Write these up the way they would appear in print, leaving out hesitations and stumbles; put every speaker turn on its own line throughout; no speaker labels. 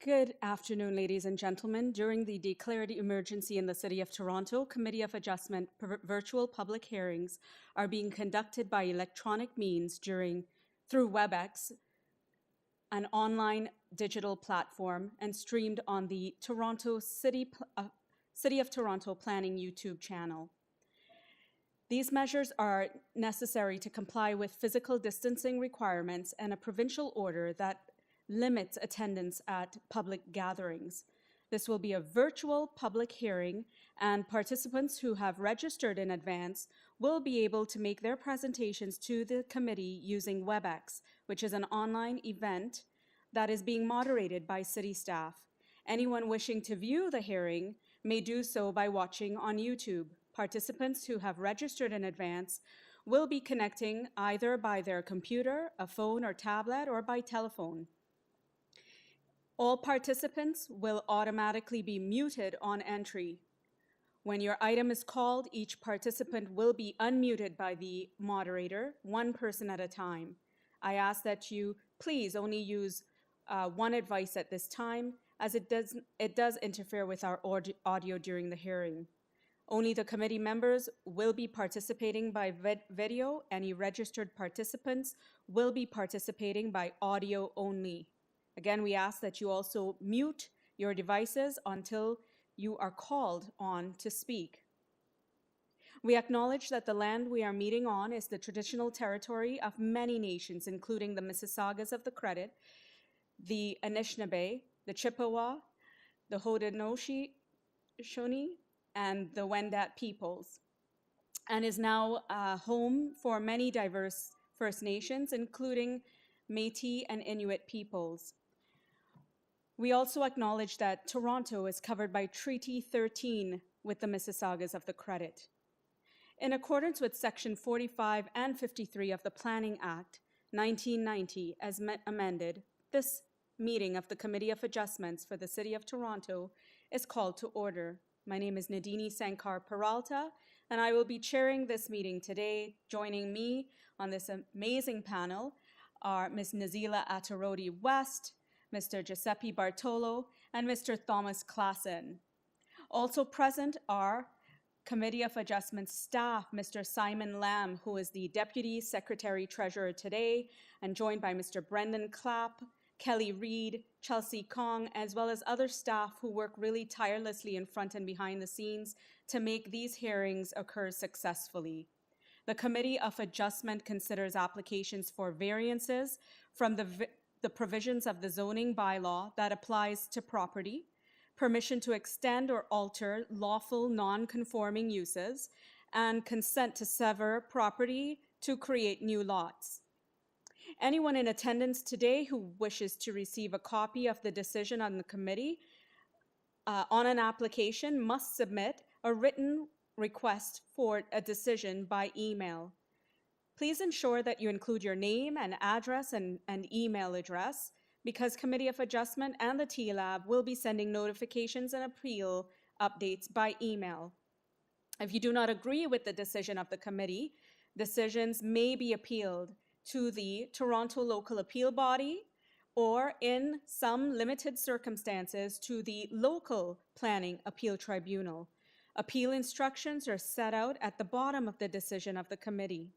Good afternoon, ladies and gentlemen. During the declared emergency in the City of Toronto, Committee of Adjustment virtual public hearings are being conducted by electronic means through WebEx, an online digital platform, and streamed on the City of Toronto Planning YouTube channel. These measures are necessary to comply with physical distancing requirements and a provincial order that limits attendance at public gatherings. This will be a virtual public hearing, and participants who have registered in advance will be able to make their presentations to the committee using WebEx, which is an online event that is being moderated by city staff. Anyone wishing to view the hearing may do so by watching on YouTube. Participants who have registered in advance will be connecting either by their computer, a phone or tablet, or by telephone. All participants will automatically be muted on entry. When your item is called, each participant will be unmuted by the moderator, one person at a time. I ask that you please only use one device at this time, as it does interfere with our audio during the hearing. Only the committee members will be participating by video. Any registered participants will be participating by audio only. Again, we ask that you also mute your devices until you are called on to speak. We acknowledge that the land we are meeting on is the traditional territory of many nations, including the Mississaugas of the Credit, the Anishinaabe, the Chippewa, the Haudenosaunee, and the Wendat peoples, and is now home for many diverse First Nations, including Métis and Inuit peoples. We also acknowledge that Toronto is covered by Treaty 13 with the Mississaugas of the Credit. In accordance with Section 45 and 53 of the Planning Act 1990 as amended, this meeting of the Committee of Adjustments for the City of Toronto is called to order. My name is Nadini Sankar Peralta, and I will be chairing this meeting today. Joining me on this amazing panel are Ms. Nazila Atarodi West, Mr. Giuseppe Bartolo, and Mr. Thomas Klassen. Also present are Committee of Adjustment staff, Mr. Simon Lamb, who is the Deputy Secretary Treasurer today, and joined by Mr. Brendan Clapp, Kelly Reed, Chelsea Kong, as well as other staff who work really tirelessly in front and behind the scenes to make these hearings occur successfully. The Committee of Adjustment considers applications for variances from the provisions of the zoning bylaw that applies to property, permission to extend or alter lawful non-conforming uses, and consent to sever property to create new lots. Anyone in attendance today who wishes to receive a copy of the decision on the committee on an application must submit a written request for a decision by email. Please ensure that you include your name and address and email address, because Committee of Adjustment and the TLAB will be sending notifications and appeal updates by email. If you do not agree with the decision of the committee, decisions may be appealed to the Toronto Local Appeal Body, or in some limited circumstances to the Local Planning Appeal Tribunal. Appeal instructions are set out at the bottom of the decision of the committee.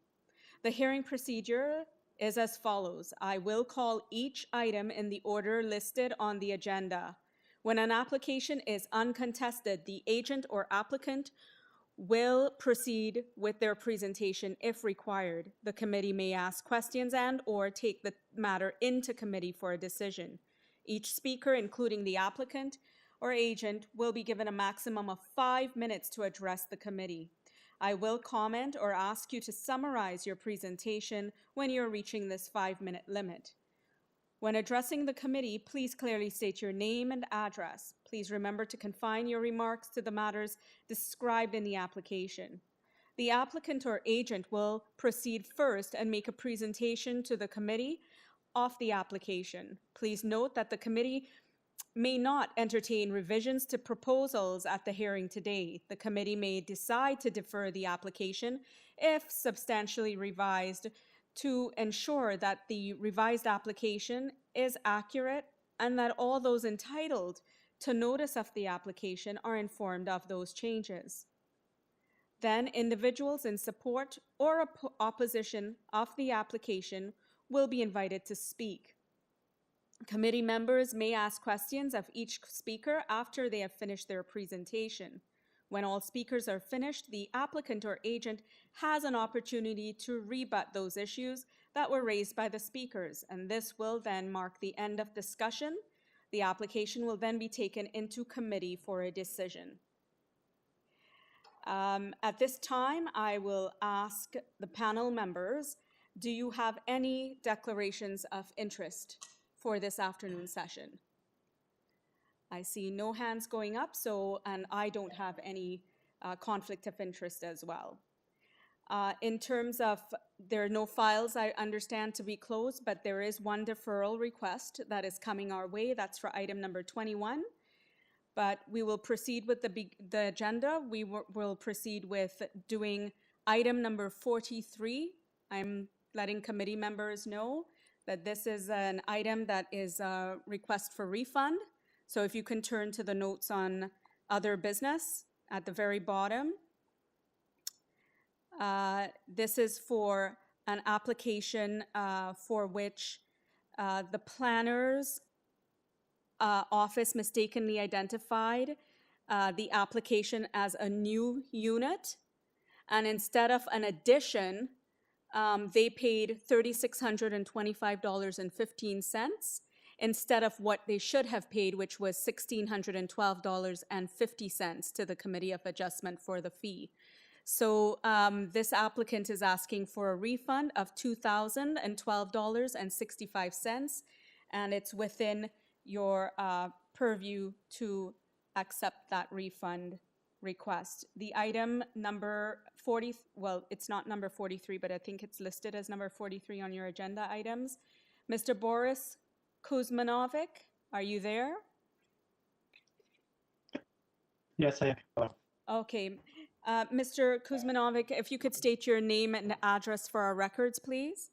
The hearing procedure is as follows. I will call each item in the order listed on the agenda. When an application is uncontested, the agent or applicant will proceed with their presentation if required. The committee may ask questions and/or take the matter into committee for a decision. Each speaker, including the applicant or agent, will be given a maximum of 5 minutes to address the committee. I will comment or ask you to summarize your presentation when you're reaching this 5-minute limit. When addressing the committee, please clearly state your name and address. Please remember to confine your remarks to the matters described in the application. The applicant or agent will proceed first and make a presentation to the committee of the application. Please note that the committee may not entertain revisions to proposals at the hearing today. The committee may decide to defer the application if substantially revised to ensure that the revised application is accurate and that all those entitled to notice of the application are informed of those changes. Then individuals in support or opposition of the application will be invited to speak. Committee members may ask questions of each speaker after they have finished their presentation. When all speakers are finished, the applicant or agent has an opportunity to rebut those issues that were raised by the speakers, and this will then mark the end of discussion. The application will then be taken into committee for a decision. At this time, I will ask the panel members, do you have any declarations of interest for this afternoon session? I see no hands going up, and I don't have any conflict of interest as well. In terms of, there are no files I understand to be closed, but there is one deferral request that is coming our way. That's for item number 21. But we will proceed with the agenda. We will proceed with doing item number 43. I'm letting committee members know that this is an item that is a request for refund. So if you can turn to the notes on other business at the very bottom. This is for an application for which the planner's office mistakenly identified the application as a new unit. And instead of an addition, they paid $3,625.15 instead of what they should have paid, which was $1,612.50 to the Committee of Adjustment for the fee. So this applicant is asking for a refund of $2,012.65, and it's within your purview to accept that refund request. The item number 40, well, it's not number 43, but I think it's listed as number 43 on your agenda items. Mr. Boris Kuzmanovic, are you there?
Yes, I am.
Okay. Mr. Kuzmanovic, if you could state your name and address for our records, please.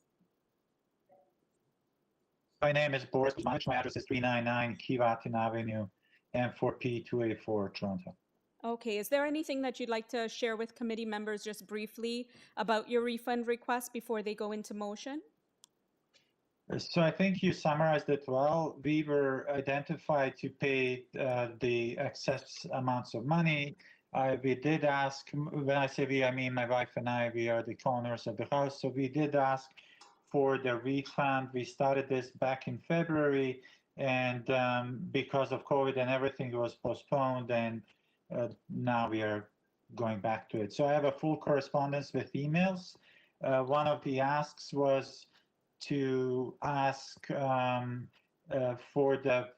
My name is Boris Kuzmanovic. My address is 399 Gladstone Avenue, M4P284, Toronto.
Okay. Is there anything that you'd like to share with committee members just briefly about your refund request before they go into motion?
So I think you summarized it well. We were identified to pay the excess amounts of money. We did ask, when I say we, I mean my wife and I, we are the owners of the house. So we did ask for the refund. We started this back in February, and because of COVID and everything, it was postponed, and now we are going back to it. So I have a full correspondence with emails. One of the asks was to ask for the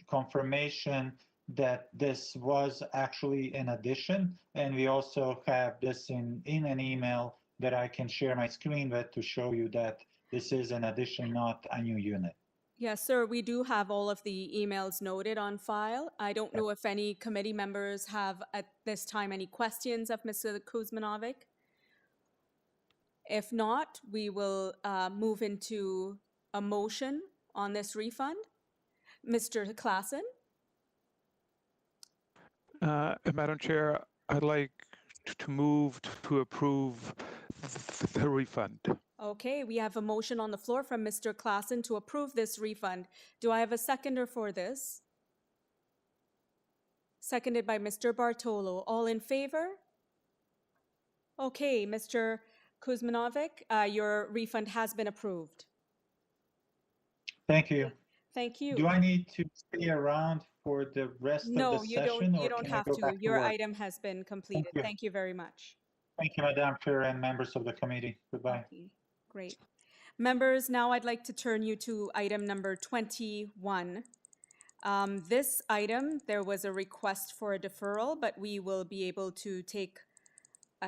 confirmation that this was actually an addition, and we also have this in an email that I can share my screen with to show you that this is an addition, not a new unit.
Yes, sir, we do have all of the emails noted on file. I don't know if any committee members have at this time any questions of Mr. Kuzmanovic. If not, we will move into a motion on this refund. Mr. Klassen?
Madam Chair, I'd like to move to approve the refund.
Okay, we have a motion on the floor from Mr. Klassen to approve this refund. Do I have a seconder for this? Seconded by Mr. Bartolo. All in favor? Okay, Mr. Kuzmanovic, your refund has been approved.
Thank you.
Thank you.
Do I need to stay around for the rest of the session?
No, you don't have to. Your item has been completed. Thank you very much.
Thank you, Madam Chair and members of the committee. Goodbye.
Okay, great. Members, now I'd like to turn you to item number 21. This item, there was a request for a deferral, but we will be able to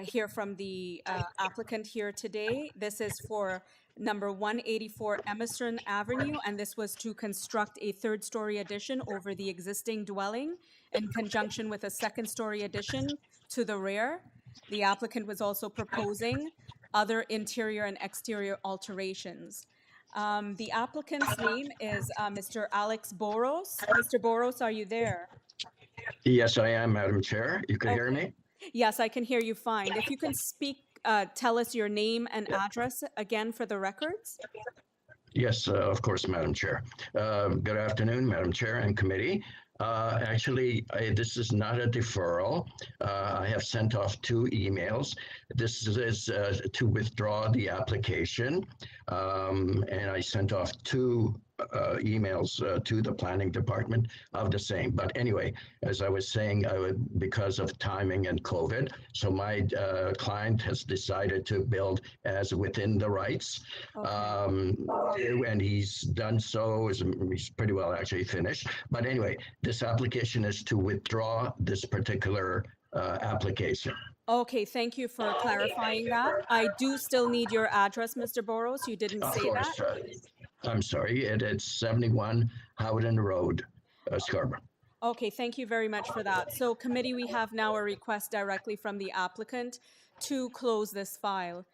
hear from the applicant here today. This is for number 184 EMERSON Avenue, and this was to construct a third-story addition over the existing dwelling in conjunction with a second-story addition to the rear. The applicant was also proposing other interior and exterior alterations. The applicant's name is Mr. Alex Boros. Mr. Boros, are you there?
Yes, I am, Madam Chair. You can hear me?
Yes, I can hear you fine. If you can speak, tell us your name and address again for the records.
Yes, of course, Madam Chair. Good afternoon, Madam Chair and committee. Actually, this is not a deferral. I have sent off 2 emails. This is to withdraw the application. And I sent off 2 emails to the planning department of the same. But anyway, as I was saying, because of timing and COVID, so my client has decided to build as within the rights. And he's done so, he's pretty well actually finished. But anyway, this application is to withdraw this particular application.
Okay, thank you for clarifying that. I do still need your address, Mr. Boros. You didn't say that.
I'm sorry, it's 71 Howden Road, Scarborough.
Okay, thank you very much for that. So committee, we have now a request directly from the applicant to close this file.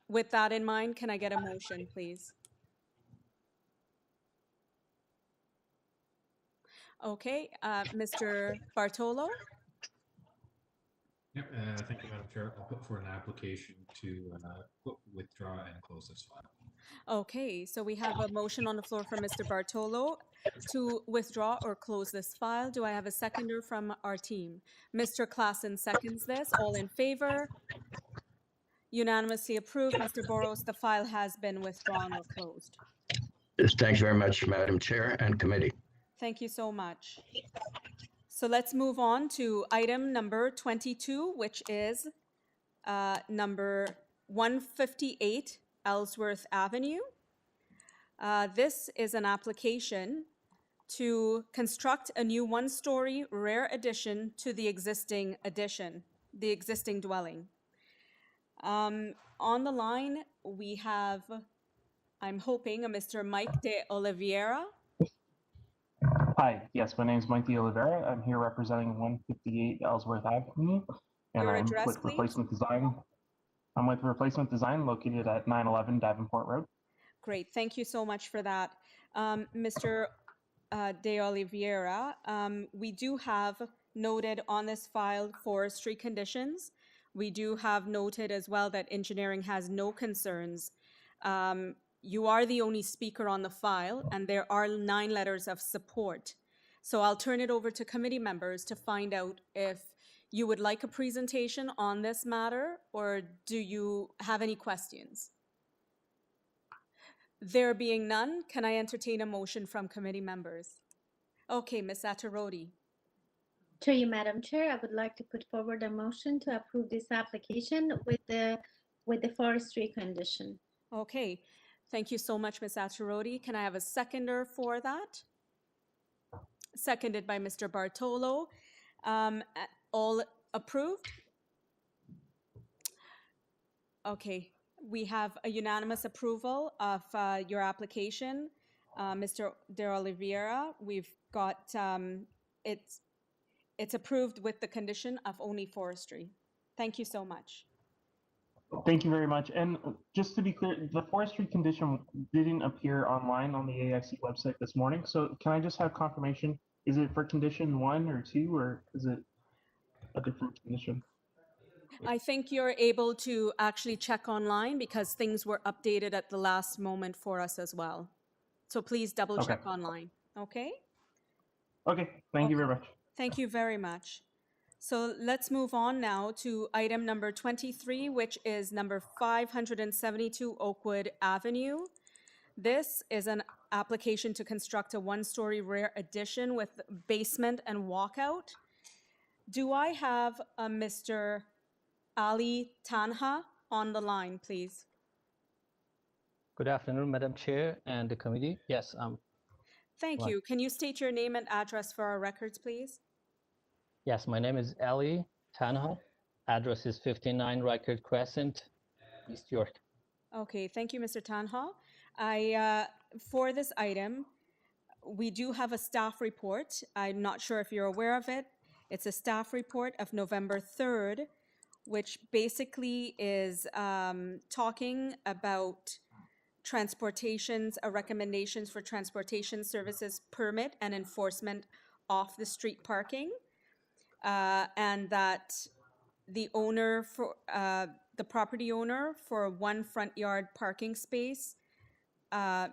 With that in mind, can I get a motion, please? Okay, Mr. Bartolo?
Yep, thank you, Madam Chair. I'll put for an application to withdraw and close this file.
Okay, so we have a motion on the floor from Mr. Bartolo to withdraw or close this file. Do I have a seconder from our team? Mr. Klassen seconds this. All in favor? Unanimously approved. Mr. Boros, the file has been withdrawn or closed.
Thanks very much, Madam Chair and committee.
Thank you so much. So let's move on to item number 22, which is number 158 Ellsworth Avenue. This is an application to construct a new 1-story rear addition to the existing dwelling. On the line, we have, I'm hoping, a Mr. Mike de Oliveira.
Hi, yes, my name is Mike de Oliveira. I'm here representing 158 Ellsworth Avenue, and
Your
I'm
address,
with
please?
Replacement Design. I'm with Replacement Design located at 911 Davenport Road.
Great, thank you so much for that. Mr. De Oliveira, we do have noted on this file forestry conditions. We do have noted as well that engineering has no concerns. You are the only speaker on the file, and there are 9 letters of support. So I'll turn it over to committee members to find out if you would like a presentation on this matter, or do you have any questions? There being none, can I entertain a motion from committee members? Okay, Ms. Attarodi.
To you, Madam Chair, I would like to put forward a motion to approve this application with the forestry condition.
Okay, thank you so much, Ms. Attarodi. Can I have a seconder for that? Seconded by Mr. Bartolo. All approved? Okay, we have a unanimous approval of your application. Mr. De Oliveira, we've got, it's approved with the condition of only forestry. Thank you so much.
Thank you very much. And just to be clear, the forestry condition didn't appear online on the AIC website this morning. So can I just have confirmation? Is it for condition 1 or 2, or is it a different condition?
I think you're able to actually check online because things were updated at the last moment for us as well. So please double check online, okay?
Okay, thank you very much.
Thank you very much. So let's move on now to item number 23, which is number 572 Oakwood Avenue. This is an application to construct a 1-story rear addition with basement and walkout. Do I have Mr. Ali Tanha on the line, please?
Good afternoon, Madam Chair and the committee. Yes,
Thank you. Can you state your name and address for our records, please?
yes, my name is Ali Tanha. Address is 59 Rikers Crescent, East York.
Okay, thank you, Mr. Tanha. For this item, we do have a staff report. I'm not sure if you're aware of it. It's a staff report of November 3rd, which basically is talking about transportations, recommendations for transportation services permit and enforcement off the street parking, and that the owner for the property owner for one front yard parking space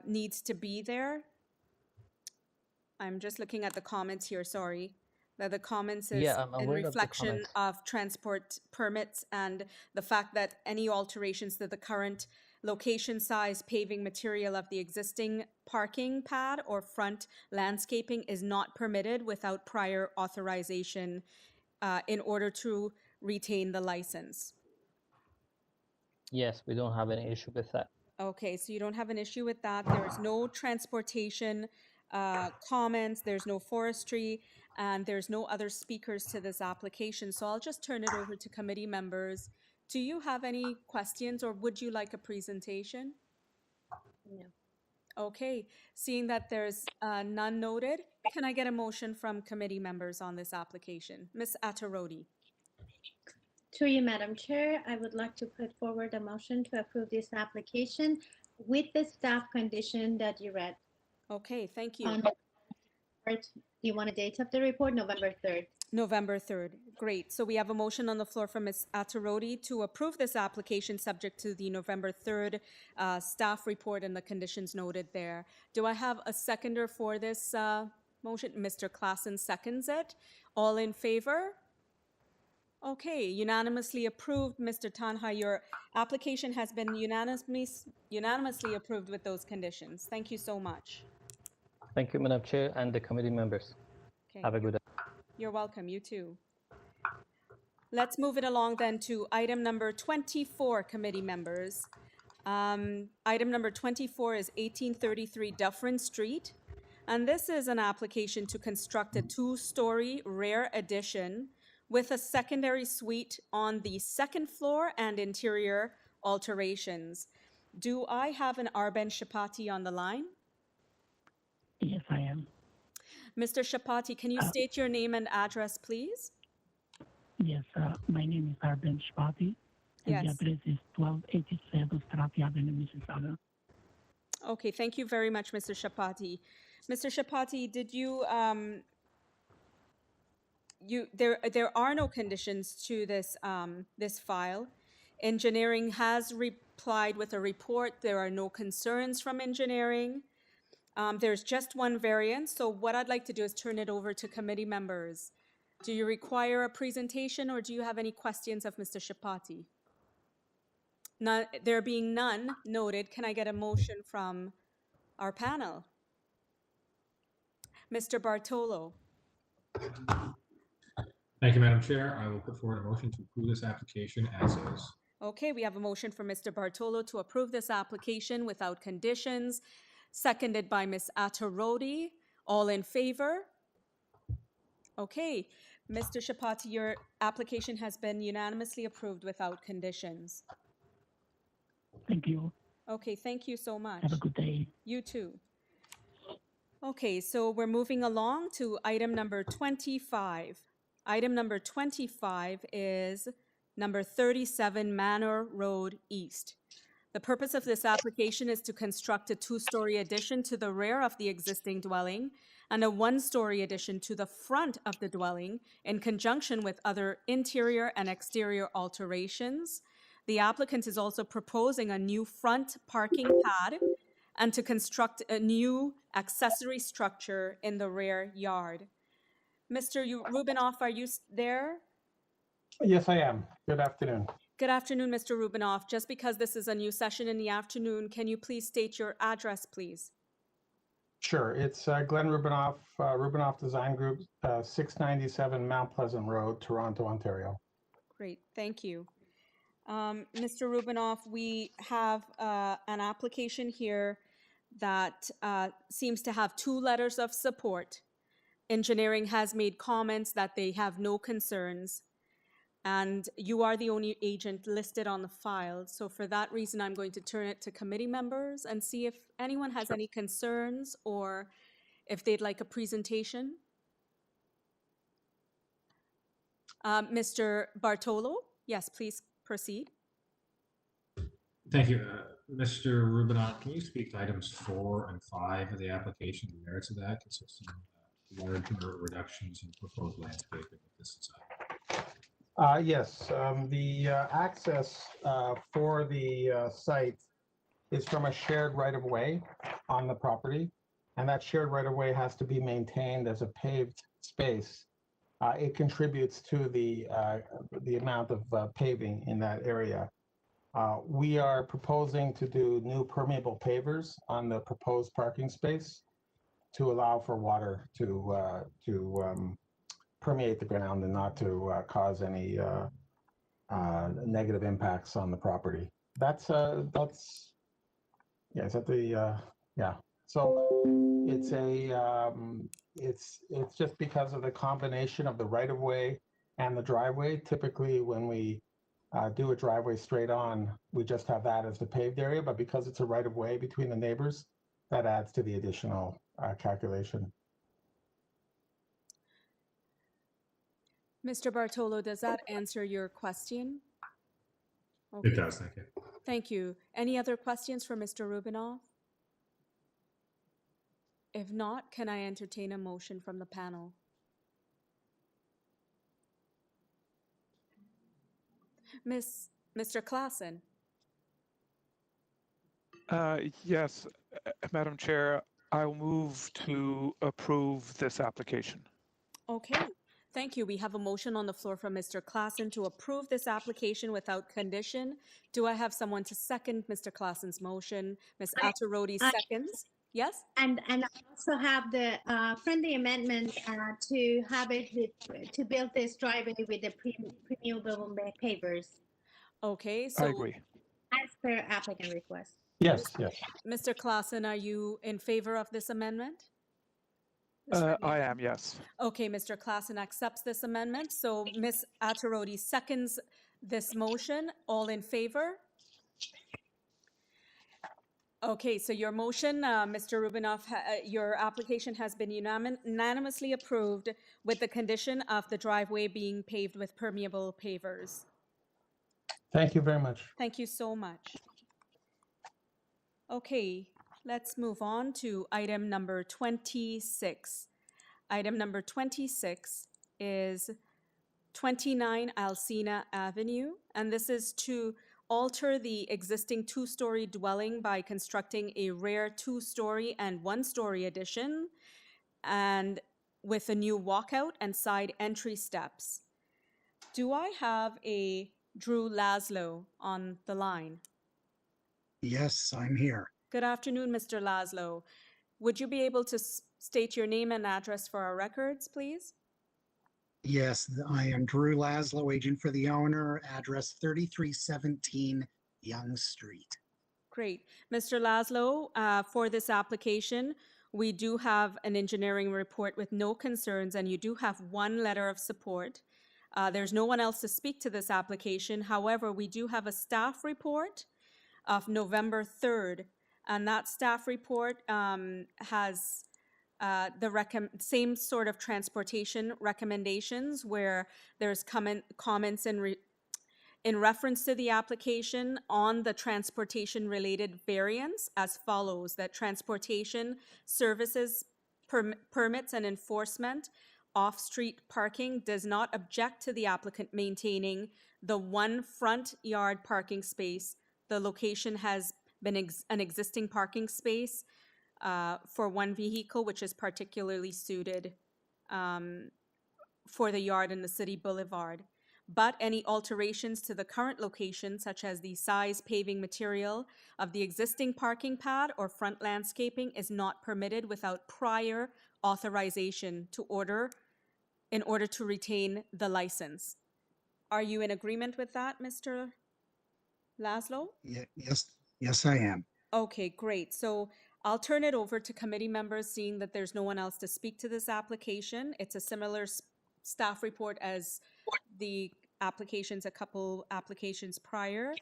needs to be there. I'm just looking at the comments here, sorry. That the comments is
Yeah, I'm
in
aware of the
reflection
comments.
of transport permits and the fact that any alterations to the current location, size, paving material of the existing parking pad or front landscaping is not permitted without prior authorization in order to retain the license.
Yes, we don't have any issue with that.
Okay, so you don't have an issue with that. There's no transportation comments, there's no forestry, and there's no other speakers to this application. So I'll just turn it over to committee members. Do you have any questions or would you like a presentation?
No.
Okay, seeing that there's none noted, can I get a motion from committee members on this application? Ms. Attarodi.
Through you, Madam Chair, I would like to put forward a motion to approve this application with the staff condition that you read.
Okay, thank you.
Do you want a date of the report? November 3rd.
November 3rd. Great. So we have a motion on the floor from Ms. Attarodi to approve this application subject to the November 3rd staff report and the conditions noted there. Do I have a seconder for this motion? Mr. Klassen seconds it. All in favor? Okay, unanimously approved. Mr. Tanha, your application has been unanimously approved with those conditions. Thank you so much.
Thank you, Madam Chair, and the committee members.
Okay.
Have a good day.
You're welcome. You too. Let's move it along then to item number 24, committee members. Item number 24 is 1833 Dufferin Street. And this is an application to construct a two-story rear addition with a secondary suite on the second floor and interior alterations. Do I have an Arben Shapati on the line?
Yes, I am.
Mr. Shapati, can you state your name and address, please?
Yes, my name is Arben Shpati, and
Yes.
the address is 1287 Strathi Avenue, Mississauga.
Okay, thank you very much, Mr. Shapati. Mr. Shapati, did you, there are no conditions to this, this file. Engineering has replied with a report. There are no concerns from engineering. There's just one variance. So what I'd like to do is turn it over to committee members. Do you require a presentation or do you have any questions of Mr. Shapati? None, there being none noted, can I get a motion from our panel? Mr. Bartolo.
Thank you, Madam Chair. I will put forward a motion to approve this application as is.
Okay, we have a motion from Mr. Bartolo to approve this application without conditions, seconded by Ms. Attarodi. All in favor? Okay, Mr. Shapati, your application has been unanimously approved without conditions.
Thank you.
Okay, thank you so much.
Have a good day.
You too. Okay, so we're moving along to item number 25. Item number 25 is number 37 Manor Road East. The purpose of this application is to construct a two-story addition to the rear of the existing dwelling and a one-story addition to the front of the dwelling in conjunction with other interior and exterior alterations. The applicant is also proposing a new front parking pad and to construct a new accessory structure in the rear yard. Mr. Rubinoff, are you there?
Yes, I am. Good afternoon.
Good afternoon, Mr. Rubinoff. Just because this is a new session in the afternoon, can you please state your address, please?
Sure. It's Glenn Rubinoff, Rubinoff Design Group, 697 Mount Pleasant Road, Toronto, Ontario.
Great, thank you. Mr. Rubinoff, we have an application here that seems to have two letters of support. Engineering has made comments that they have no concerns, and you are the only agent listed on the file. So for that reason, I'm going to turn it to committee members and see if anyone has any concerns or if they'd like a presentation. Mr. Bartolo, yes, please proceed.
Thank you. Mr. Rubinoff, can you speak to items 4 and 5 of the application, the merits of that, consisting of large reductions in proposed landscaping at this site?
Yes, the access for the site is from a shared right-of-way on the property, and that shared right-of-way has to be maintained as a paved space. It contributes to the amount of paving in that area. We are proposing to do new permeable pavers on the proposed parking space to allow for water to permeate the ground and not to cause any negative impacts on the property. That's yeah, is that the yeah. So it's it's just because of the combination of the right of way and the driveway. Typically, when we do a driveway straight on, we just have that as the paved area, but because it's a right of way between the neighbors, that adds to the additional calculation.
Mr. Bartolo, does that answer your question? Okay.
It does, thank you.
Thank you. Any other questions for Mr. Rubinoff? If not, can I entertain a motion from the panel? Mr. Klassen?
Yes, Madam Chair, I'll move to approve this application.
Okay, thank you. We have a motion on the floor from Mr. Klassen to approve this application without condition. Do I have someone to second Mr. Klassen's motion? Ms. Atarodi seconds. Yes?
And I also have the friendly amendment to have it to build this driveway with the permeable pavers
Okay, so
I agree.
as per applicant request.
Yes, yes.
Mr. Klassen, are you in favor of this amendment?
I am, yes.
Okay, Mr. Klassen accepts this amendment. So Ms. Atarodi seconds this motion. All in favor? Okay, so your motion, Mr. Rubinoff, your application has been unanimously approved with the condition of the driveway being paved with permeable pavers.
Thank you very much.
Thank you so much. Okay, let's move on to item number 26. Item number 26 is 29 ALCINA Avenue, and this is to alter the existing two-story dwelling by constructing a rear two-story and one-story addition, and with a new walkout and side entry steps. Do I have a Drew Laszlo on the line?
Yes, I'm here.
Good afternoon, Mr. Laszlo. Would you be able to state your name and address for our records, please?
Yes, I am Drew Laszlo, agent for the owner, address 3317 Young Street.
Great. Mr. Laszlo, for this application, we do have an engineering report with no concerns, and you do have one letter of support. There's no one else to speak to this application. However, we do have a staff report of November 3rd, and that staff report has the same sort of transportation recommendations where there's comments in reference to the application on the transportation related variants as follows: that transportation services permits and enforcement off-street parking does not object to the applicant maintaining the one front yard parking space. The location has been an existing parking space for one vehicle, which is particularly suited for the yard in the city boulevard. But any alterations to the current location, such as the size, paving material of the existing parking pad or front landscaping, is not permitted without prior authorization in order to retain the license. Are you in agreement with that, Mr. Laszlo?
Yes, I am.
Okay, great. So I'll turn it over to committee members, seeing that there's no one else to speak to this application. It's a similar staff report as the applications, a couple applications prior.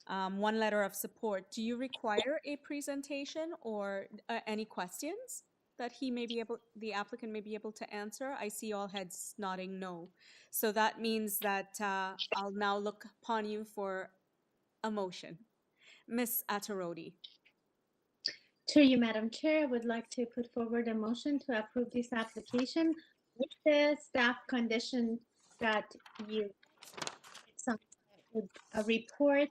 One letter of support. Do you require a presentation or any questions that the applicant may be able to answer? I see all heads nodding no. So that means that I'll now look upon you for a motion. Ms. Attarodi.
To you, Madam Chair, I would like to put forward a motion to approve this application with the staff condition that you some a report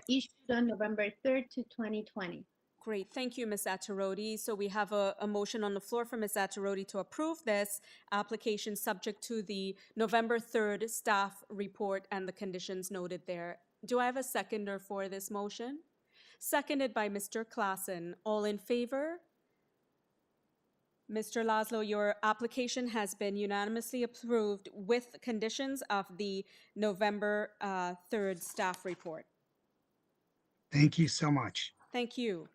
issued on November 3rd to 2020.
Great, thank you, Ms. Attarodi. So we have a motion on the floor for Ms. Attarodi to approve this application subject to the November 3rd staff report and the conditions noted there. Do I have a seconder for this motion? Seconded by Mr. Klassen. All in favor? Mr. Laszlo, your application has been unanimously approved with conditions of the November 3rd staff report.
Thank you so much.
Thank you.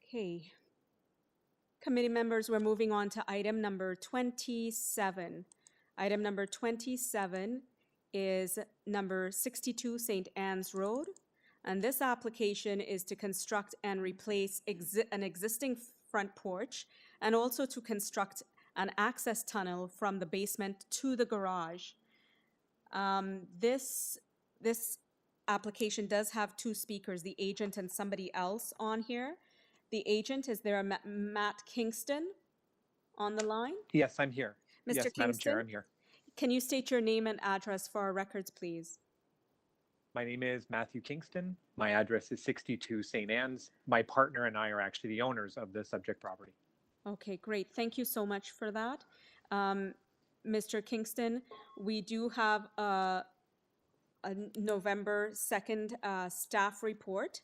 Okay. Committee members, we're moving on to item number 27. Item number 27 is number 62 St. Anne's Road. And this application is to construct and replace an existing front porch and also to construct an access tunnel from the basement to the garage. This application does have two speakers, the agent and somebody else on here. The agent, is there a Matt Kingston on the line?
Yes, I'm here.
Mr.
Yes,
Kingston,
Madam Chair, I'm here.
can you state your name and address for our records, please?
My name is Matthew Kingston. My address is 62 St. Anne's. My partner and I are actually the owners of the subject property.
Okay, great. Thank you so much for that. Mr. Kingston, we do have a November 2nd staff report.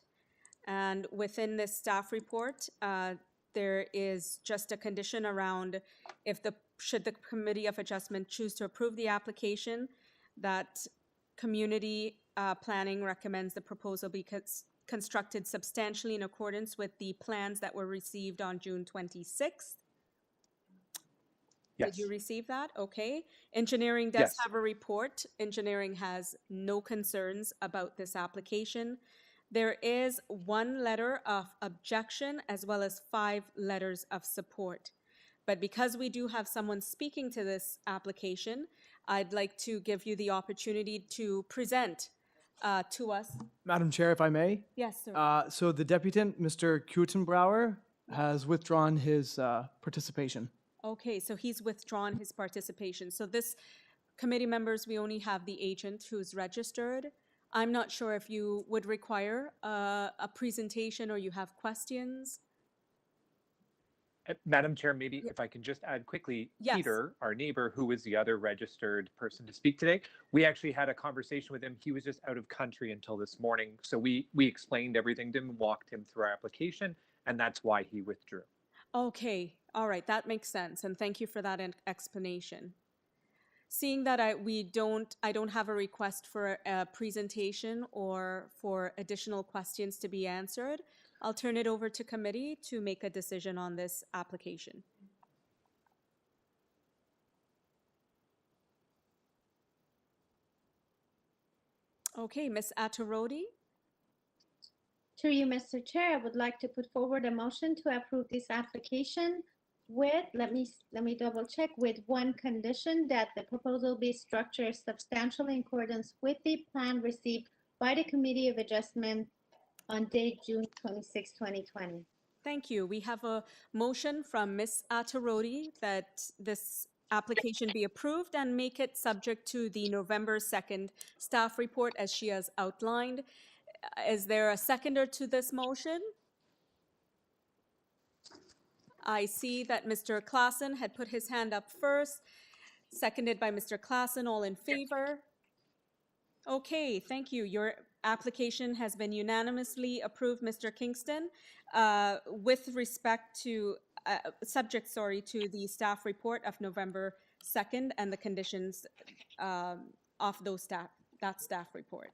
And within this staff report, there is just a condition around should the Committee of Adjustment choose to approve the application, that community planning recommends the proposal be constructed substantially in accordance with the plans that were received on June 26th.
Yes.
Did you receive that? Okay. Engineering does
Yes.
have a report. Engineering has no concerns about this application. There is one letter of objection as well as 5 letters of support. But because we do have someone speaking to this application, I'd like to give you the opportunity to present to us.
Madam Chair, if I may.
Yes, sir.
So the deputant, Mr. Kutenbrauer, has withdrawn his participation.
Okay, so he's withdrawn his participation. So this committee members, we only have the agent who's registered. I'm not sure if you would require a presentation or you have questions.
Madam Chair, maybe if I can just add quickly,
Yes.
Peter, our neighbor, who is the other registered person to speak today, we actually had a conversation with him. He was just out of country until this morning. So we explained everything to him, walked him through our application, and that's why he withdrew.
Okay, all right, that makes sense, and thank you for that explanation. Seeing that I don't have a request for a presentation or for additional questions to be answered, I'll turn it over to committee to make a decision on this application. Okay, Ms. Attarodi.
To you, Mr. Chair, I would like to put forward a motion to approve this application with, let me double check, with one condition, that the proposal be structured substantially in accordance with the plan received by the Committee of Adjustment on date June 26, 2020.
Thank you. We have a motion from Ms. Attarodi that this application be approved and make it subject to the November 2nd staff report as she has outlined. Is there a seconder to this motion? I see that Mr. Klassen had put his hand up first, seconded by Mr. Klassen. All in favor? Okay, thank you. Your application has been unanimously approved, Mr. Kingston, with respect to, subject to the staff report of November 2nd and the conditions of that staff report.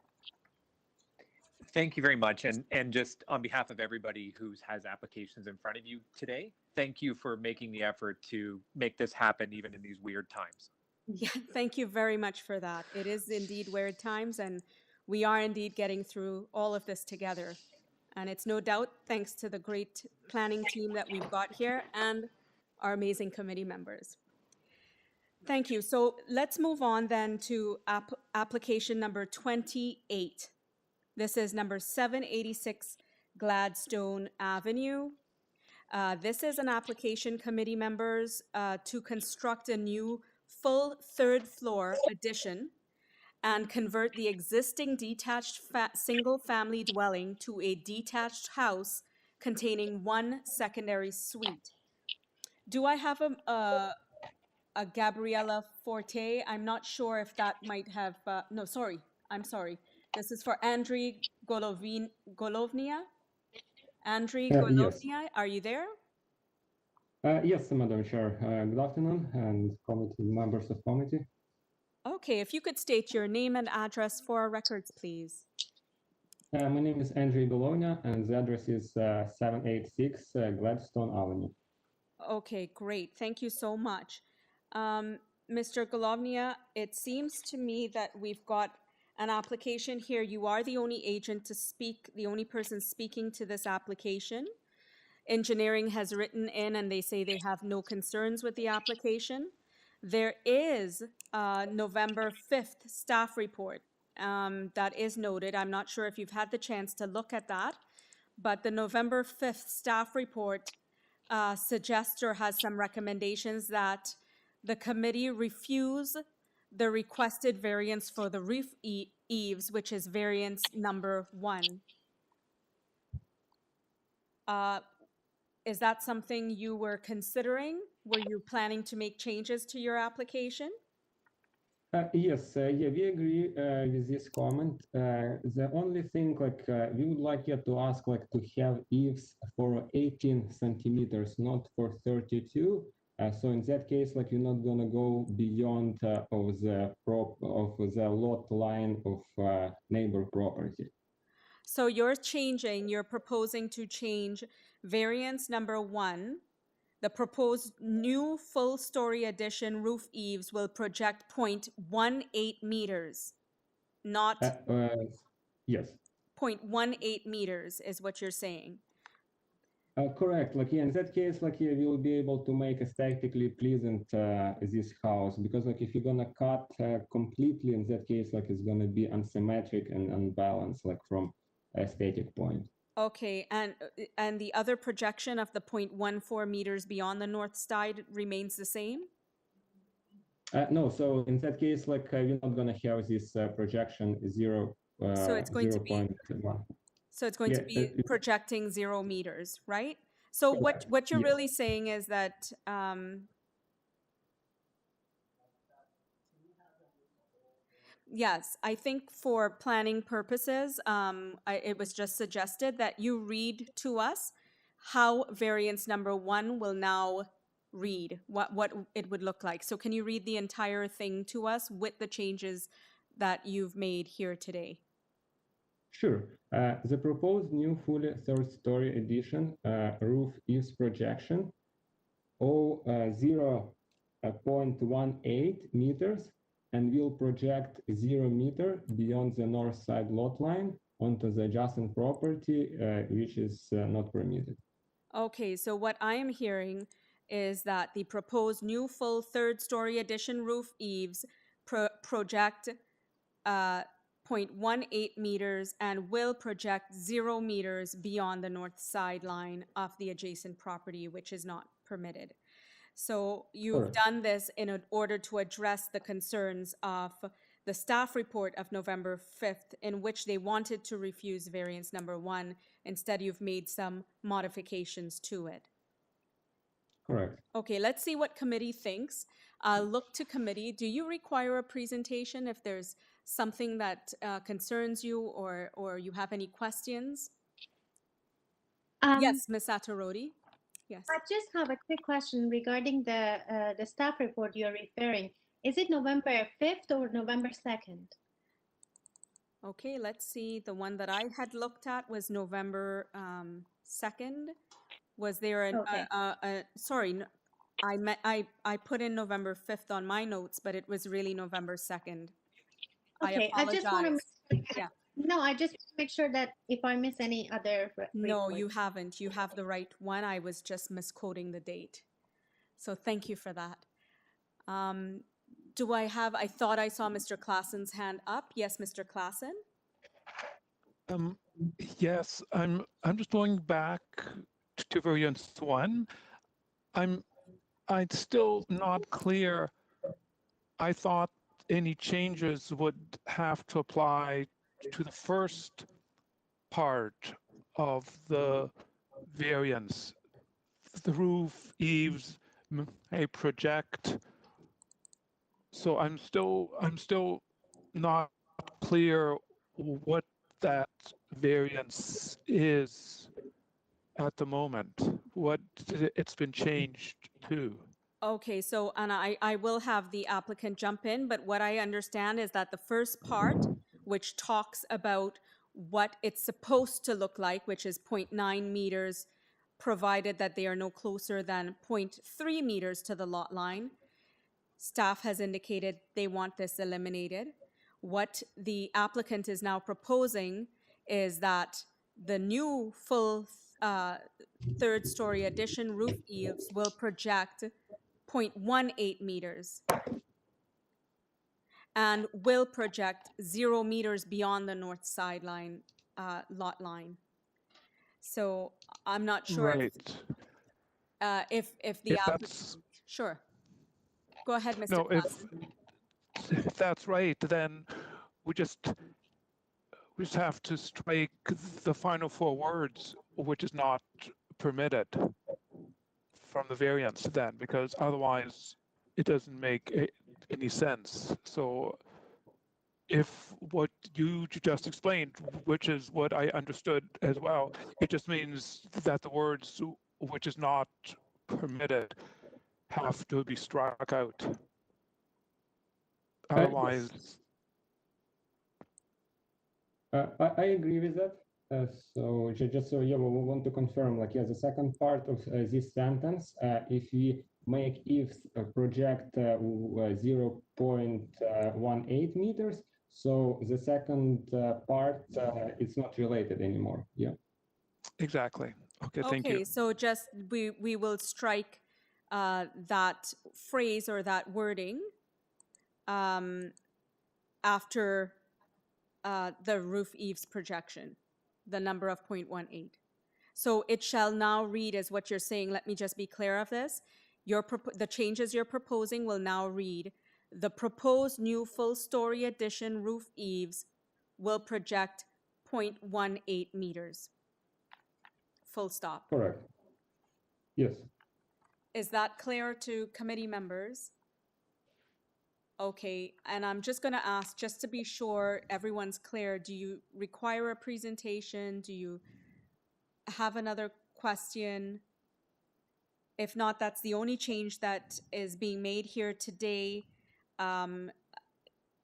Thank you very much. And just on behalf of everybody who has applications in front of you today, thank you for making the effort to make this happen even in these weird times.
Yeah, thank you very much for that. It is indeed weird times, and we are indeed getting through all of this together. And it's no doubt thanks to the great planning team that we've got here and our amazing committee members. Thank you. So let's move on then to application number 28. This is number 786 Gladstone Avenue. This is an application, committee members, to construct a new full third floor addition and convert the existing detached single-family dwelling to a detached house containing one secondary suite. Do I have a Gabriella Forte? I'm not sure if that might have, no, sorry, I'm sorry. This is for Andriy Golovnia. Andriy
Yes.
Golovnia, are you there?
Yes, Madam Chair. Good afternoon, and committee members of committee.
Okay, if you could state your name and address for our records, please.
My name is Andriy Golovnia, and the address is 786 Gladstone Avenue.
Okay, great. Thank you so much. Mr. Golovnia, it seems to me that we've got an application here. You are the only agent to speak, the only person speaking to this application. Engineering has written in and they say they have no concerns with the application. There is a November 5th staff report that is noted. I'm not sure if you've had the chance to look at that, but the November 5th staff report suggests or has some recommendations that the committee refuse the requested variance for the roof eaves, which is variance number 1. Is that something you were considering? Were you planning to make changes to your application?
Yes, yeah, we agree with this comment. The only thing, we would like you to ask, to have eaves for 18 centimeters, not for 32. So in that case, you're not gonna go beyond of the lot line of neighbor property.
So you're proposing to change variance number 1. The proposed new full-story addition roof eaves will project 0.18 meters, not
yes.
0.18 meters is what you're saying.
Correct. In that case, we will be able to make aesthetically pleasant this house, because if you're gonna cut completely, in that case, it's gonna be unsymmetric and unbalanced, from aesthetic point.
Okay, and the other projection of the 0.14 meters beyond the north side remains the same?
No, so in that case, we're not gonna have this projection 0.
So it's going to be
0.1.
So it's going to be projecting 0 meters, right? So what you're really saying is that yes, I think for planning purposes, it was just suggested that you read to us how variance number 1 will now read, what it would look like. So can you read the entire thing to us with the changes that you've made here today?
Sure. The proposed new fully third-story addition roof eaves projection 0.18 meters and will project 0 meter beyond the north side lot line onto the adjacent property, which is not permitted. Okay,
so what I am hearing is that the proposed new full third-story addition roof eaves project 0.18 meters and will project 0 meters beyond the north sideline of the adjacent property, which is not permitted. So you've done this in order to address the concerns of the staff report of November 5th, in which they wanted to refuse variance number 1. Instead, you've made some modifications to it.
Correct.
Okay, let's see what committee thinks. Look to committee. Do you require a presentation if there's something that concerns you or you have any questions? Yes, Ms. Atarodi. Yes.
I just have a quick question regarding the staff report you're referring. Is it November 5th or November 2nd?
Okay, let's see. The one that I had looked at was November 2nd. Was there sorry, I put in November 5th on my notes, but it was really November 2nd.
Okay,
I apologize.
just want to No, I just make sure that if I miss any other
No, you haven't. You have the right one. I was just misquoting the date. So thank you for that. I thought I saw Mr. Klassen's hand up. Yes, Mr. Klassen?
Um, yes, I'm just going back to variance one. I'm still not clear. I thought any changes would have to apply to the first part of the variance. The roof, eaves, may project. So I'm still not clear what that variance is at the moment, what it's been changed to.
Okay, so, and I will have the applicant jump in, but what I understand is that the first part, which talks about what it's supposed to look like, which is 0.9 meters, provided that they are no closer than 0.3 meters to the lot line, staff has indicated they want this eliminated. What the applicant is now proposing is that the new full third-story addition roof eaves will project 0.18 meters and will project 0 meters beyond the north sideline lot line. So I'm not sure
Right.
if the
If
applicant.
that's
Sure. Go ahead, Mr.
no,
Klassen.
if that's right, then we just have to strike the final four words, which is not permitted from the variance then, because otherwise it doesn't make any sense. So if what you just explained, which is what I understood as well, it just means that the words which is not permitted have to be struck out. Otherwise,
I agree with that. So just so yeah, we want to confirm, like, yeah, the second part of this sentence, if we make ifs project 0.18 meters, so the second part it's not related anymore. Yeah.
exactly. Okay, thank you.
Okay, so just we will strike that phrase or that wording after the roof eaves projection, the number of 0.18. So it shall now read as what you're saying. Let me just be clear of this. The changes you're proposing will now read: the proposed new full-story addition roof eaves will project 0.18 meters. Full stop.
Correct. Yes.
Is that clear to committee members? Okay, and I'm just going to ask, just to be sure everyone's clear, do you require a presentation? Do you have another question? If not, that's the only change that is being made here today.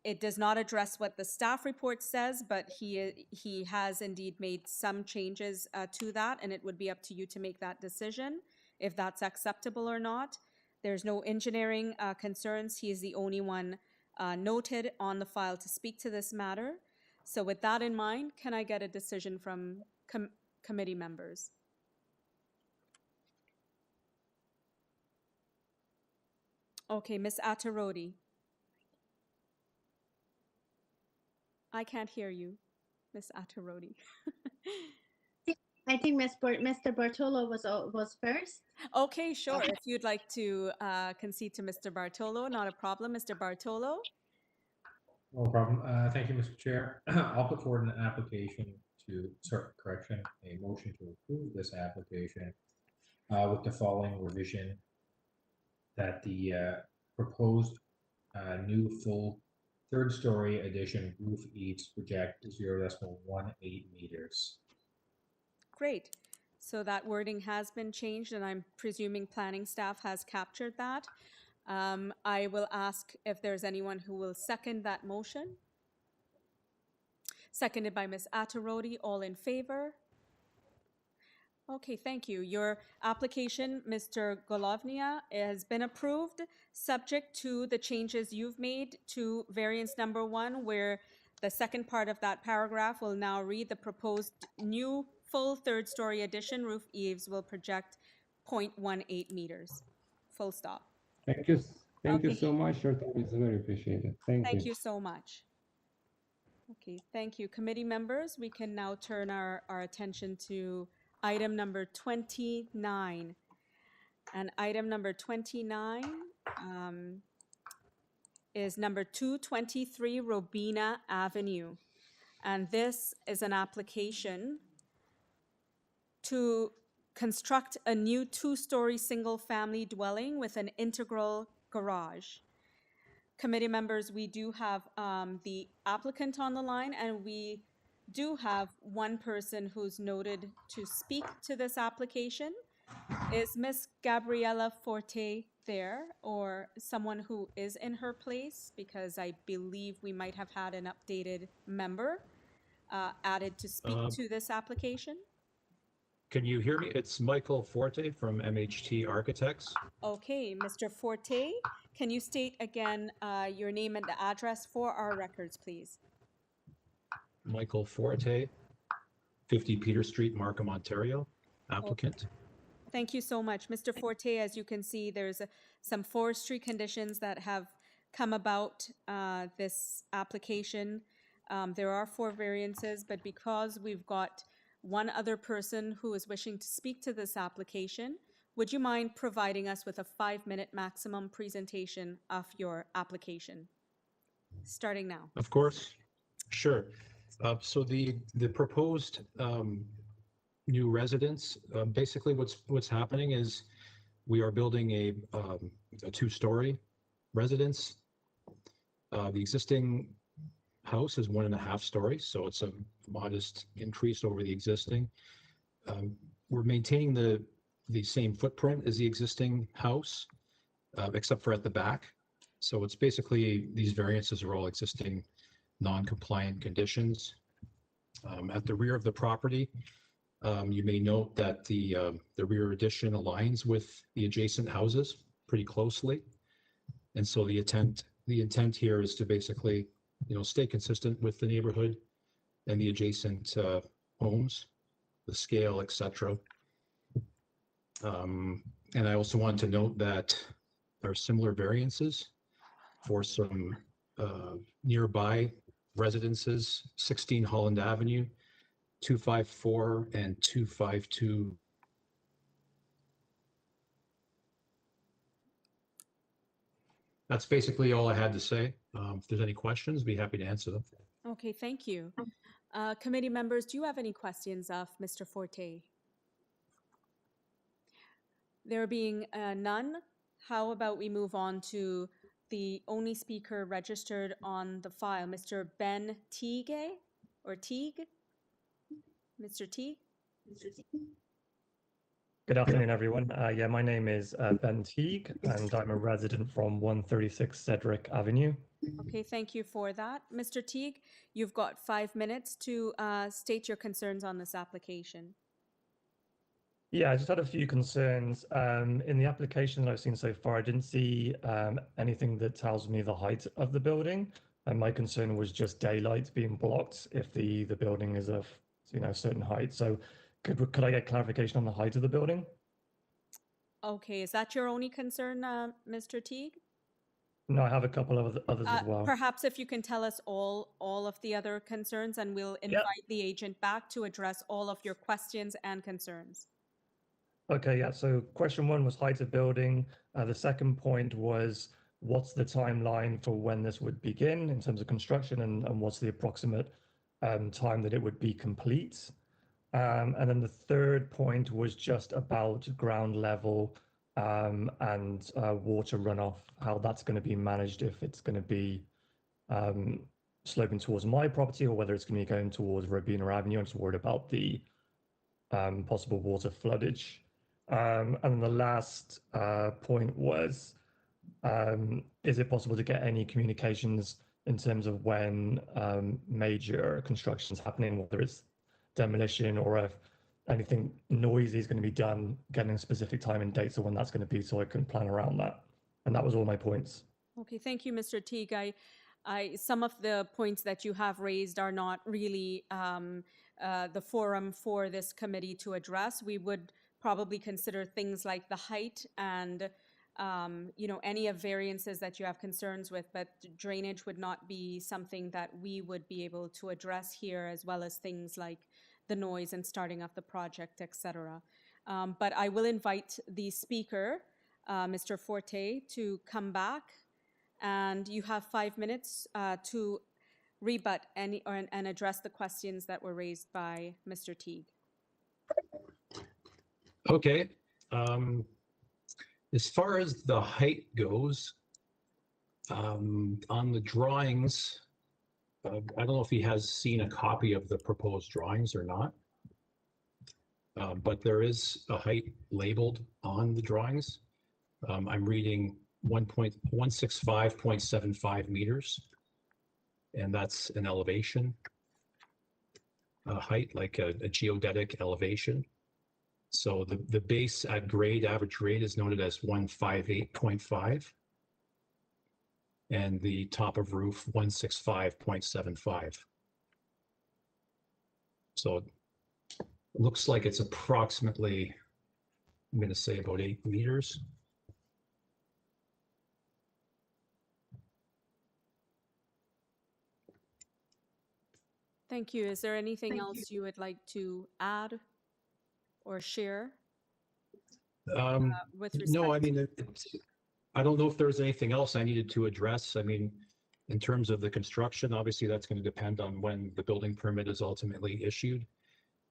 It does not address what the staff report says, but he has indeed made some changes to that, and it would be up to you to make that decision if that's acceptable or not. There's no engineering concerns. He is the only one noted on the file to speak to this matter. So with that in mind, can I get a decision from committee members? Okay, Ms. Attarodi. I can't hear you, Ms. Attarodi.
I think Mr. Bartolo was first.
Okay, sure. If you'd like to concede to Mr. Bartolo, not a problem. Mr. Bartolo?
No problem. Thank you, Mr. Chair. I'll put forward an application a motion to approve this application with the following revision: that the proposed new full third-story addition roof eaves project 0.18 meters.
Great. So that wording has been changed, and I'm presuming planning staff has captured that. I will ask if there's anyone who will second that motion. Seconded by Ms. Attarodi. All in favor? Okay, thank you. Your application, Mr. Golovnia, has been approved, subject to the changes you've made to variance number 1, where the second part of that paragraph will now read: the proposed new full third-story addition roof eaves will project 0.18 meters. Full stop.
Thank you. Thank you so much. Your time is very appreciated. Thank you.
Thank you so much. Okay, thank you. Committee members, we can now turn our attention to item number 29. And item number 29 is number 223 Robina Avenue. And this is an application to construct a new two-story single-family dwelling with an integral garage. Committee members, we do have the applicant on the line, and we do have one person who's noted to speak to this application. Is Miss Gabriella Forte there, or someone who is in her place? Because I believe we might have had an updated member added to speak to this application.
Can you hear me? It's Michael Forte from MHT Architects.
Okay, Mr. Forte, can you state again your name and the address for our records, please?
Michael Forte, 50 Peter Street, Markham, Ontario, applicant.
Okay. Thank you so much. Mr. Forte, as you can see, there's some forestry conditions that have come about this application. There are 4 variances, but because we've got one other person who is wishing to speak to this application, would you mind providing us with a 5-minute maximum presentation of your application? Starting now.
Of course, sure. So the proposed new residence, basically what's happening is we are building a 2-story residence. The existing house is 1.5 stories, so it's a modest increase over the existing. We're maintaining the same footprint as the existing house, except for at the back. So it's basically, these variances are all existing non-compliant conditions. At the rear of the property, you may note that the rear addition aligns with the adjacent houses pretty closely. And so the intent here is to basically, stay consistent with the neighborhood and the adjacent homes, the scale, etc. And I also wanted to note that there are similar variances for some nearby residences, 16 Harlandale Avenue, 254 and 252. That's basically all I had to say. If there's any questions, be happy to answer them.
Okay, thank you. Committee members, do you have any questions of Mr. Forte? There being none, how about we move on to the only speaker registered on the file, Mr. Ben Teague, or Teague? Mr. Teague?
Good afternoon, everyone. Yeah, my name is Ben Teague, and I'm a resident from 136 Cedric Avenue.
Okay, thank you for that. Mr. Teague, you've got 5 minutes to state your concerns on this application.
Yeah, I just had a few concerns. In the application that I've seen so far, I didn't see anything that tells me the height of the building. And my concern was just daylight being blocked if the building is of certain height. So could I get clarification on the height of the building?
Okay, is that your only concern, Mr. Teague?
No, I have a couple of others as well.
Perhaps if you can tell us all of the other concerns, and we'll invite the agent back to address all of your questions and concerns.
Okay, yeah, so question 1 was height of building. The second point was, what's the timeline for when this would begin in terms of construction, and what's the approximate time that it would be complete? And then the third point was just about ground level and water runoff, how that's going to be managed, if it's going to be sloping towards my property or whether it's going to be going towards Robina Avenue. I'm just worried about the possible water floodage. And then the last point was, is it possible to get any communications in terms of when major construction is happening, whether it's demolition or if anything noisy is going to be done, getting a specific time and dates of when that's going to be, so I can plan around that. And that was all my points.
Okay, thank you, Mr. Teague. Some of the points that you have raised are not really the forum for this committee to address. We would probably consider things like the height and any of variances that you have concerns with, but drainage would not be something that we would be able to address here, as well as things like the noise and starting up the project, etc. But I will invite the speaker, Mr. Forte, to come back, and you have 5 minutes to rebut and address the questions that were raised by Mr. Teague.
Okay. As far as the height goes, on the drawings, I don't know if he has seen a copy of the proposed drawings or not, but there is a height labeled on the drawings. I'm reading 165.75 meters, and that's an elevation height, like a geodetic elevation. So the base at grade, average grade, is noted as 158.5, and the top of roof 165.75. So it looks like it's approximately, I'm going to say about 8 meters.
Thank you. Is there anything else you would like to add or share with respect?
No, I mean, I don't know if there's anything else I needed to address. I mean, in terms of the construction, obviously that's going to depend on when the building permit is ultimately issued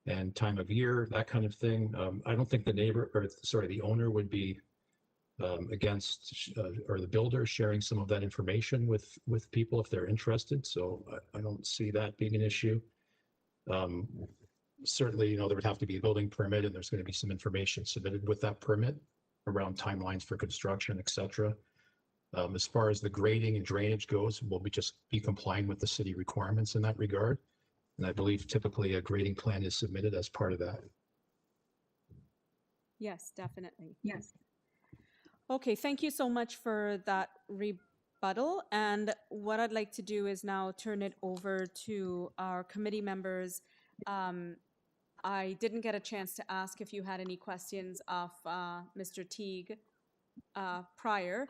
and time of year, that kind of thing. I don't think the owner would be against, or the builder sharing some of that information with people if they're interested. So I don't see that being an issue. Certainly, there would have to be a building permit, and there's going to be some information submitted with that permit around timelines for construction, etc. As far as the grading and drainage goes, we'll just be complying with the city requirements in that regard. And I believe typically a grading plan is submitted as part of that.
Yes, definitely. Yes. Okay, thank you so much for that rebuttal. And what I'd like to do is now turn it over to our committee members. I didn't get a chance to ask if you had any questions of Mr. Teague prior.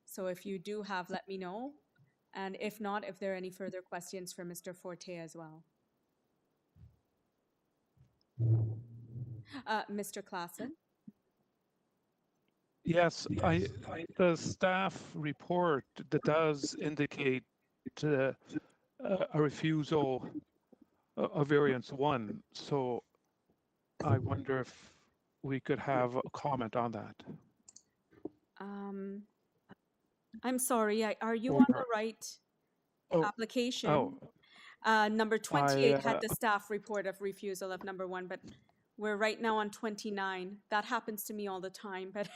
So if you do have, let me know. And if not, if there are any further questions for Mr. Forte as well. Mr. Klassen?
Yes, the staff report that does indicate a refusal of variance 1. So I wonder if we could have a comment on that.
I'm sorry, are you on the right application? Number 28 had the staff report of refusal of number 1, but we're right now on 29. That happens to me all the time, but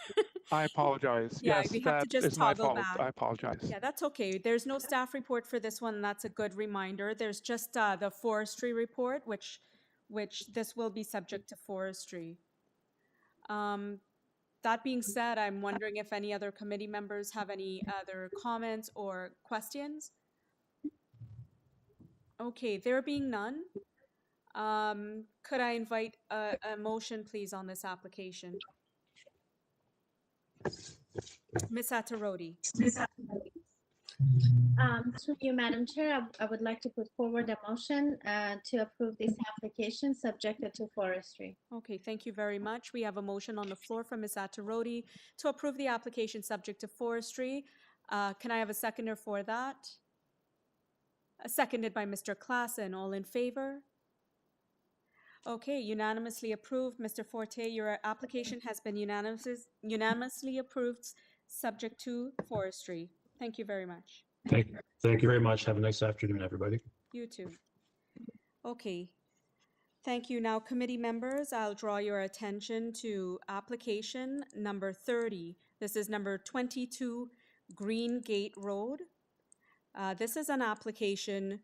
I apologize.
Yeah,
yes,
we have to
that
just
is my
toggle
fault.
back.
I apologize.
Yeah, that's okay. There's no staff report for this one. That's a good reminder. There's just the forestry report, which this will be subject to forestry. That being said, I'm wondering if any other committee members have any other comments or questions. Okay, there being none, could I invite a motion, please, on this application? Ms. Attarodi.
Through you, Madam Chair, I would like to put forward a motion to approve this application subjected to forestry.
Okay, thank you very much. We have a motion on the floor from Ms. Attarodi to approve the application subject to forestry. Can I have a seconder for that? Seconded by Mr. Klassen. All in favor? Okay, unanimously approved. Mr. Forte, your application has been unanimously approved subject to forestry. Thank you very much.
Thank you very much. Have a nice afternoon, everybody.
You too. Okay. Thank you. Now, committee members, I'll draw your attention to application number 30. This is number 22 Greengate Road. This is an application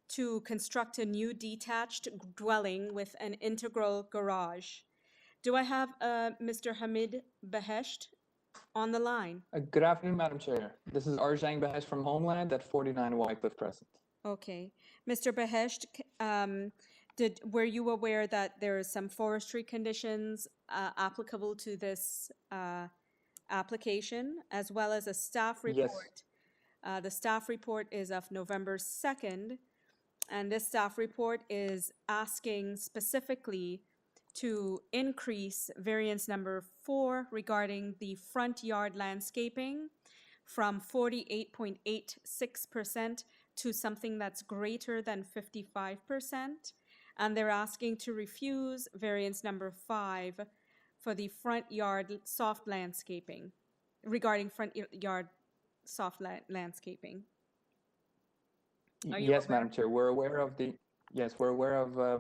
to construct a new detached dwelling with an integral garage. Do I have Mr. Hamid Behesht on the line?
Good afternoon, Madam Chair. This is Arjang Behesht from Homeland at 49 Wycliffe Crescent.
Okay. Mr. Behesht, were you aware that there are some forestry conditions applicable to this application as well as a staff
Yes.
report. The staff report is of November 2nd, and this staff report is asking specifically to increase variance number 4 regarding the front yard landscaping from 48.86% to something that's greater than 55%. And they're asking to refuse variance number 5 for the front yard soft landscaping, regarding front yard soft landscaping. Are you
Yes,
aware?
Madam Chair, we're aware of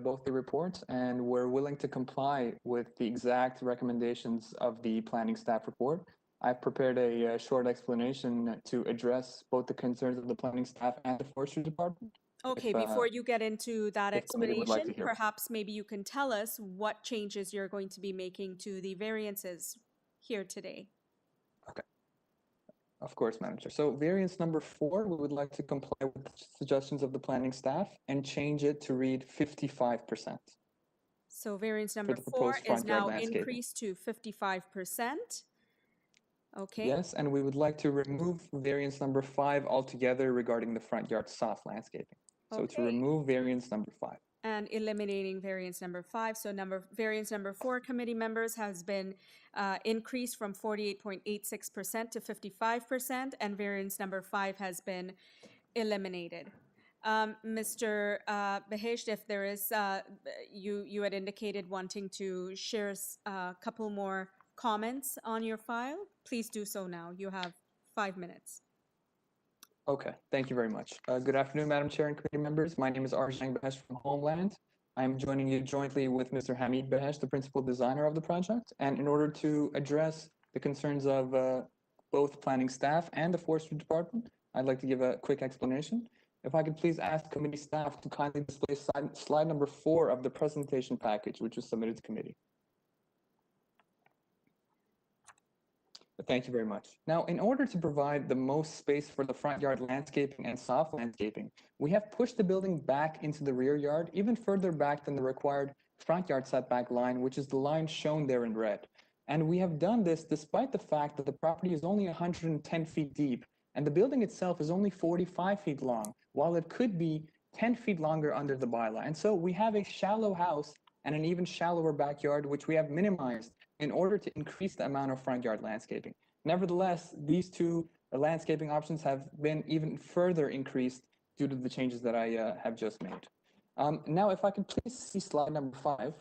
both the reports, and we're willing to comply with the exact recommendations of the planning staff report. I've prepared a short explanation to address both the concerns of the planning staff and the forestry department.
Okay,
If,
before you get into that
if committee would like to
explanation,
hear.
perhaps maybe you can tell us what changes you're going to be making to the variances here today.
Of course, Madam Chair. So variance number 4, we would like to comply with the suggestions of the planning staff and change it to read 55%.
So variance number
the
4
proposed
is
front yard
now
landscaping.
increased to 55%. Okay.
Yes, and we would like to remove variance number 5 altogether regarding the front yard soft landscaping. So to
Okay.
remove variance number 5.
And eliminating variance number 5. So variance number 4, committee members, has been increased from 48.86% to 55%, and variance number 5 has been eliminated. Mr. Behesht, if there is, you had indicated wanting to share a couple more comments on your file. Please do so now. You have 5 minutes.
Okay, thank you very much. Good afternoon, Madam Chair and committee members. My name is Arjang Behesh from Homeland. I'm joining you jointly with Mr. Hamid Behesh, the principal designer of the project. And in order to address the concerns of both planning staff and the forestry department, I'd like to give a quick explanation. If I could please ask committee staff to kindly display slide number 4 of the presentation package, which was submitted to committee. Thank you very much. Now, in order to provide the most space for the front yard landscaping and soft landscaping, we have pushed the building back into the rear yard, even further back than the required front yard setback line, which is the line shown there in red. And we have done this despite the fact that the property is only 110 feet deep, and the building itself is only 45 feet long, while it could be 10 feet longer under the bylaw. And so we have a shallow house and an even shallower backyard, which we have minimized in order to increase the amount of front yard landscaping. Nevertheless, these two landscaping options have been even further increased due to the changes that I have just made. Now, if I could please see slide number 5.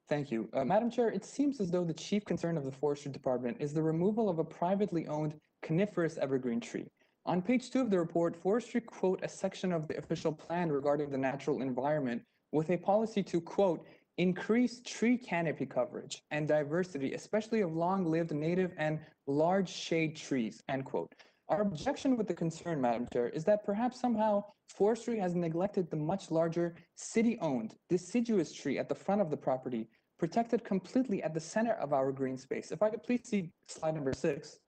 Thank you. Madam Chair, it seems as though the chief concern of the Forestry Department is the removal of a privately owned coniferous evergreen tree. On page 2 of the report, Forestry quote a section of the official plan regarding the natural environment with a policy to, quote, increase tree canopy coverage and diversity, especially of long-lived native and large shade trees, end quote. Our objection with the concern, Madam Chair, is that perhaps somehow forestry has neglected the much larger city-owned deciduous tree at the front of the property, protected completely at the center of our green space. If I could please see slide number 6.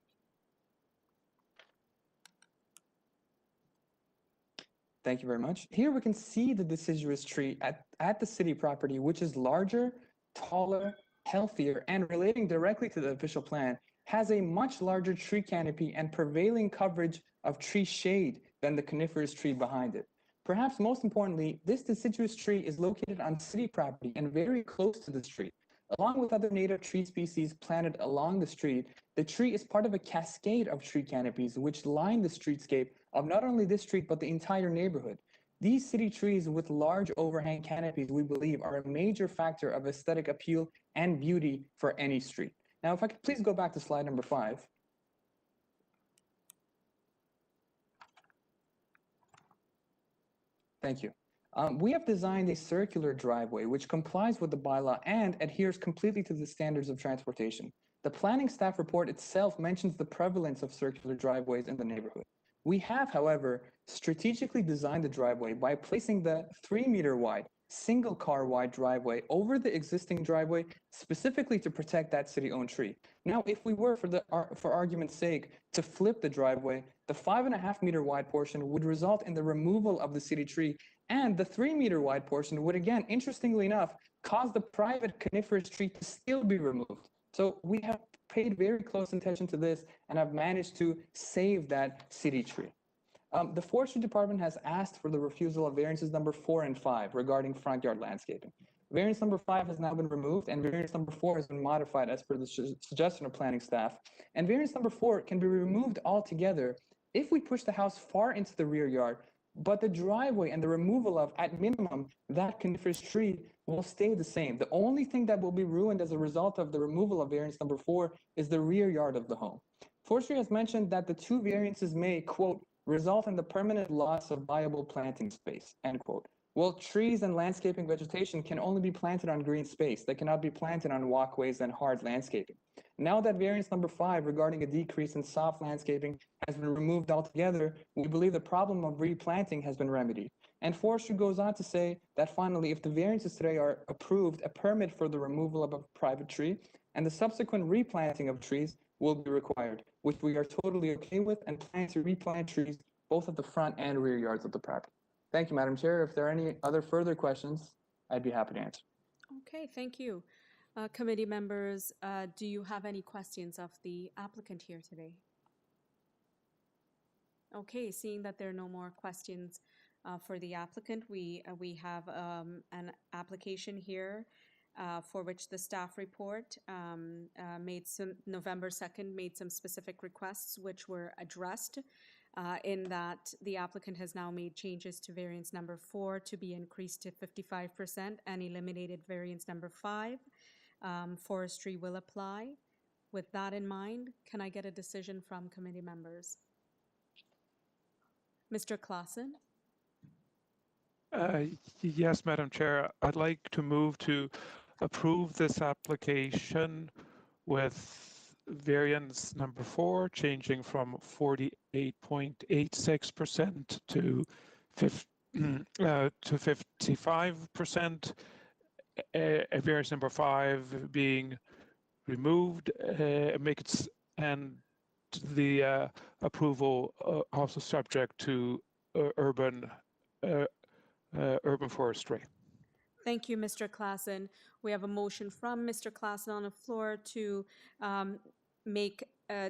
Thank you very much. Here we can see the deciduous tree at the city property, which is larger, taller, healthier, and relating directly to the official plan, has a much larger tree canopy and prevailing coverage of tree shade than the coniferous tree behind it. Perhaps most importantly, this deciduous tree is located on city property and very close to the street. Along with other native tree species planted along the street, the tree is part of a cascade of tree canopies which line the streetscape of not only this street, but the entire neighborhood. These city trees with large overhang canopies, we believe, are a major factor of aesthetic appeal and beauty for any street. Now, if I could please go back to slide number 5. Thank you. We have designed a circular driveway which complies with the bylaw and adheres completely to the standards of transportation. The planning staff report itself mentions the prevalence of circular driveways in the neighborhood. We have, however, strategically designed the driveway by placing the 3-meter wide, single car wide driveway over the existing driveway specifically to protect that city-owned tree. Now, if we were, for argument's sake, to flip the driveway, the 5.5-meter wide portion would result in the removal of the city tree And the 3-meter wide portion would, again, interestingly enough, cause the private coniferous tree to still be removed. So we have paid very close attention to this and have managed to save that city tree. The Forestry Department has asked for the refusal of variances number 4 and 5 regarding front yard landscaping. Variance number 5 has now been removed, and variance number 4 has been modified as per the suggestion of planning staff. And variance number 4 can be removed altogether if we push the house far into the rear yard, but the driveway and the removal of, at minimum, that coniferous tree will stay the same. The only thing that will be ruined as a result of the removal of variance number 4 is the rear yard of the home. Forestry has mentioned that the 2 variances may, quote, result in the permanent loss of viable planting space, end quote. Well, trees and landscaping vegetation can only be planted on green space. They cannot be planted on walkways and hard landscaping. Now that variance number 5 regarding a decrease in soft landscaping has been removed altogether, we believe the problem of replanting has been remedied. And Forestry goes on to say that finally, if the variances today are approved, a permit for the removal of a private tree and the subsequent replanting of trees will be required, which we are totally okay with and plan to replant trees both at the front and rear yards of the property. Thank you, Madam Chair. If there are any other further questions, I'd be happy to answer.
Okay, thank you. Committee members, do you have any questions of the applicant here today? Okay, seeing that there are no more questions for the applicant, we have an application here for which the staff report November 2nd made some specific requests which were addressed in that the applicant has now made changes to variance number 4 to be increased to 55% and eliminated variance number 5. Forestry will apply. With that in mind, can I get a decision from committee members? Mr. Claassen?
Yes, Madam Chair. I'd like to move to approve this application with variance number 4 changing from 48.86% to 55%. Variance number 5 being removed, and the approval also subject to urban forestry.
Thank you, Mr. Claassen. We have a motion from Mr. Claassen on the floor to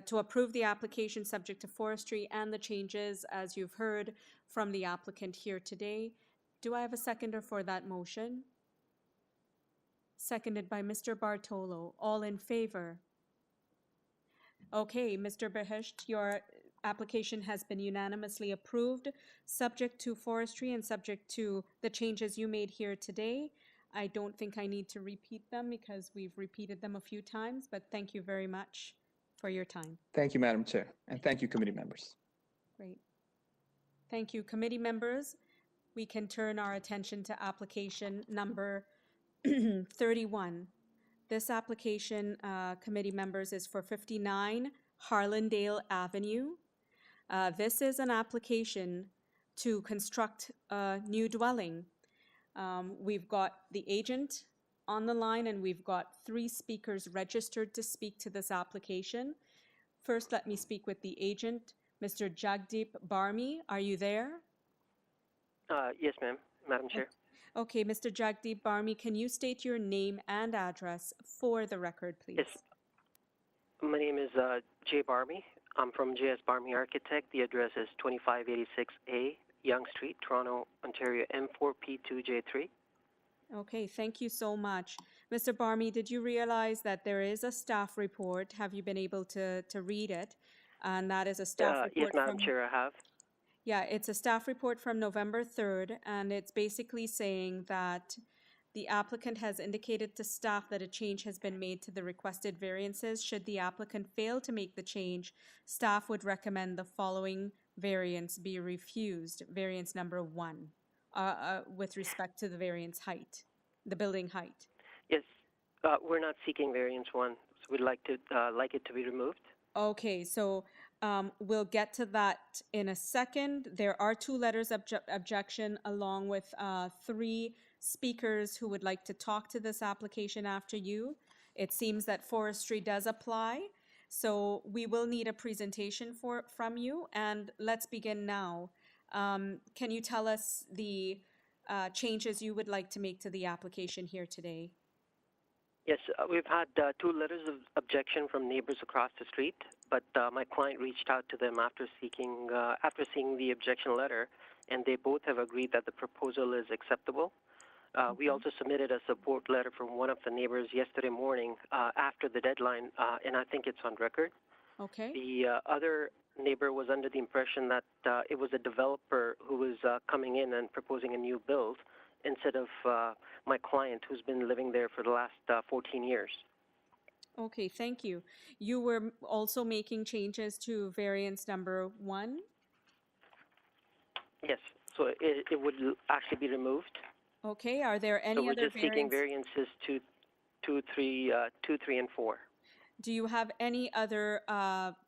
to approve the application subject to forestry and the changes, as you've heard from the applicant here today. Do I have a seconder for that motion? Seconded by Mr. Bartolo. All in favor? Okay, Mr. Behisht, your application has been unanimously approved, subject to forestry and subject to the changes you made here today. I don't think I need to repeat them because we've repeated them a few times, but thank you very much for your time.
Thank you, Madam Chair, and thank you, committee members.
Great. Thank you, committee members. We can turn our attention to application number 31. This application, committee members, is for 59 Harlandale Avenue. This is an application to construct a new dwelling. We've got the agent on the line and we've got 3 speakers registered to speak to this application. First, let me speak with the agent, Mr. Jagdeep Barmi. Are you there?
Yes, ma'am, Madam Chair.
Okay, Mr. Jagdeep Barmi, can you state your name and address for the record, please?
Yes. My name is Jay Barmi. I'm from JS Barmi Architect. The address is 2586A Yonge Street, Toronto, Ontario, M4P2J3.
Okay, thank you so much. Mr. Barmi, did you realize that there is a staff report? Have you been able to read it? And that is a staff report.
Yes, Madam Chair, I have.
Yeah, it's a staff report from November 3rd, and it's basically saying that the applicant has indicated to staff that a change has been made to the requested variances. Should the applicant fail to make the change, staff would recommend the following variance be refused, variance number 1, with respect to the variance height, the building height.
Yes, we're not seeking variance 1, so we'd like it to be removed.
Okay, so we'll get to that in a second. There are 2 letters of objection along with 3 speakers who would like to talk to this application after you. It seems that forestry does apply, so we will need a presentation from you, and let's begin now. Can you tell us the changes you would like to make to the application here today?
Yes, we've had 2 letters of objection from neighbors across the street, but my client reached out to them after seeing the objection letter, and they both have agreed that the proposal is acceptable. We also submitted a support letter from one of the neighbors yesterday morning after the deadline, and I think it's on record.
Okay.
The other neighbor was under the impression that it was a developer who was coming in and proposing a new build instead of my client who's been living there for the last 14 years.
Okay, thank you. You were also making changes to variance number 1?
Yes, so it would actually be removed.
Okay, are there any
So we're
other
just seeking variances to 2, 3, and 4.
Do you have any other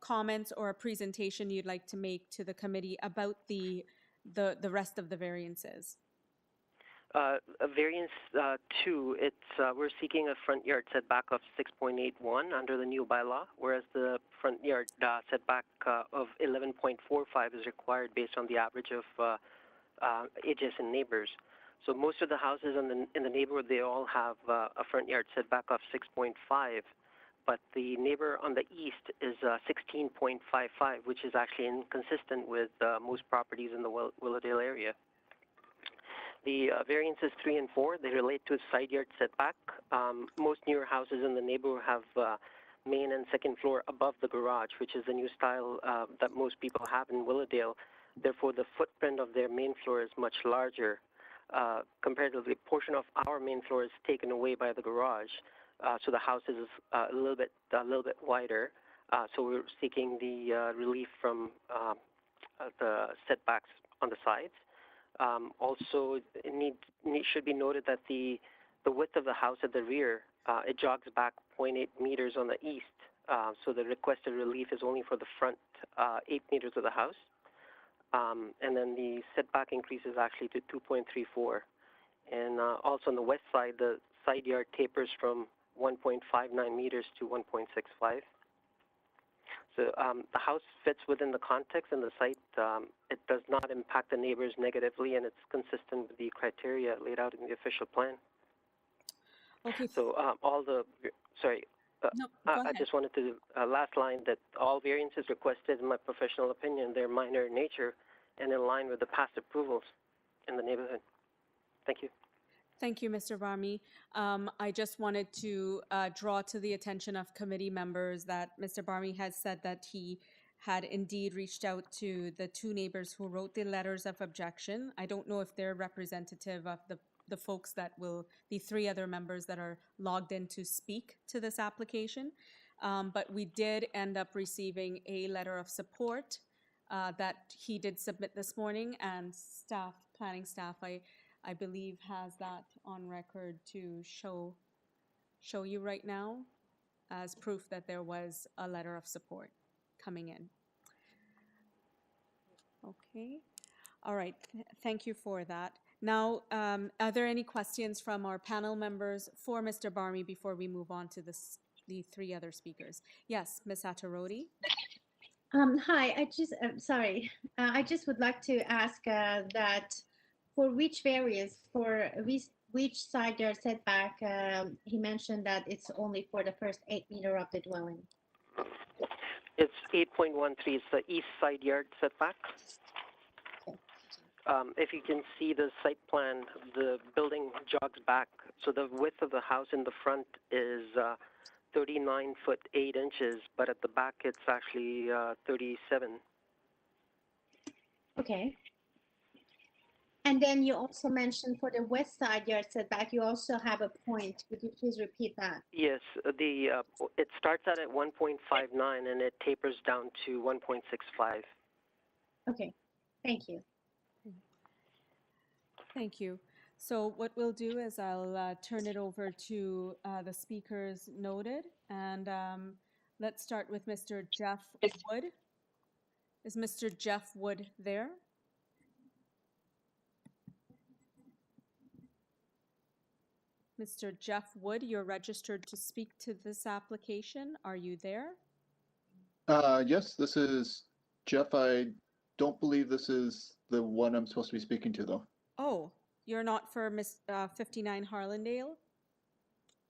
comments or a presentation you'd like to make to the committee about the rest of the variances?
Variance 2, we're seeking a front yard setback of 6.81 under the new bylaw, whereas the front yard setback of 11.45 is required based on the average of adjacent neighbors. So most of the houses in the neighborhood, they all have a front yard setback of 6.5, but the neighbor on the east is 16.55, which is actually inconsistent with most properties in the Willowdale area. The variances 3 and 4, they relate to side yard setback. Most newer houses in the neighborhood have main and second floor above the garage, which is the new style that most people have in Willowdale. Therefore, the footprint of their main floor is much larger. Comparatively, a portion of our main floor is taken away by the garage, so the house is a little bit wider. So we're seeking the relief from the setbacks on the sides. Also, it should be noted that the width of the house at the rear, it jogs back 0.8 meters on the east. So the requested relief is only for the front 8 meters of the house. And then the setback increases actually to 2.34. And also on the west side, the side yard tapers from 1.59 meters to 1.65. So the house fits within the context and the site. It does not impact the neighbors negatively, and it's consistent with the criteria laid out in the official plan.
Okay.
So
No, go
I
ahead.
just wanted to, last line, that all variances requested, in my professional opinion, they're minor in nature and in line with the past approvals in the neighborhood. Thank you.
Thank you, Mr. Barmy. I just wanted to draw to the attention of committee members that Mr. Barmy has said that he had indeed reached out to the 2 neighbors who wrote the letters of objection. I don't know if they're representative of the folks that will, the 3 other members that are logged in to speak to this application. But we did end up receiving a letter of support that he did submit this morning, and staff, planning staff, I believe has that on record to show you right now as proof that there was a letter of support coming in. Okay. All right. Thank you for that. Now, are there any questions from our panel members for Mr. Barmy before we move on to the 3 other speakers? Yes, Ms. Attarodi.
Hi, sorry. I just would like to ask that for which variance, for which side yard setback, he mentioned that it's only for the first 8 meter of the dwelling.
It's 8.13. It's the east side yard setback. If you can see the site plan, the building jogs back. So the width of the house in the front is 39 foot 8 inches, but at the back it's actually 37.
Okay. And then you also mentioned for the west side yard setback, you also have a point. Could you please repeat that?
Yes, it starts out at 1.59 and it tapers down to 1.65.
Okay, thank you.
Thank you. So what we'll do is I'll turn it over to the speakers noted, and let's start with Mr. Jeff Wood. Is Mr. Jeff Wood there? Mr. Jeff Wood, you're registered to speak to this application. Are you there?
Yes, this is Jeff. I don't believe this is the one I'm supposed to be speaking to, though.
Oh, You're not for 59 Harlandale?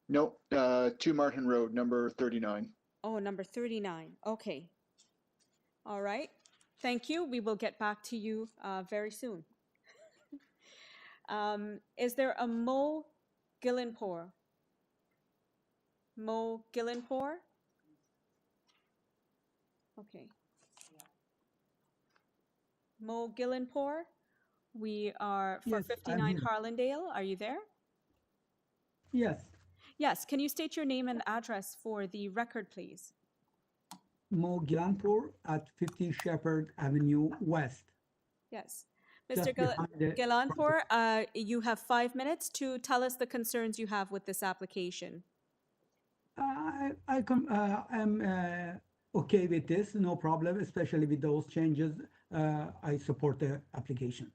Nope, 2 Martin Road, number 39.
Oh, number 39. Okay. All right. Thank you. We will get back to you very soon. Is there a Mo Gillenpour? Mo Gillenpour? Okay. Mo Gillenpour, we are for
Yes, I'm
59
here.
Harlandale. Are you there?
Yes,
Yes. Can you state your name and address for the record, please?
Mo Gillanpour at 50 Shepherd Avenue West.
Yes.
Just
Mr.
behind the
Gillanpour, you have 5 minutes to tell us the concerns you have with this application.
I'm okay with this, no problem, especially with those changes. I support the application.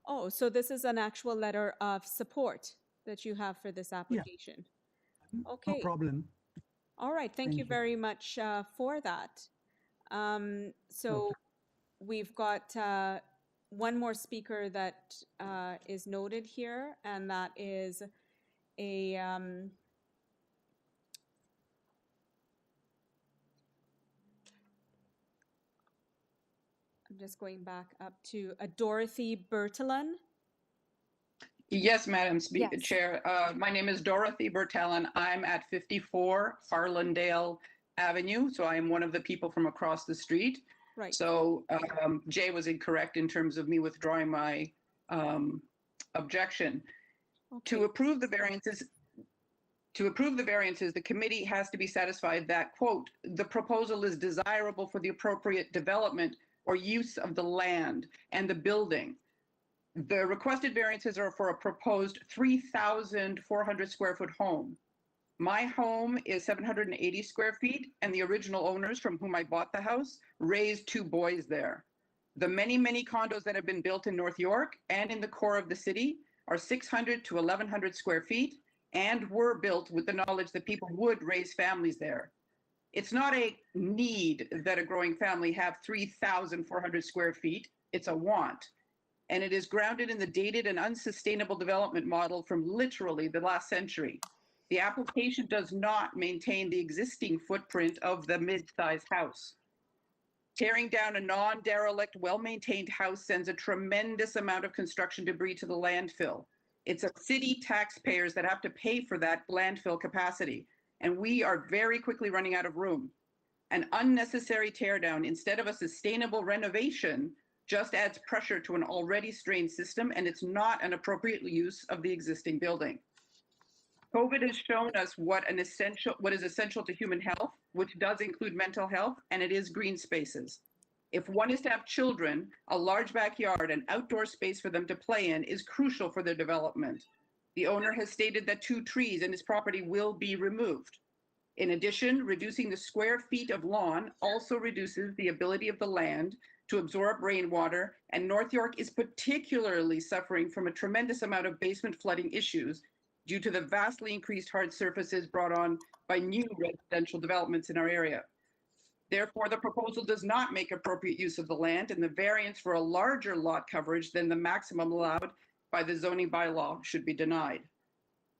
Oh, so this is an actual letter of support that you have for this application.
No
Okay.
problem.
All right. Thank you very much for that. So we've got one more speaker that is noted here, and that is a I'm just going back up to a Dorothy Bertolin.
Yes, Madam
Yes.
Chair. My name is Dorothy Bertellin. I'm at 54 Harlandale Avenue, so I am one of the people from across the street.
Right.
So Jay was incorrect in terms of me withdrawing my objection.
Okay.
To approve the variances, the committee has to be satisfied that, quote, the proposal is desirable for the appropriate development or use of the land and the building. The requested variances are for a proposed 3,400 square foot home. My home is 780 square feet, and the original owners from whom I bought the house raised 2 boys there. The many, many condos that have been built in North York and in the core of the city are 600 to 1,100 square feet and were built with the knowledge that people would raise families there. It's not a need that a growing family have 3,400 square feet. It's a want. And it is grounded in the dated and unsustainable development model from literally the last century. The application does not maintain the existing footprint of the mid-sized house. Tearing down a non-derelict, well-maintained house sends a tremendous amount of construction debris to the landfill. It's a city taxpayers that have to pay for that landfill capacity, and we are very quickly running out of room. An unnecessary teardown instead of a sustainable renovation just adds pressure to an already strained system, and it's not an appropriate use of the existing building. COVID has shown us what is essential to human health, which does include mental health, and it is green spaces. If one is to have children, a large backyard and outdoor space for them to play in is crucial for their development. The owner has stated that 2 trees in his property will be removed. In addition, reducing the square feet of lawn also reduces the ability of the land to absorb rainwater, and North York is particularly suffering from a tremendous amount of basement flooding issues due to the vastly increased hard surfaces brought on by new residential developments in our area. Therefore, the proposal does not make appropriate use of the land, and the variance for a larger lot coverage than the maximum allowed by the zoning bylaw should be denied.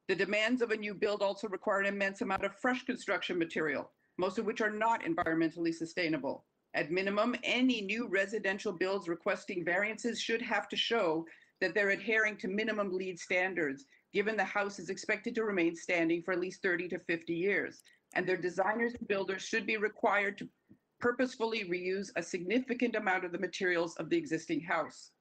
The demands of a new build also require an immense amount of fresh construction material, most of which are not environmentally sustainable. At minimum, any new residential builds requesting variances should have to show that they're adhering to minimum LEED standards, given the house is expected to remain standing for at least 30 to 50 years. And their designers and builders should be required to purposefully reuse a significant amount of the materials of the existing house.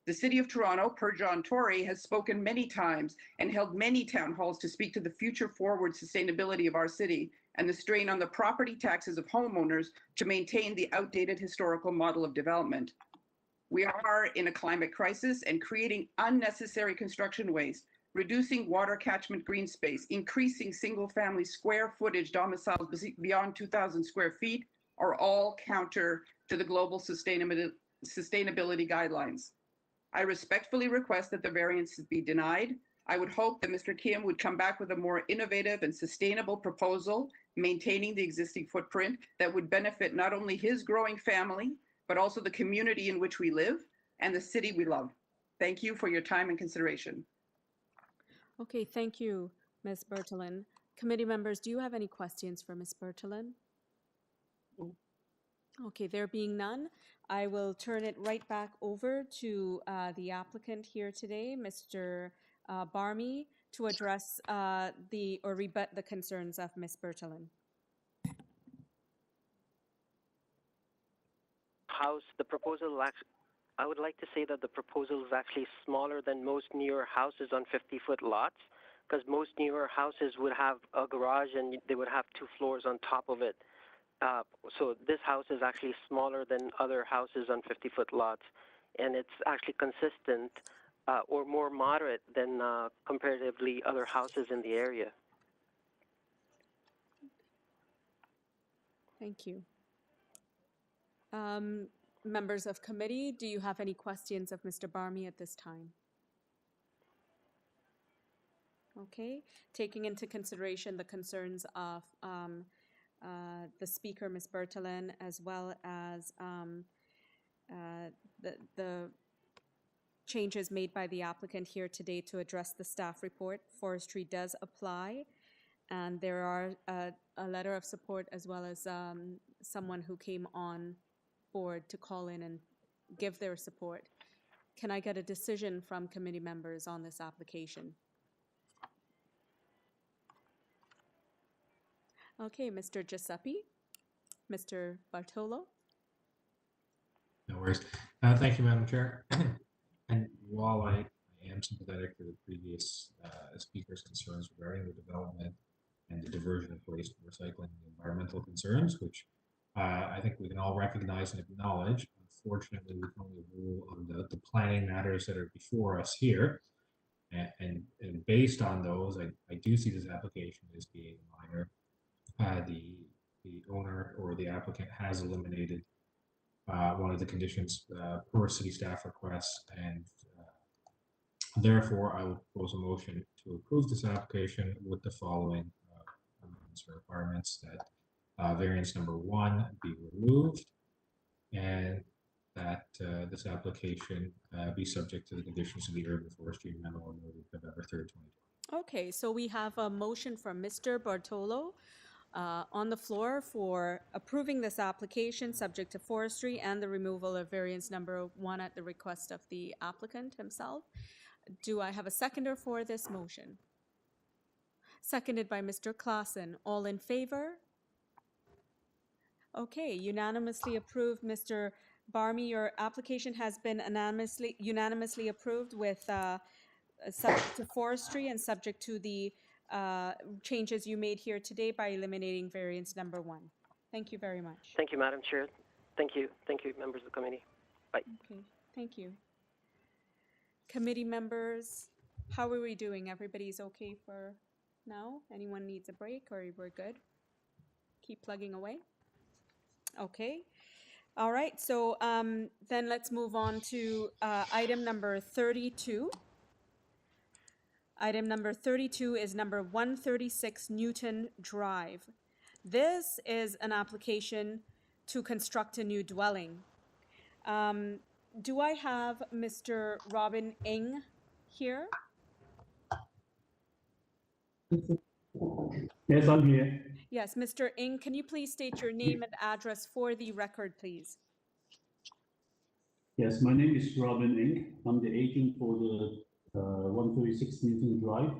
The City of Toronto, per John Tory, has spoken many times and held many town halls to speak to the future forward sustainability of our city and the strain on the property taxes of homeowners to maintain the outdated historical model of development. We are in a climate crisis, and creating unnecessary construction waste, reducing water catchment green space, increasing single-family square footage domiciles beyond 2,000 square feet are all counter to the global sustainability guidelines. I respectfully request that the variances be denied. I would hope that Mr. Kim would come back with a more innovative and sustainable proposal, maintaining the existing footprint that would benefit not only his growing family, but also the community in which we live and the city we love. Thank you for your time and consideration.
Okay, thank you, Ms. Bertolin. Committee members, do you have any questions for Ms. Bertolin? Okay, there being none, I will turn it right back over to the applicant here today, Mr. Barmy, to address or rebut the concerns of Ms. Bertolin.
The proposal I would like to say that the proposal is actually smaller than most newer houses on 50-foot lots, because most newer houses would have a garage and they would have 2 floors on top of it. So this house is actually smaller than other houses on 50-foot lots, and it's actually consistent or more moderate than comparatively other houses in the area.
Thank you. Members of committee, do you have any questions of Mr. Barmy at this time? Okay, taking into consideration the concerns of the speaker, Ms. Bertolin, as well as the changes made by the applicant here today to address the staff report, forestry does apply, and there are a letter of support as well as someone who came on board to call in and give their support. Can I get a decision from committee members on this application? Okay, Mr. Giuseppe, Mr. Bartolo.
No worries. Thank you, Madam Chair. And while I am sympathetic to the previous speaker's concerns regarding the development and the diversion of waste and recycling and environmental concerns, which I think we can all recognize and acknowledge. Unfortunately, we can only rule on the planning matters that are before us here. And based on those, I do see this application as being minor. The owner or the applicant has eliminated one of the conditions per city staff request, and therefore I will propose a motion to approve this application with the following requirements: that variance number 1 be removed, and that this application be subject to the conditions of the urban forestry memo on November 3rd, 2020.
Okay, so we have a motion from Mr. Bartolo on the floor for approving this application subject to forestry and the removal of variance number 1 at the request of the applicant himself. Do I have a seconder for this motion? Seconded by Mr. Claassen. All in favor? Okay, unanimously approved. Mr. Barmy, your application has been unanimously approved with subject to forestry and subject to the changes you made here today by eliminating variance number 1. Thank you very much.
Thank you, Madam Chair. Thank you, members of the committee. Bye.
Okay, thank you. Committee members, how are we doing? Everybody's okay for now? Anyone needs a break or we're good? Keep plugging away? Okay. All right, so then let's move on to item number 32. Item number 32 is number 136 Newton Drive. This is an application to construct a new dwelling. Do I have Mr. Robin Ng here?
Yes, I'm here.
Yes, Mr. Ng, can you please state your name and address for the record, please?
Yes, my name is Robin Ng. I'm the agent for the 136 Newton Drive.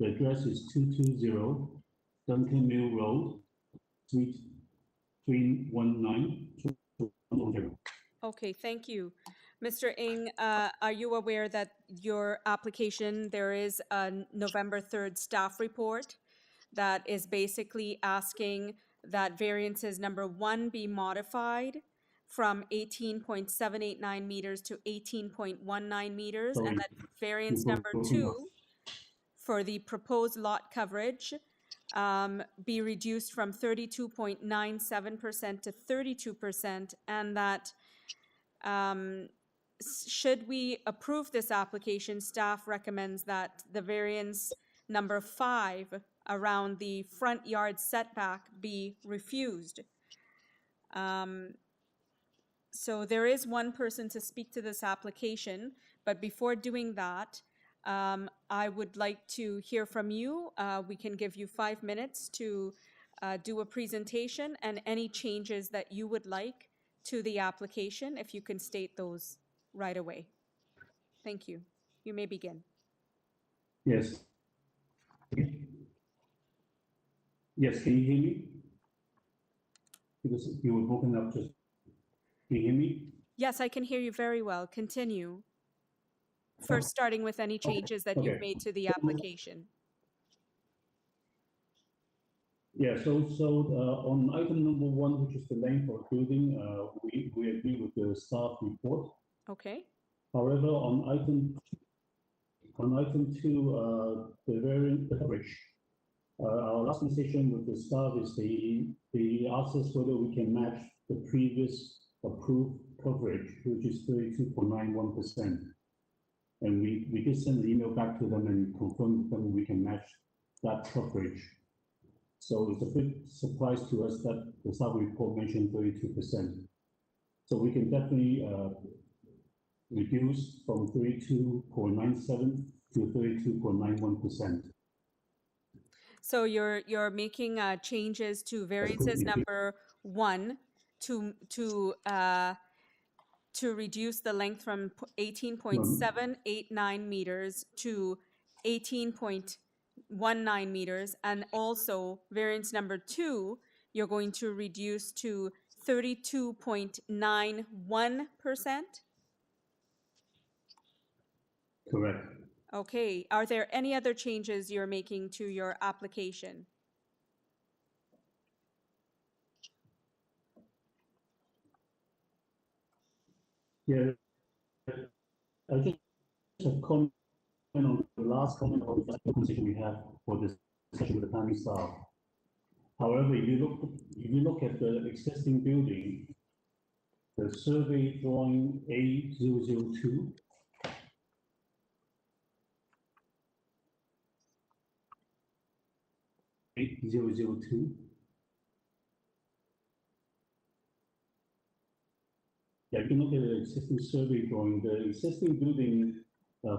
The address is 220 Duncan Mill Road, Suite 319.
Okay, thank you. Mr. Ng, are you aware that your application, there is a November 3rd staff report that is basically asking that variances number 1 be modified from 18.789 meters to 18.19 meters, and that variance number 2 for the proposed lot coverage be reduced from 32.97% to 32%, and that should we approve this application, staff recommends that the variance number 5 around the front yard setback be refused. So there is one person to speak to this application. But before doing that, I would like to hear from you. We can give you 5 minutes to do a presentation and any changes that you would like to the application, if you can state those right away. Thank you. You may begin.
Yes. Yes, can you hear me? Because you were broken up just. Can you hear me?
Yes, I can hear you very well. Continue. First, starting with any changes that you've made to the application.
Yeah, so on item number 1, which is the length of building, we agree with the staff report.
Okay.
However, on item 2, the variant coverage, our last conversation with the staff is they asked us whether we can match the previous approved coverage, which is 32.91%. And we did send an email back to them and confirmed them we can match that coverage. So it's a bit surprise to us that the staff report mentioned 32%. So we can definitely reduce from 32.97 to 32.91%.
So you're making changes to variances number 1 to reduce the length from 18.789 meters to 18.19 meters, and also variance number 2, you're going to reduce to 32.91%.
Correct.
Okay. Are there any other changes you're making to your application?
Yeah, I just a comment on the last comment of the conversation we had for this session with the planning staff. However, if you look at the existing building, the survey drawing A002, yeah, you can look at the existing survey drawing. The existing building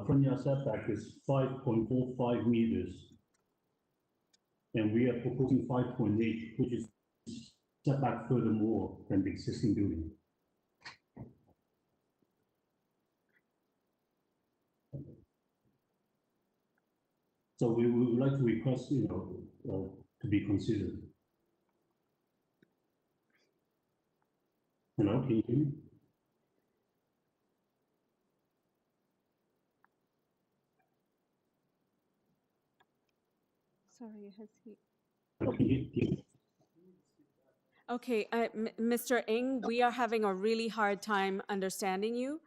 front yard setback is 5.45 meters. And we are proposing 5.8, which is setback furthermore than the existing building. So we would like to request, to be considered. Hello, can you hear me?
Sorry, has he?
Okay,
Okay, Mr. Ng, we are having a really hard time understanding you.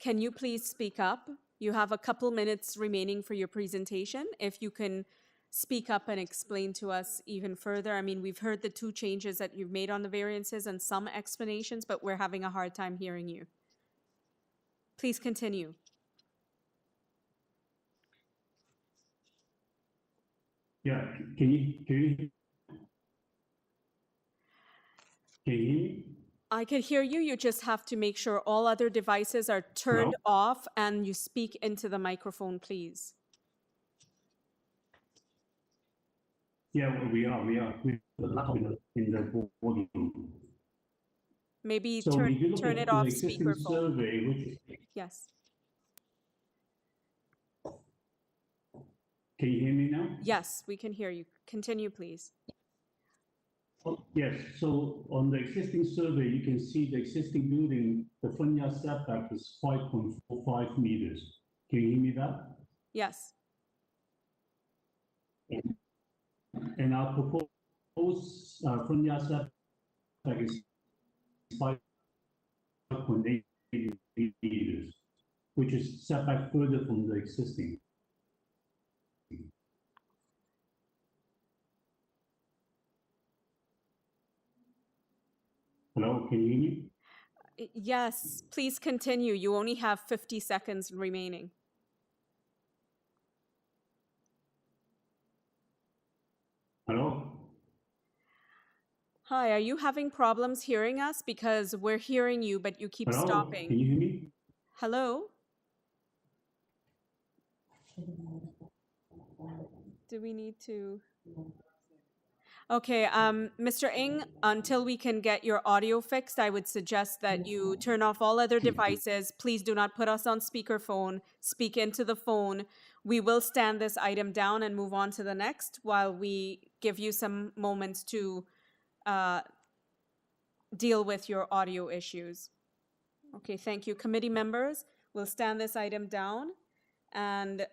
Can you please speak up? You have a couple minutes remaining for your presentation. If you can speak up and explain to us even further. I mean, we've heard the 2 changes that you've made on the variances and some explanations, but we're having a hard time hearing you. Please continue.
Yeah, can you hear me?
I can hear you. You just have to make sure all other devices are turned off and you speak into the microphone, please.
Yeah, we are in the boardroom.
Maybe
So if you look
turn
at
it
the
off
existing
speakerphone.
survey, which
Yes.
can you hear me now?
Yes, we can hear you. Continue, please.
Yes, so on the existing survey, you can see the existing building, the front yard setback is 5.45 meters. Can you hear me that?
Yes.
And our proposed front yard setback is 5.8 meters, which is setback further from the existing. Hello, can you hear me?
Yes, please continue. You only have 50 seconds remaining.
Hello?
Hi, are you having problems hearing us? Because we're hearing you, but you keep
Hello?
stopping.
Can you hear me?
Hello? Do we need to? Okay, Mr. Ng, until we can get your audio fixed, I would suggest that you turn off all other devices. Please do not put us on speakerphone. Speak into the phone. We will stand this item down and move on to the next while we give you some moments to deal with your audio issues. Okay, thank you. Committee members, we'll stand this item down and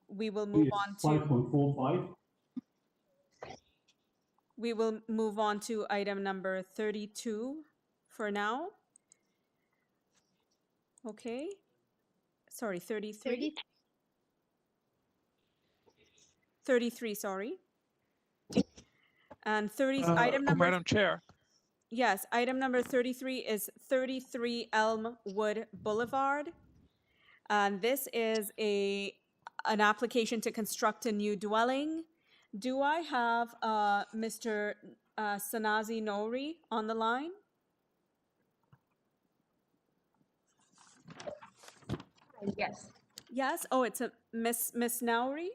we will move on to
5.45.
we will move on to item number 32 for now. Okay. Sorry, 33. 33, sorry. And item number
Madam Chair.
Yes, item number 33 is 33 Elmwood Boulevard. And this is an application to construct a new dwelling. Do I have Mr. Sanazi Nouri on the line?
Yes.
Yes. Oh, it's a Miss Nouri?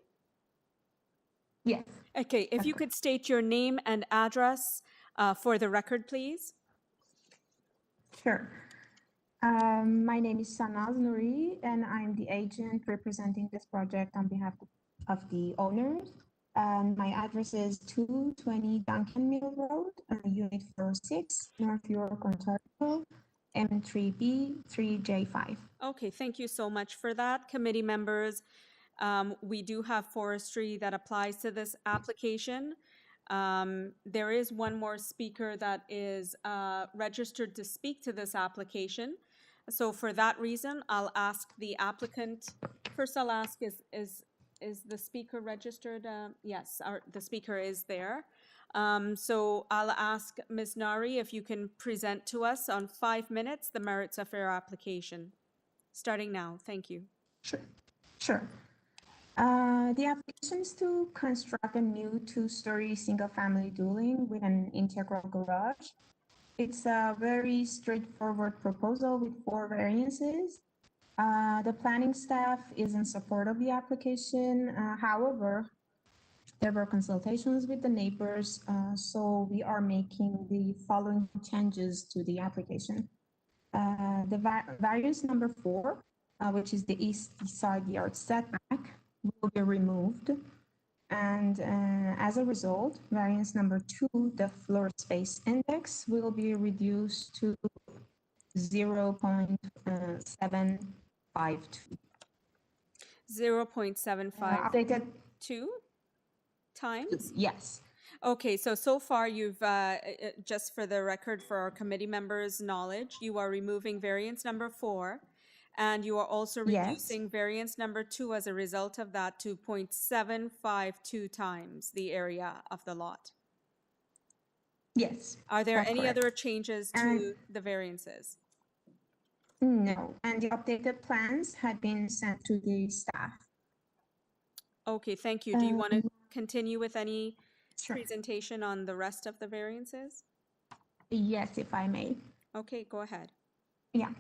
Yes.
Okay, if you could state your name and address for the record, please.
Sure. My name is Sanaz Nouri, and I'm the agent representing this project on behalf of the owners. My address is 220 Duncan Mill Road, Unit 46, North York, Ontario, M3B 3J5.
Okay, thank you so much for that, committee members. We do have forestry that applies to this application. There is one more speaker that is registered to speak to this application. So for that reason, I'll ask the applicant. First, I'll ask, is the speaker registered? Yes, the speaker is there. So I'll ask Ms. Nari if you can present to us on 5 minutes the merits of your application. Starting now, thank you.
Sure. The application is to construct a new 2-story single-family dwelling with an integral garage. It's a very straightforward proposal with 4 variances. The planning staff is in support of the application. However, there were consultations with the neighbors, so we are making the following changes to the application. The variance number 4, which is the east side yard setback, will be removed. And as a result, variance number 2, the floor space index, will be reduced to 0.752.
0.752 times?
Yes.
Okay, so far you've, just for the record, for our committee members' knowledge, you are removing variance number 4, and you are also reducing variance number 2 as a result of that to 0.752 times the area of the lot.
Yes.
Are there any
correct.
other changes to the variances?
No, and the updated plans had been sent to the staff.
Okay, thank you. Do you want to continue with any presentation on the rest of the variances?
Yes, if I may.
Okay, go ahead.
Yeah,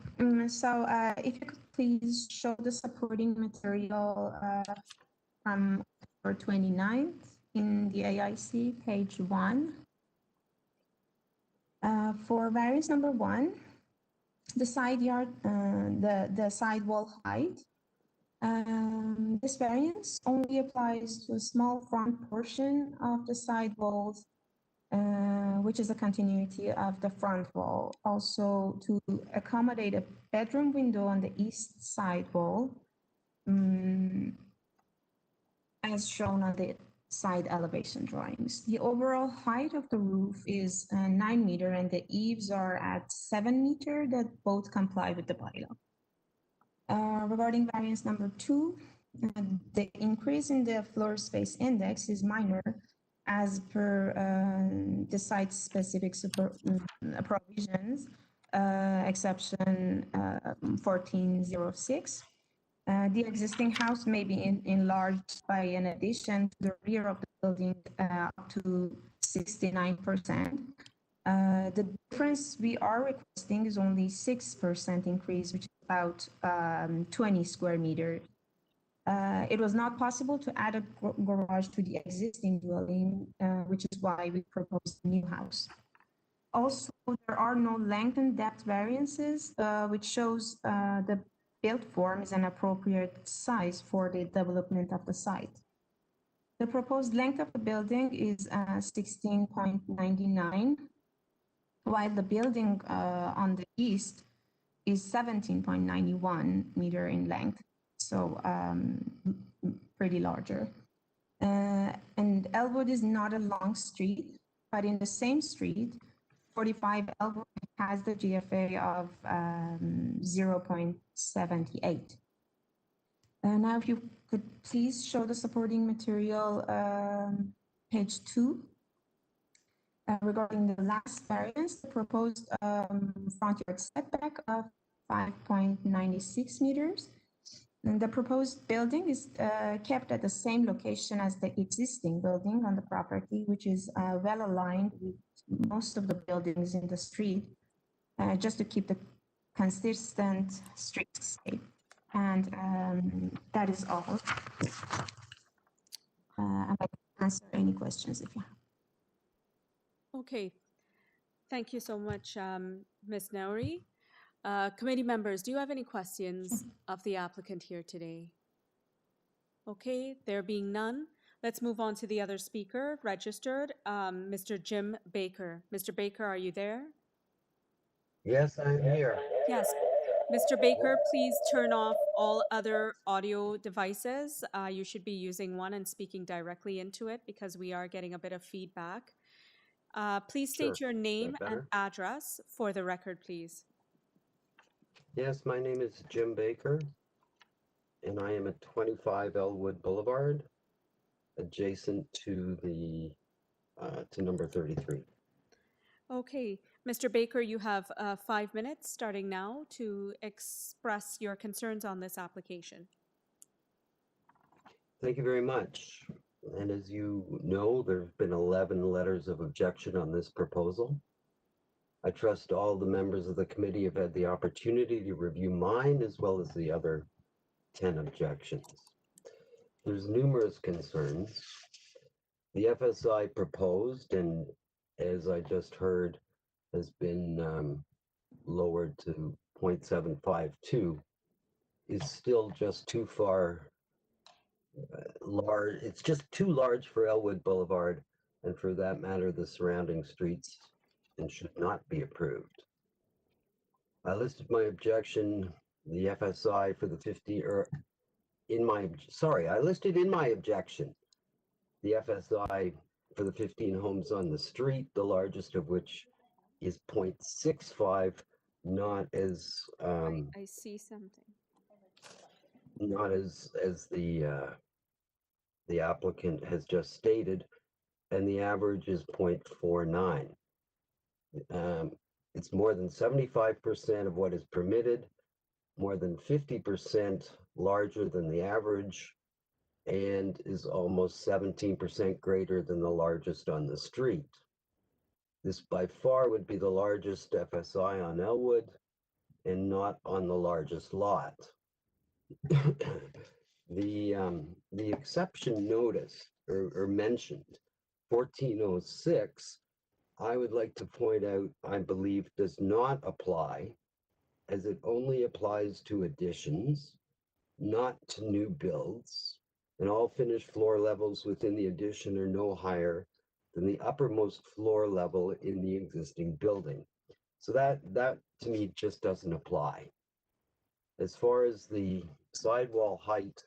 so if you could please show the supporting material from October 29th in the AIC, page 1. For variance number 1, the side yard, the side wall height. This variance only applies to a small front portion of the side walls, which is a continuity of the front wall. Also, to accommodate a bedroom window on the east side wall, as shown on the side elevation drawings. The overall height of the roof is 9 meters and the eaves are at 7 meters that both comply with the bylaw. Regarding variance number 2, the increase in the floor space index is minor as per the site-specific provisions, exception 1406. The existing house may be enlarged by an addition to the rear of the building up to 69%. The difference we are requesting is only 6% increase, which is about 20 square meters. It was not possible to add a garage to the existing dwelling, which is why we proposed a new house. Also, there are no length and depth variances, which shows the built form is an appropriate size for the development of the site. The proposed length of the building is 16.99, while the building on the east is 17.91 meter in length, so pretty larger. And Elwood is not a long street, but in the same street, 45 Elwood has the GFA of 0.78. Now, if you could please show the supporting material, page 2. Regarding the last variance, the proposed front yard setback of 5.96 meters. And the proposed building is kept at the same location as the existing building on the property, which is well aligned with most of the buildings in the street, just to keep the consistent streetscape. And that is all. I'd like to answer any questions if you have.
Okay, thank you so much, Ms. Nouri. Committee members, do you have any questions of the applicant here today? Okay, there being none, let's move on to the other speaker registered, Mr. Jim Baker. Mr. Baker, are you there?
Yes, I'm here.
Yes. Mr. Baker, please turn off all other audio devices. You should be using one and speaking directly into it because we are getting a bit of feedback. Please state
Sure.
your name
Is that
and
better?
address for the record, please.
Yes, my name is Jim Baker, and I am at 25 Elmwood Boulevard, adjacent to the to number 33.
Okay, Mr. Baker, you have 5 minutes starting now to express your concerns on this application.
Thank you very much. And as you know, there have been 11 letters of objection on this proposal. I trust all the members of the committee have had the opportunity to review mine as well as the other 10 objections. There's numerous concerns. The FSI proposed, and as I just heard, has been lowered to 0.752, is still just too far large. It's just too large for Elmwood Boulevard, and for that matter, the surrounding streets, and should not be approved. I listed my objection, the FSI for the 50, or in my, sorry, I listed in my objection, the FSI for the 15 homes on the street, the largest of which is 0.65, not as
I see something.
not as the applicant has just stated, and the average is 0.49. It's more than 75% of what is permitted, more than 50% larger than the average, and is almost 17% greater than the largest on the street. This by far would be the largest FSI on Elmwood and not on the largest lot. The exception notice or mentioned 1406, I would like to point out, I believe does not apply, as it only applies to additions, not to new builds, and all finished floor levels within the addition are no higher than the uppermost floor level in the existing building. So that to me just doesn't apply. As far as the sidewall height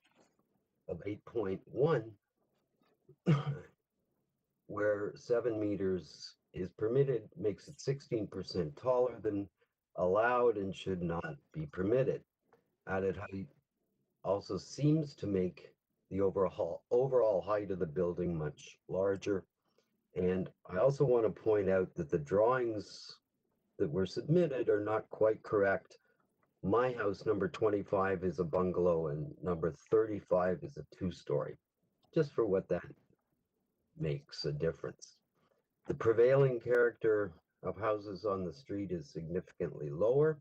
of 8.1, where 7 meters is permitted, makes it 16% taller than allowed and should not be permitted. Added height also seems to make the overall height of the building much larger. And I also want to point out that the drawings that were submitted are not quite correct. My house, number 25, is a bungalow, and number 35 is a 2-story, just for what that makes a difference. The prevailing character of houses on the street is significantly lower.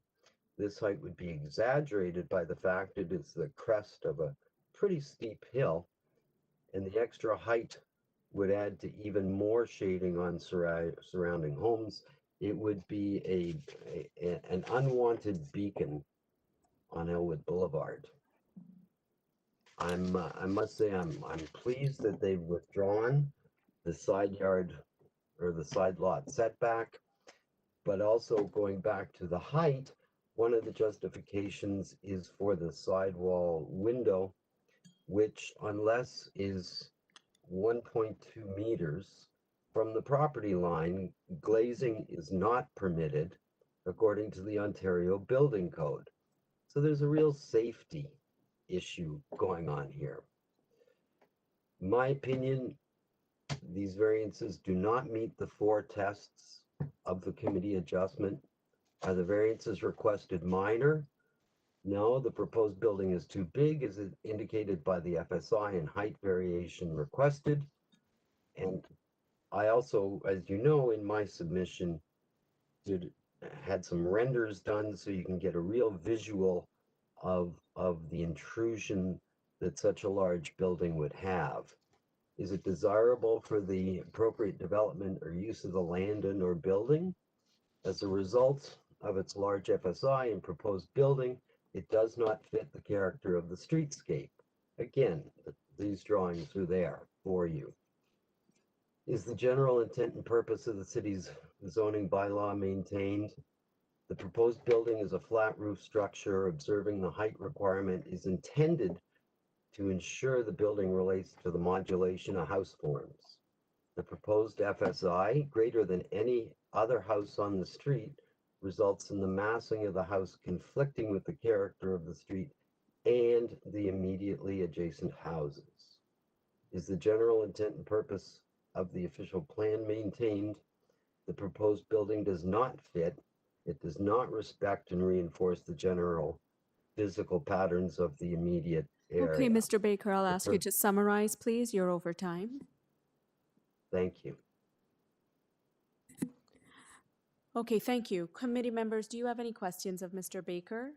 This height would be exaggerated by the fact it is the crest of a pretty steep hill, and the extra height would add to even more shading on surrounding homes. It would be an unwanted beacon on Elmwood Boulevard. I must say I'm pleased that they've withdrawn the side yard or the side lot setback, but also going back to the height, one of the justifications is for the sidewall window, which unless is 1.2 meters from the property line, glazing is not permitted according to the Ontario Building Code. So there's a real safety issue going on here. In my opinion, these variances do not meet the 4 tests of the committee adjustment. Are the variances requested minor? No, the proposed building is too big, as indicated by the FSI, and height variation requested. And I also, as you know, in my submission, had some renders done so you can get a real visual of the intrusion that such a large building would have. Is it desirable for the appropriate development or use of the land and or building? As a result of its large FSI and proposed building, it does not fit the character of the streetscape. Again, these drawings are there for you. Is the general intent and purpose of the city's zoning bylaw maintained? The proposed building is a flat roof structure. Observing the height requirement is intended to ensure the building relates to the modulation of house forms. The proposed FSI, greater than any other house on the street, results in the massing of the house conflicting with the character of the street and the immediately adjacent houses. Is the general intent and purpose of the official plan maintained? The proposed building does not fit. It does not respect and reinforce the general physical patterns of the immediate area.
Okay, Mr. Baker, I'll ask you to summarize, please. You're over time.
Thank you.
Okay, thank you. Committee members, do you have any questions of Mr. Baker?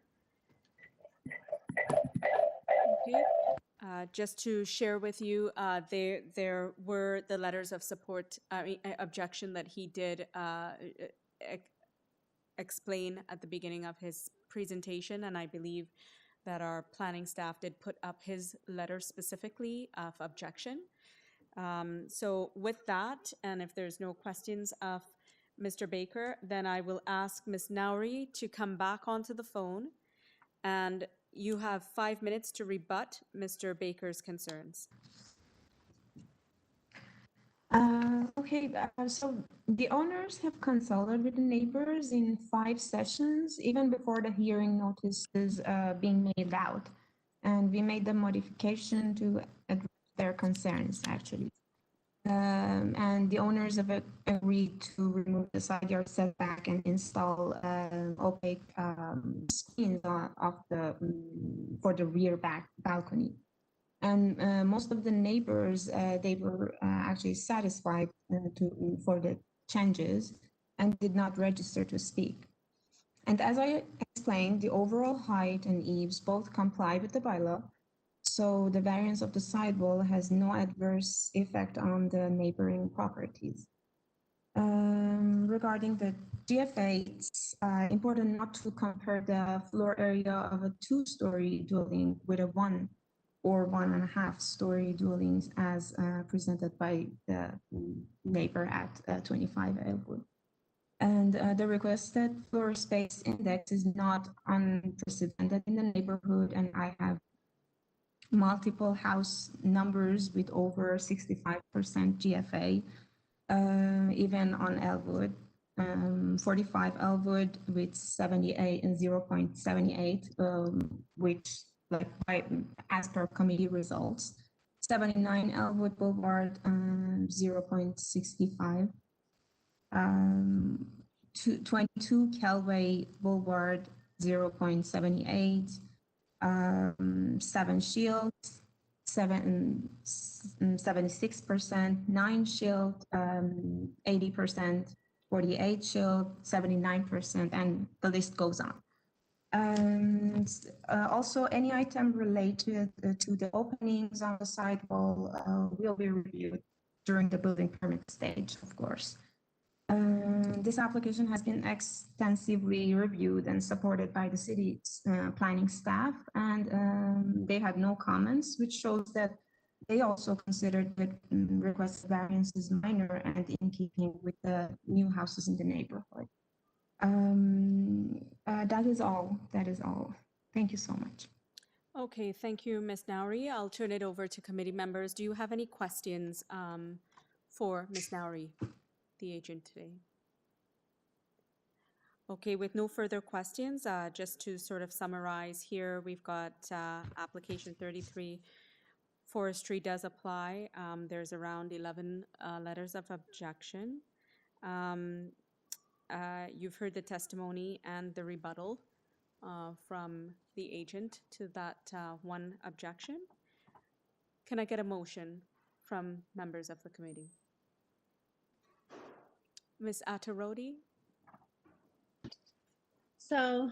Okay. Just to share with you, there were the letters of support, objection that he did explain at the beginning of his presentation, and I believe that our planning staff did put up his letter specifically of objection. So with that, and if there's no questions of Mr. Baker, then I will ask Ms. Nowry to come back onto the phone, and you have 5 minutes to rebut Mr. Baker's concerns.
Okay, so the owners have consulted with the neighbors in 5 sessions, even before the hearing notices being made out. And we made the modification to address their concerns, actually. And the owners have agreed to remove the side yard setback and install opaque screens for the rear balcony. And most of the neighbors, they were actually satisfied for the changes and did not register to speak. And as I explained, the overall height and eaves both comply with the bylaw. So the variance of the sidewall has no adverse effect on the neighboring properties. Regarding the GFA, it's important not to compare the floor area of a 2-story dwelling with a 1 or 1.5-story dwellings as presented by the neighbor at 25 Elwood. And the requested floor space index is not unprecedented in the neighborhood, and I have multiple house numbers with over 65% GFA, even on Elwood. 45 Elwood with 78 and 0.78, which as per committee results. 79 Elmwood Boulevard, 0.65. 22 Kelway Boulevard, 0.78. 7 Shields, 76%. 9 Shield, 80%. 48 Shield, 79%, and the list goes on. And also any item related to the openings on the site will be reviewed during the building permit stage, of course. This application has been extensively reviewed and supported by the city's planning staff, and they had no comments, which shows that they also considered the requested variances minor and in keeping with the new houses in the neighborhood. That is all. That is all. Thank you so much.
Okay, thank you, Ms. Nowry. I'll turn it over to committee members. Do you have any questions for Ms. Nowry, the agent today? Okay, with no further questions, just to sort of summarize here, we've got application 33. Forestry does apply. There's around 11 letters of objection. You've heard the testimony and the rebuttal from the agent to that one objection. Can I get a motion from members of the committee? Ms. Attarodi?
So,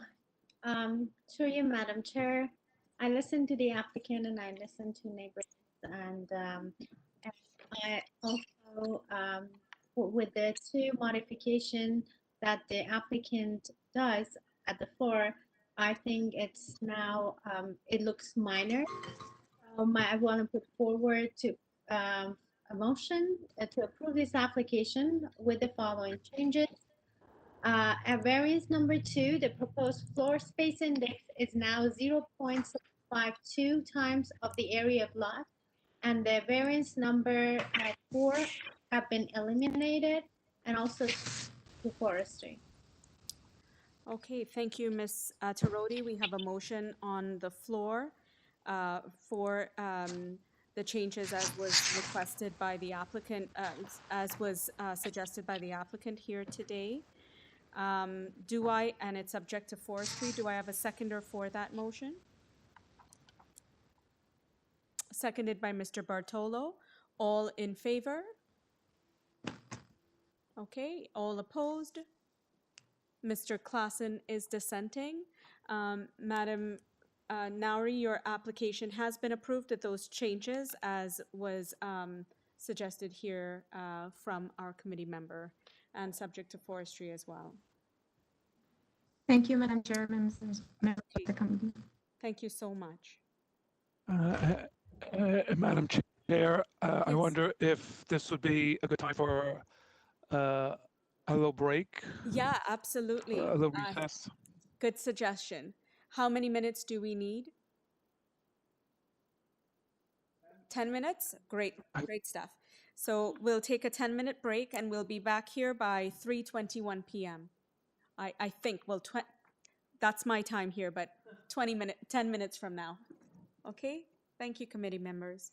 through you, Madam Chair, I listened to the applicant and I listened to neighbors, and I also, with the two modifications that the applicant does at the floor, I think it's now, it looks minor. I want to put forward to a motion to approve this application with the following changes. At variance number 2, the proposed floor space index is now 0.52 times of the area of lot, and the variance number 4 have been eliminated, and also the forestry.
Okay, thank you, Ms. Tarodi. We have a motion on the floor for the changes as was requested by the applicant, as was suggested by the applicant here today. And it's subject to forestry, do I have a seconder for that motion? Seconded by Mr. Bartolo. All in favor? Okay, all opposed? Mr. Klassen is dissenting. Madam Nowry, your application has been approved with those changes as was suggested here from our committee member, and subject to forestry as well.
Thank you, Madam Chair, members of the committee.
Thank you so much.
Madam Chair, I wonder if this would be a good time for a little break?
Yeah, absolutely.
A little recess?
Good suggestion. How many minutes do we need? 10 minutes? Great, great stuff. So we'll take a 10-minute break and we'll be back here by 3:21 p.m. I think, well, that's my time here, but 10 minutes from now. Okay? Thank you, committee members.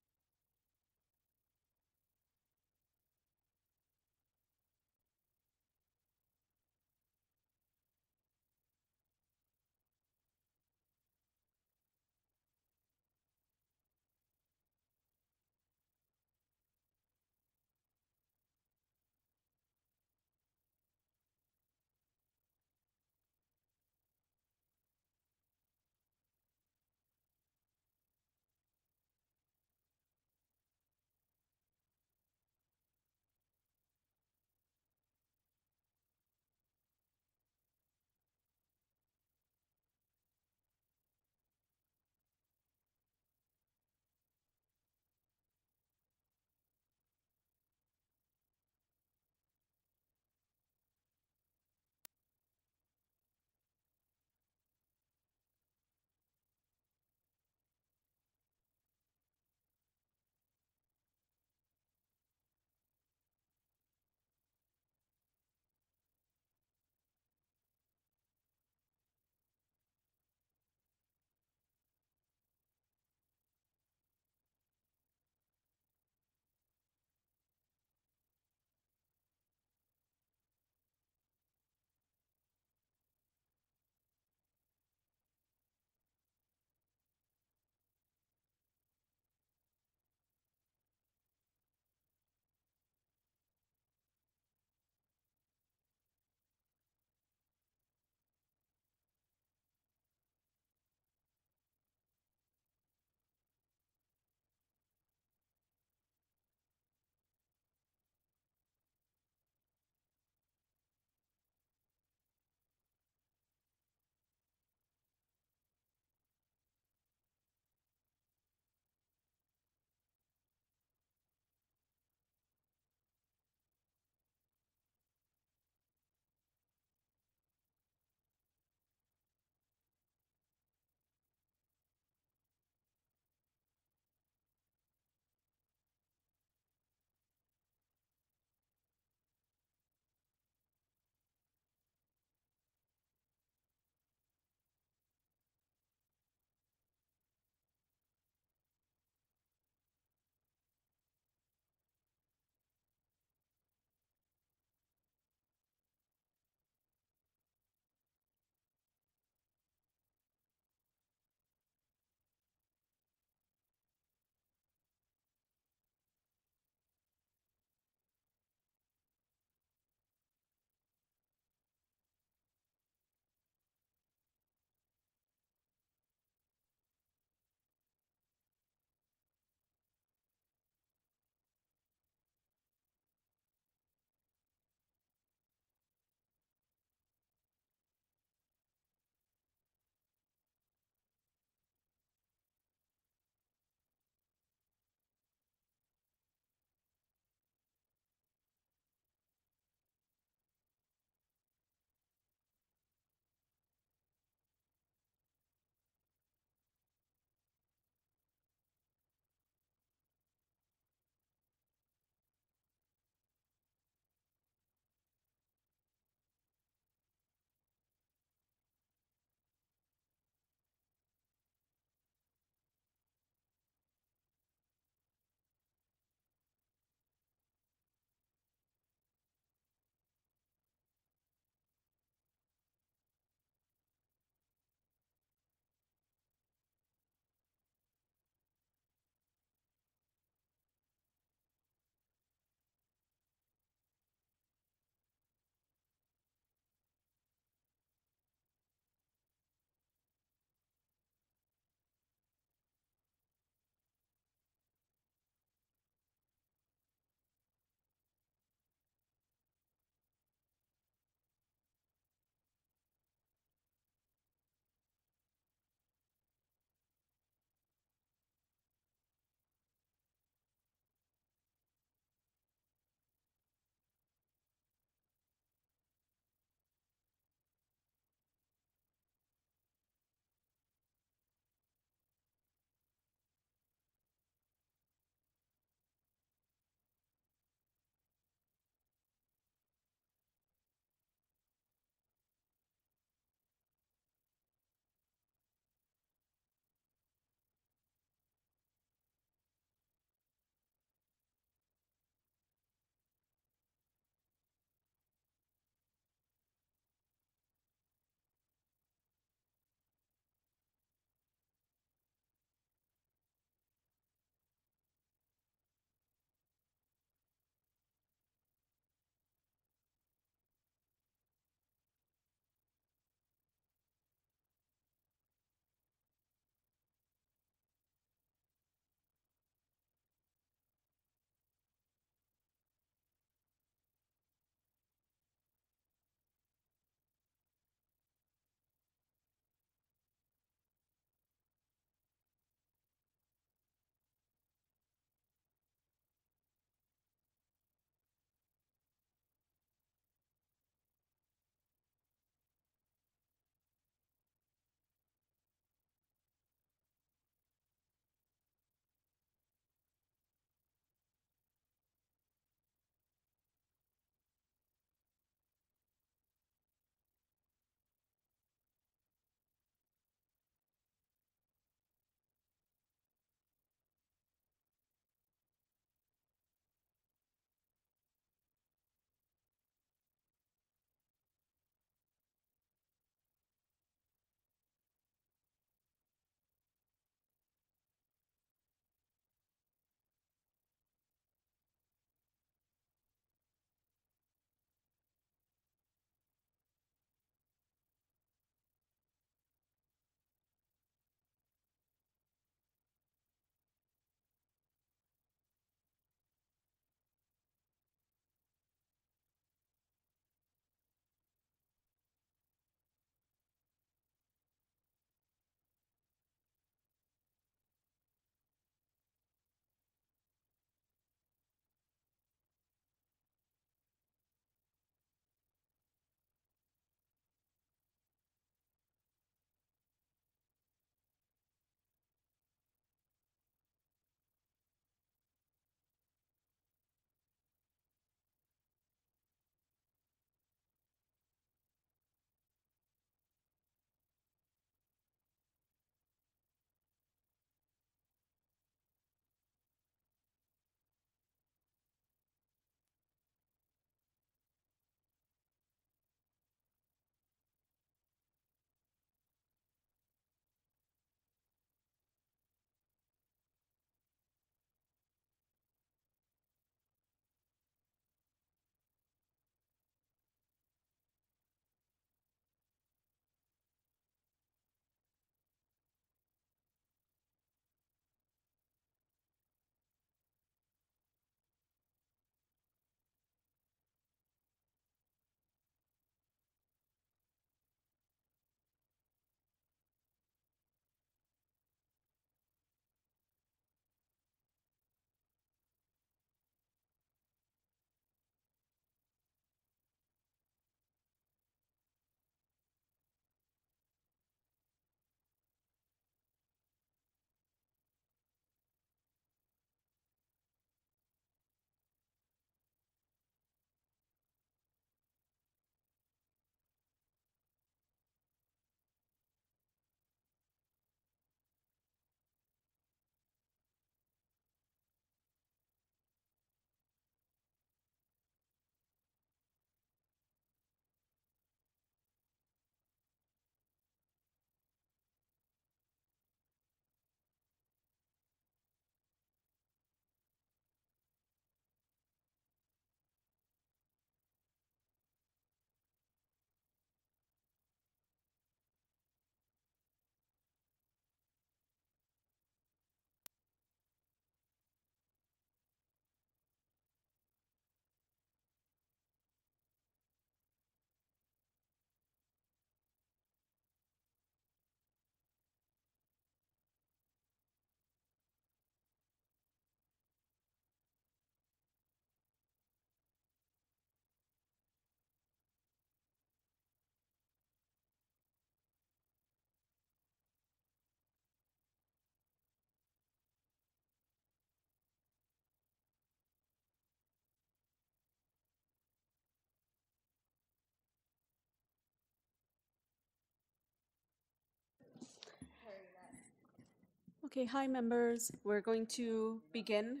Okay, hi members. We're going to begin.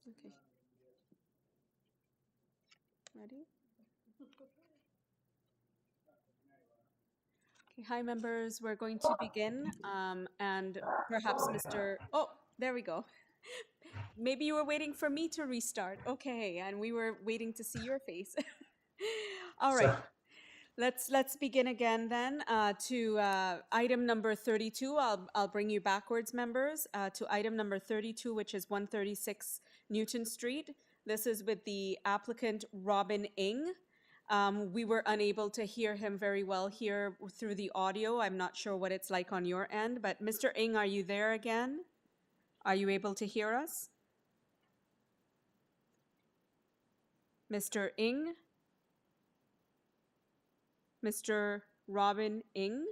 Okay. Ready? Okay, hi members. We're going to begin, and perhaps Oh, there we go. Maybe you were waiting for me to restart. Okay, and we were waiting to see your face. All right. Let's begin again then to item number 32. I'll bring you backwards, members, to item number 32, which is 136 Newton Street. This is with the applicant Robin Ng. We were unable to hear him very well here through the audio. I'm not sure what it's like on your end, but Mr. Ng, are you there again? Are you able to hear us? Mr. Ng? Mr. Robin Ng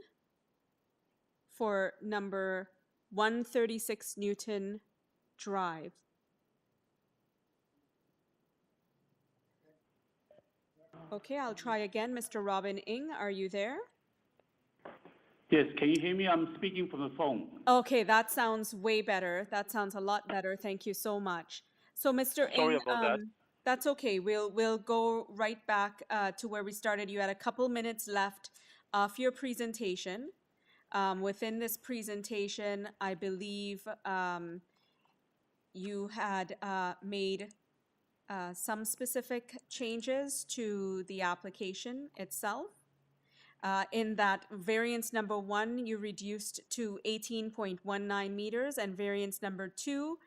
for number 136 Newton Drive. Okay, I'll try again. Mr. Robin Ng, are you there?
Yes, can you hear me? I'm speaking from the phone.
Okay, that sounds way better. That sounds a lot better. Thank you so much. So, Mr.
Sorry
Ng,
about that.
that's okay. We'll go right back to where we started. You had a couple minutes left of your presentation. Within this presentation, I believe you had made some specific changes to the application itself. In that variance number 1, you reduced to 18.19 meters, and variance number 2,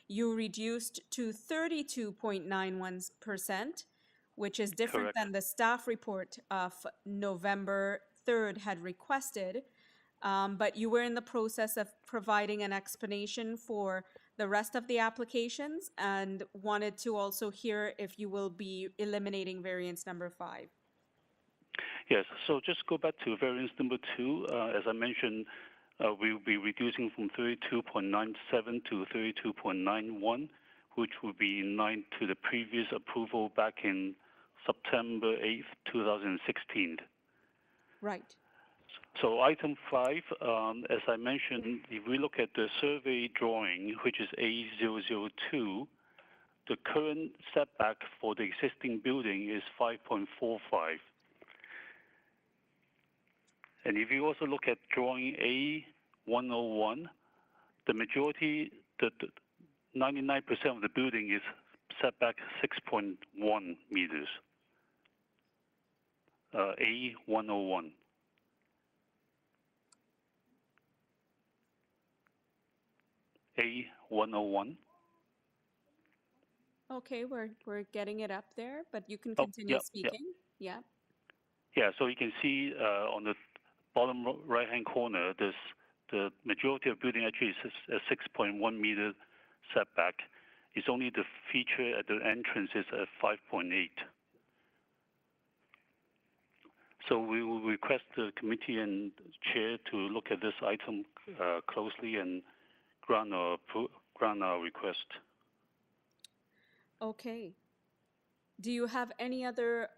you reduced to 32.91%, which is different than the staff report of November 3rd had requested. But you were in the process of providing an explanation for the rest of the applications and wanted to also hear if you will be eliminating variance number 5.
Yes, so just go back to variance number 2. As I mentioned, we will be reducing from 32.97 to 32.91, which would be in line to the previous approval back in September 8th, 2016.
Right.
So item 5, as I mentioned, if we look at the survey drawing, which is A002, the current setback for the existing building is 5.45. And if you also look at drawing A101, the majority, the 99% of the building is set back 6.1 meters. A101. A101.
Okay, we're getting it up there, but you can continue speaking. Yeah.
Yeah, so you can see on the bottom right-hand corner, the majority of building actually is a 6.1 meter setback. It's only the feature at the entrance is at 5.8. So we will request the committee and chair to look at this item closely and grant our request.
Okay. Do you have any other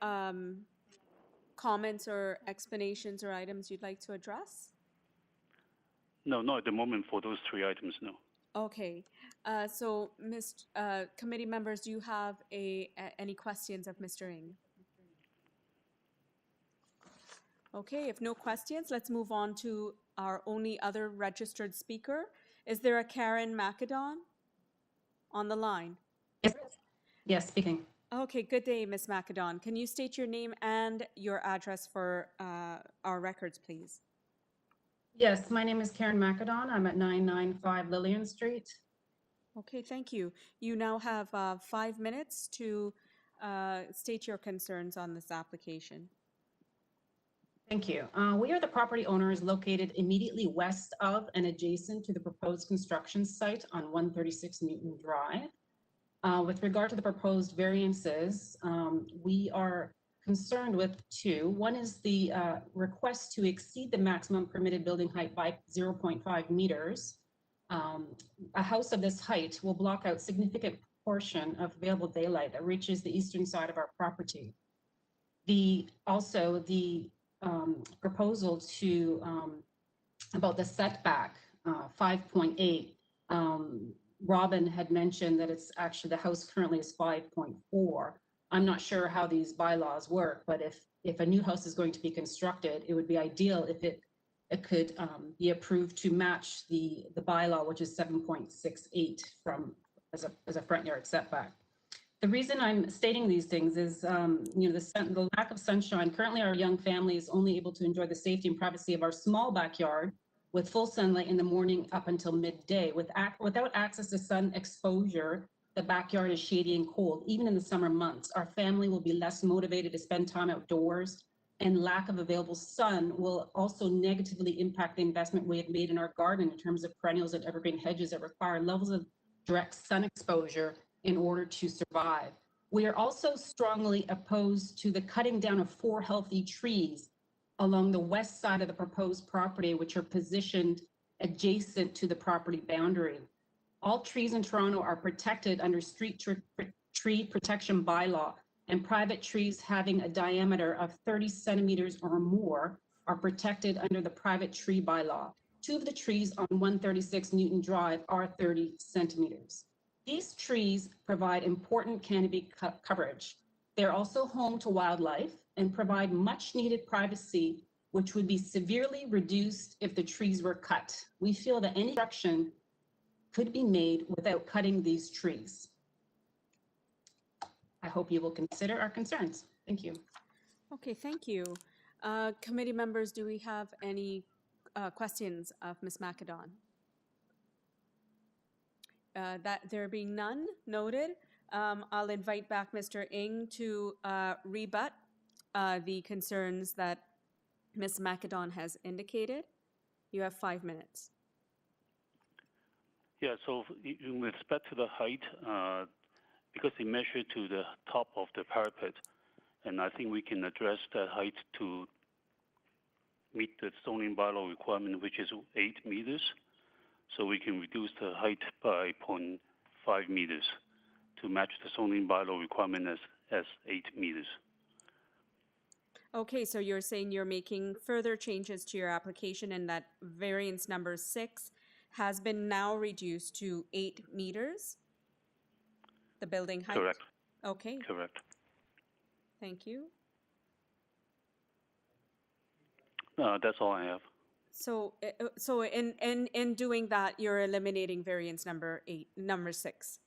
comments or explanations or items you'd like to address?
No, not at the moment for those 3 items, no.
Okay. So, committee members, do you have any questions of Mr. Ng? Okay, if no questions, let's move on to our only other registered speaker. Is there a Karen McAdon on the line?
Yes, speaking.
Okay, good day, Ms. McAdon. Can you state your name and your address for our records, please?
Yes, my name is Karen McAdon. I'm at 995 Lillian Street.
Okay, thank you. You now have 5 minutes to state your concerns on this application.
Thank you. We are the property owners located immediately west of and adjacent to the proposed construction site on 136 Newton Drive. With regard to the proposed variances, we are concerned with 2. One is the request to exceed the maximum permitted building height by 0.5 meters. A house of this height will block out significant portion of available daylight that reaches the eastern side of our property. Also the proposal to about the setback 5.8. Robin had mentioned that it's actually, the house currently is 5.4. I'm not sure how these bylaws work, but if a new house is going to be constructed, it would be ideal if it could be approved to match the bylaw, which is 7.68 from as a front yard setback. The reason I'm stating these things is, the lack of sunshine. Currently, our young family is only able to enjoy the safety and privacy of our small backyard with full sunlight in the morning up until midday. Without access to sun exposure, the backyard is shady and cold, even in the summer months. Our family will be less motivated to spend time outdoors, and lack of available sun will also negatively impact the investment we have made in our garden in terms of perennials and evergreen hedges that require levels of direct sun exposure in order to survive. We are also strongly opposed to the cutting down of 4 healthy trees along the west side of the proposed property, which are positioned adjacent to the property boundary. All trees in Toronto are protected under street tree protection bylaw, and private trees having a diameter of 30 centimeters or more are protected under the private tree bylaw. 2 of the trees on 136 Newton Drive are 30 centimeters. These trees provide important canopy coverage. They're also home to wildlife and provide much needed privacy, which would be severely reduced if the trees were cut. We feel that any construction could be made without cutting these trees. I hope you will consider our concerns. Thank you.
Okay, thank you. Committee members, do we have any questions of Ms. McAdon? That there being none, noted. I'll invite back Mr. Ng to rebut the concerns that Ms. McAdon has indicated. You have 5 minutes.
Yeah, so in respect to the height, because they measure to the top of the parapet, and I think we can address that height to meet the zoning bylaw requirement, which is 8 meters. So we can reduce the height by 0.5 meters to match the zoning bylaw requirement as 8 meters.
Okay, so you're saying you're making further changes to your application and that variance number 6 has been now reduced to 8 meters? The building height?
Correct.
Okay.
Correct.
Thank you.
That's all I have.
So in doing that, you're eliminating variance number 6.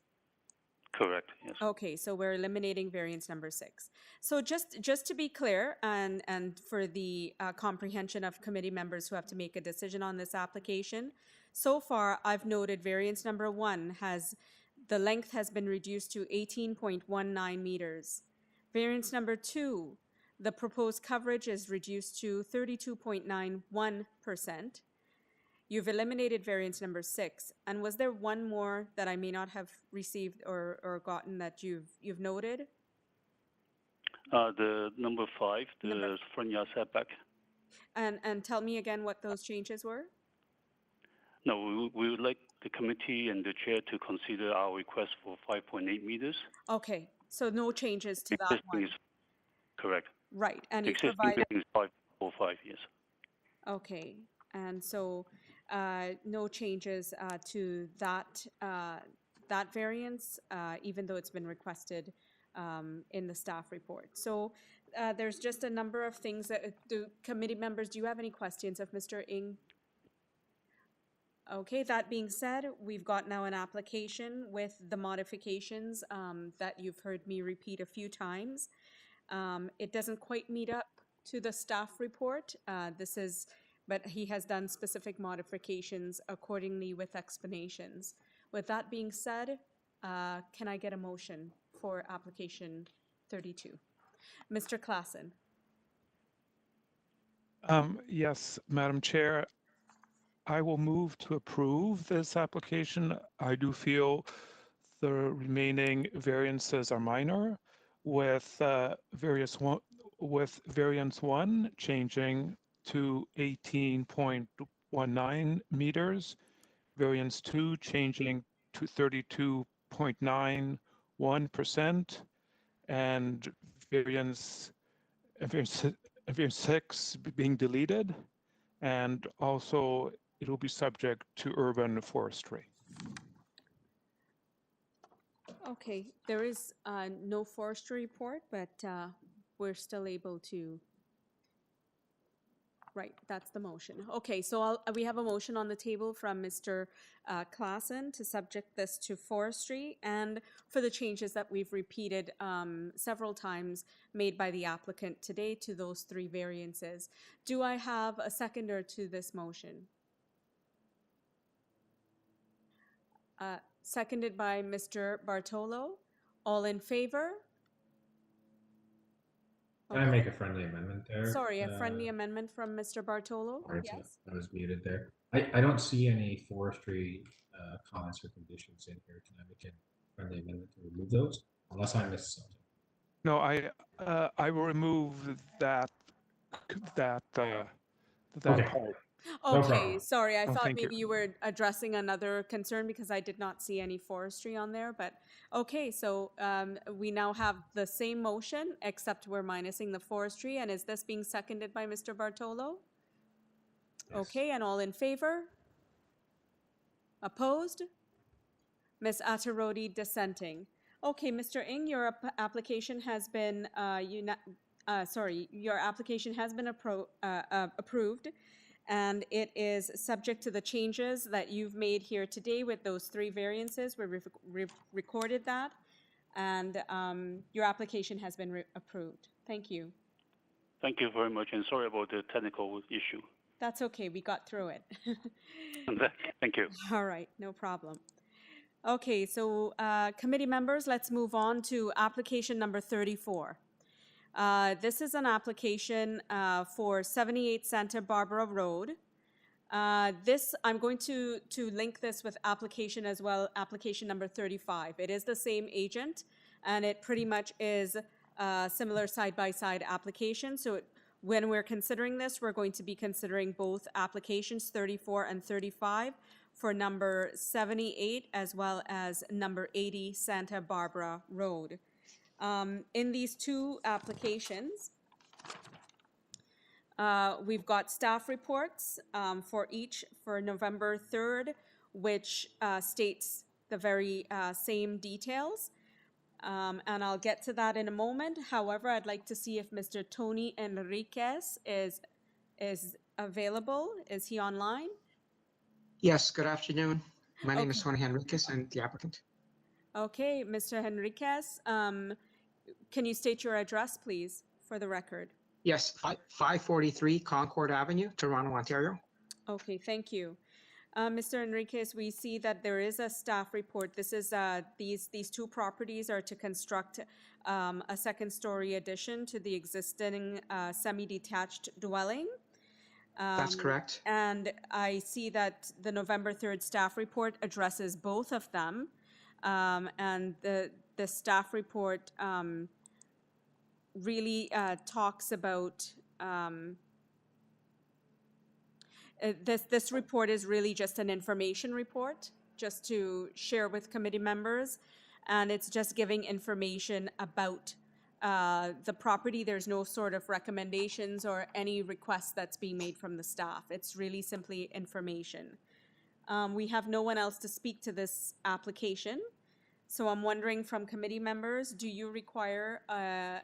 Correct, yes.
Okay, so we're eliminating variance number 6. So just to be clear, and for the comprehension of committee members who have to make a decision on this application, so far I've noted variance number 1 the length has been reduced to 18.19 meters. Variance number 2, the proposed coverage is reduced to 32.91%. You've eliminated variance number 6. And was there one more that I may not have received or gotten that you've noted?
The number 5, the front yard setback.
And tell me again what those changes were?
No, we would like the committee and the chair to consider our request for 5.8 meters.
Okay, so no changes to that
Existing
one.
is correct.
Right, and
The
you
existing
provided.
building is 5.45, yes.
Okay, and so no changes to that variance, even though it's been requested in the staff report. So there's just a number of things that the committee members, do you have any questions of Mr. Ng? Okay, that being said, we've got now an application with the modifications that you've heard me repeat a few times. It doesn't quite meet up to the staff report. But he has done specific modifications accordingly with explanations. With that being said, can I get a motion for application 32? Mr. Klassen.
Yes, Madam Chair, I will move to approve this application. I do feel the remaining variances are minor, with variance 1 changing to 18.19 meters, variance 2 changing to 32.91%, and variance 6 being deleted, and also it will be subject to urban forestry.
Okay, there is no forestry report, but we're still able to. Right, that's the motion. Okay, so we have a motion on the table from Mr. Klassen to subject this to forestry and for the changes that we've repeated several times made by the applicant today to those 3 variances. Do I have a seconder to this motion? Seconded by Mr. Bartolo. All in favor?
Can I make a friendly amendment there?
Sorry, a friendly amendment from Mr. Bartolo?
Sorry,
Yes.
I was muted there. I don't see any forestry comments or conditions in here. Can I make a friendly amendment to remove those? Unless I missed something.
No, I will remove that
Okay.
part.
No
Okay,
problem.
sorry, I
Oh,
thought
thank you.
maybe you were addressing another concern because I did not see any forestry on there, but okay, so we now have the same motion, except we're minusing the forestry, and is this being seconded by Mr. Bartolo?
Yes.
Okay, and all in favor? Opposed? Ms. Attarodi dissenting. Okay, Mr. Ng, your application has been, your application has been approved, and it is subject to the changes that you've made here today with those 3 variances. We recorded that, and your application has been approved. Thank you.
Thank you very much, and sorry about the technical issue.
That's okay, we got through it.
Thank you.
All right, no problem. Okay, so committee members, let's move on to application number 34. This is an application for 78 Santa Barbara Road. I'm going to link this with application as well, application number 35. It is the same agent, and it pretty much is similar side-by-side application. So when we're considering this, we're going to be considering both applications 34 and 35 for number 78 as well as number 80 Santa Barbara Road. In these 2 applications, we've got staff reports for each for November 3rd, which states the very same details. And I'll get to that in a moment. However, I'd like to see if Mr. Tony Enriquez is available. Is he online?
Yes, good afternoon. My name is Tony Enriquez. I'm the applicant.
Okay, Mr. Enriquez, can you state your address, please, for the record?
Yes, 543 Concord Avenue, Toronto, Ontario.
Okay, thank you. Mr. Enriquez, we see that there is a staff report. This is these 2 properties are to construct a 2nd-story addition to the existing semi-detached dwelling.
That's correct.
And I see that the November 3rd staff report addresses both of them. And the staff report really talks about this report is really just an information report, just to share with committee members, and it's just giving information about the property. There's no sort of recommendations or any requests that's being made from the staff. It's really simply information. We have no one else to speak to this application, so I'm wondering from committee members, do you require a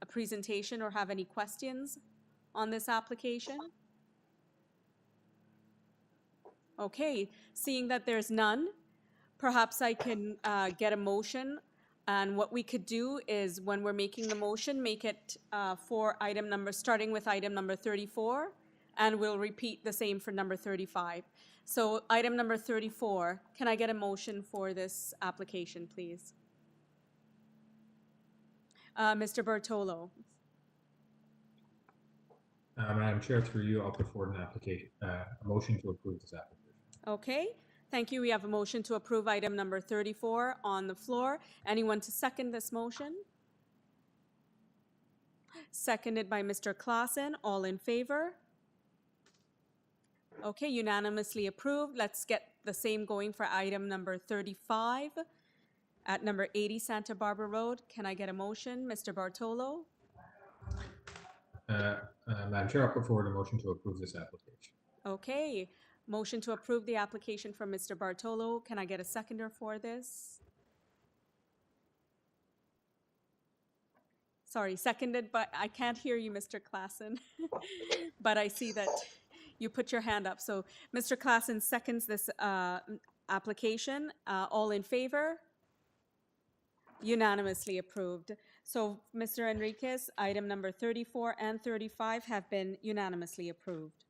presentation or have any questions on this application? Okay, seeing that there's none, perhaps I can get a motion. And what we could do is when we're making the motion, make it for item number, starting with item number 34, and we'll repeat the same for number 35. So item number 34, can I get a motion for this application, please? Mr. Bartolo.
Madam Chair, through you, I'll put forward an application, a motion to approve this application.
Okay, thank you. We have a motion to approve item number 34 on the floor. Anyone to second this motion? Seconded by Mr. Klassen. All in favor? Okay, unanimously approved. Let's get the same going for item number 35 at number 80 Santa Barbara Road. Can I get a motion? Mr. Bartolo?
Madam Chair, I'll put forward a motion to approve this application.
Okay, motion to approve the application from Mr. Bartolo. Can I get a seconder for this? Sorry, seconded, but I can't hear you, Mr. Klassen. But I see that you put your hand up. So Mr. Klassen seconds this application. All in favor? Unanimously approved. So, Mr. Enriquez, item number 34 and 35 have been unanimously approved.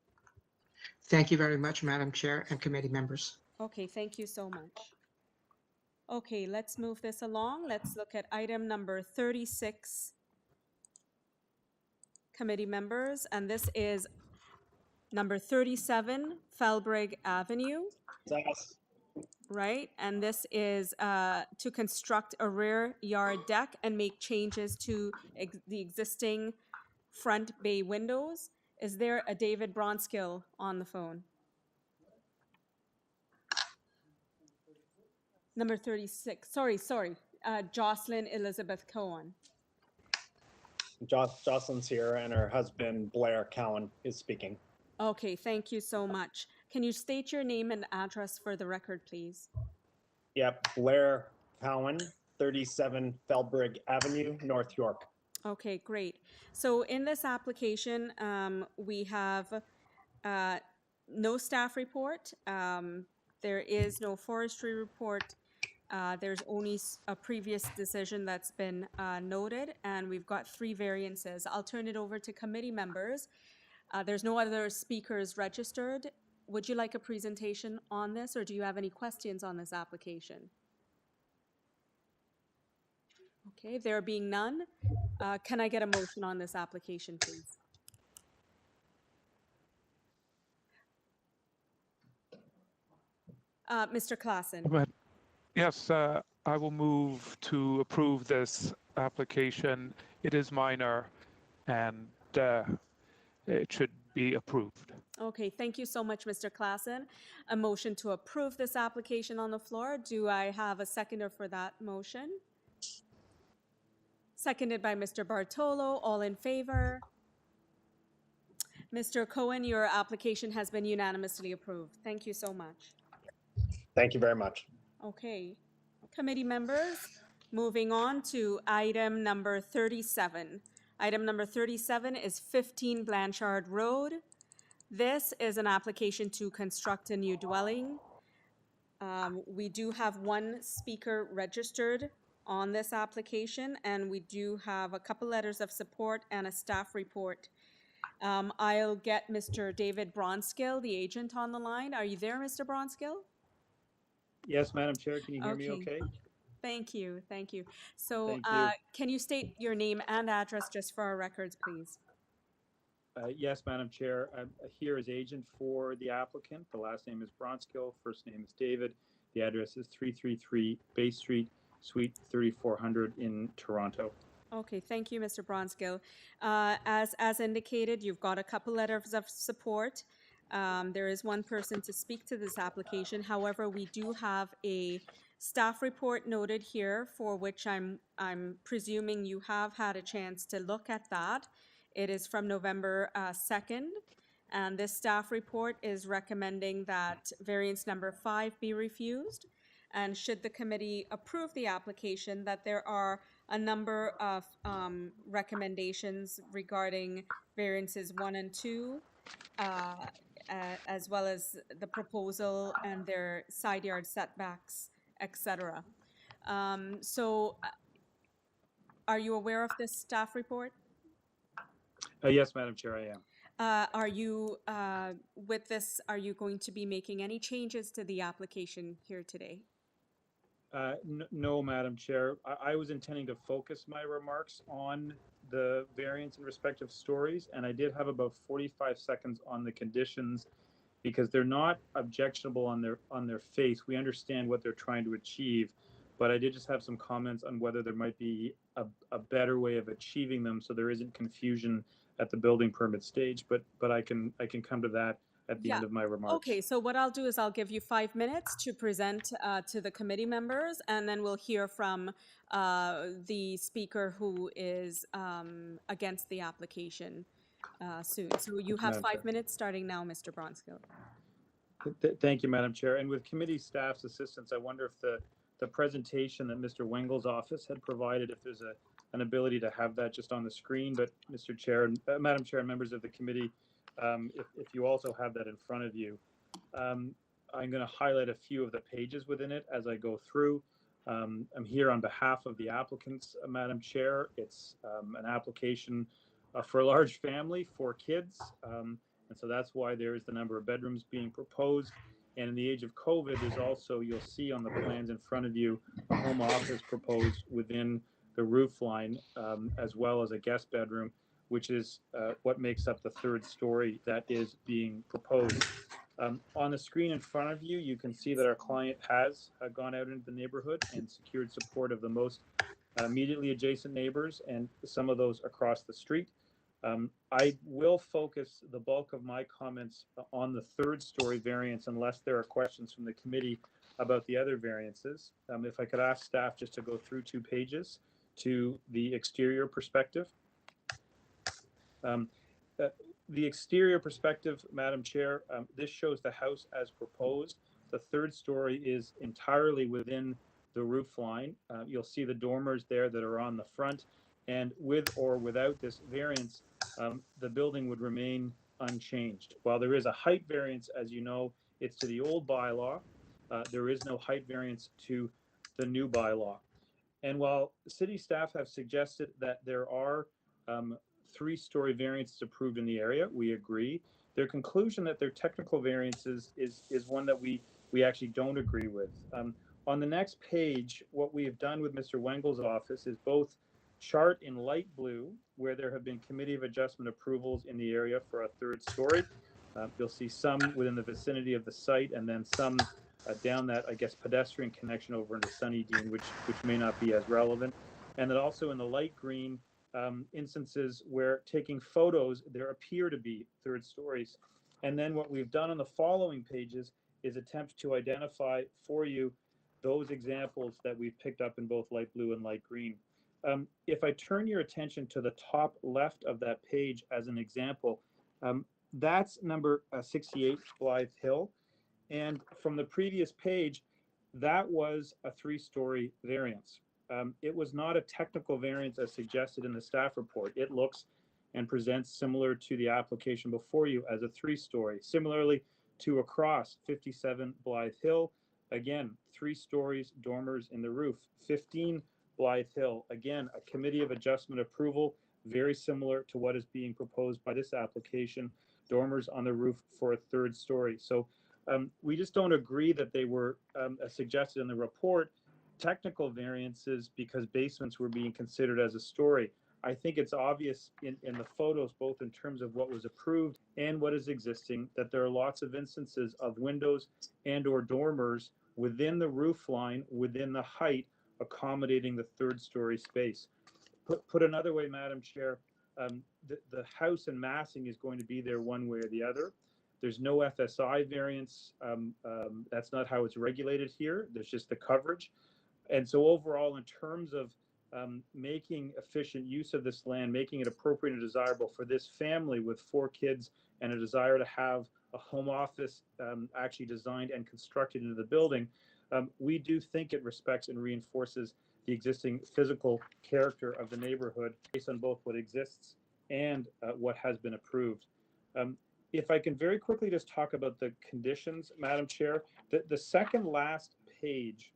Thank you very much, Madam Chair and committee members.
Okay, thank you so much. Okay, let's move this along. Let's look at item number 36, committee members, and this is number 37, Felberg Avenue.
Yes.
Right, and this is to construct a rear yard deck and make changes to the existing front bay windows. Is there a David Bronskill on the phone? Number 36, sorry, Jocelyn Elizabeth Cohen.
Jocelyn's here, and her husband, Blair Cowan, is speaking.
Okay, thank you so much. Can you state your name and address for the record, please?
Yep, Blair Cowan, 37 Felberg Avenue, North York.
Okay, great. So in this application, we have no staff report. There is no forestry report. There's only a previous decision that's been noted, and we've got 3 variances. I'll turn it over to committee members. There's no other speakers registered. Would you like a presentation on this, or do you have any questions on this application? Okay, there being none, can I get a motion on this application, please? Mr. Klassen.
Go ahead. Yes, I will move to approve this application. It is minor, and it should be approved.
Okay, thank you so much, Mr. Klassen. A motion to approve this application on the floor. Do I have a seconder for that motion? Seconded by Mr. Bartolo. All in favor? Mr. Cohen, your application has been unanimously approved. Thank you so much.
Thank you very much.
Okay, committee members, moving on to item number 37. Item number 37 is 15 Blanchard Road. This is an application to construct a new dwelling. We do have 1 speaker registered on this application, and we do have a couple letters of support and a staff report. I'll get Mr. David Bronskill, the agent, on the line. Are you there, Mr. Bronskill?
Yes, Madam Chair, can you hear me okay?
Thank you, thank you. So
Thank you.
can you state your name and address just for our records, please?
Yes, Madam Chair, I'm here as agent for the applicant. The last name is Bronskill, first name is David. The address is 333 Bay Street, Suite 3400 in Toronto.
Okay, thank you, Mr. Bronskill. As indicated, you've got a couple letters of support. There is 1 person to speak to this application. However, we do have a staff report noted here for which I'm presuming you have had a chance to look at that. It is from November 2nd, and this staff report is recommending that variance number 5 be refused. And should the committee approve the application, that there are a number of recommendations regarding variances 1 and 2, as well as the proposal and their side yard setbacks, etc. So are you aware of this staff report?
Yes, Madam Chair, I am.
Are you, with this, are you going to be making any changes to the application here today?
No, Madam Chair. I was intending to focus my remarks on the variance in respective stories, and I did have about 45 seconds on the conditions because they're not objectionable on their face. We understand what they're trying to achieve, but I did just have some comments on whether there might be a better way of achieving them so there isn't confusion at the building permit stage. But I can come to that at the end of my remarks.
Okay, so what I'll do is I'll give you 5 minutes to present to the committee members, and then we'll hear from the speaker who is against the application. soon. So you have
Madam
5
Chair.
minutes starting now, Mr. Bronskill.
Thank you, Madam Chair. And with committee staff's assistance, I wonder if the presentation that Mr. Wengel's office had provided, if there's an ability to have that just on the screen. But Mr. Chair, Madam Chair, and members of the committee, if you also have that in front of you, I'm going to highlight a few of the pages within it as I go through. I'm here on behalf of the applicants, Madam Chair. It's an application for a large family, 4 kids. And so that's why there is the number of bedrooms being proposed. And in the age of COVID, there's also, you'll see on the plans in front of you, a home office proposed within the roof line, as well as a guest bedroom, which is what makes up the 3rd story that is being proposed. On the screen in front of you, you can see that our client has gone out into the neighborhood and secured support of the most immediately adjacent neighbors and some of those across the street. I will focus the bulk of my comments on the 3rd story variance unless there are questions from the committee about the other variances. If I could ask staff just to go through 2 pages to the exterior perspective. The exterior perspective, Madam Chair, this shows the house as proposed. The 3rd story is entirely within the roof line. You'll see the dormers there that are on the front, and with or without this variance, the building would remain unchanged. While there is a height variance, as you know, it's to the old bylaw. There is no height variance to the new bylaw. And while city staff have suggested that there are 3-story variances approved in the area, we agree. Their conclusion that they're technical variances is one that we actually don't agree with. On the next page, what we have done with Mr. Wengel's office is both chart in light blue, where there have been committee of adjustment approvals in the area for a 3rd story. You'll see some within the vicinity of the site, and then some down that, I guess, pedestrian connection over into Sunnydean, which may not be as relevant. And then also in the light green, instances where taking photos, there appear to be 3rd stories. And then what we've done on the following pages is attempt to identify for you those examples that we've picked up in both light blue and light green. If I turn your attention to the top left of that page as an example, that's number 68 Blythe Hill. And from the previous page, that was a 3-story variance. It was not a technical variance as suggested in the staff report. It looks and presents similar to the application before you as a 3-story. Similarly to across 57 Blythe Hill, again, 3 stories, dormers in the roof. 15 Blythe Hill, again, a committee of adjustment approval, very similar to what is being proposed by this application, dormers on the roof for a 3rd story. So we just don't agree that they were, as suggested in the report, technical variances because basements were being considered as a story. I think it's obvious in the photos, both in terms of what was approved and what is existing, that there are lots of instances of windows and or dormers within the roof line, within the height, accommodating the 3rd story space. Put another way, Madam Chair, the house and massing is going to be there one way or the other. There's no FSI variance. That's not how it's regulated here. There's just the coverage. And so overall, in terms of making efficient use of this land, making it appropriate and desirable for this family with 4 kids and a desire to have a home office actually designed and constructed into the building, we do think it respects and reinforces the existing physical character of the neighborhood based on both what exists and what has been approved. If I can very quickly just talk about the conditions, Madam Chair, the second last page,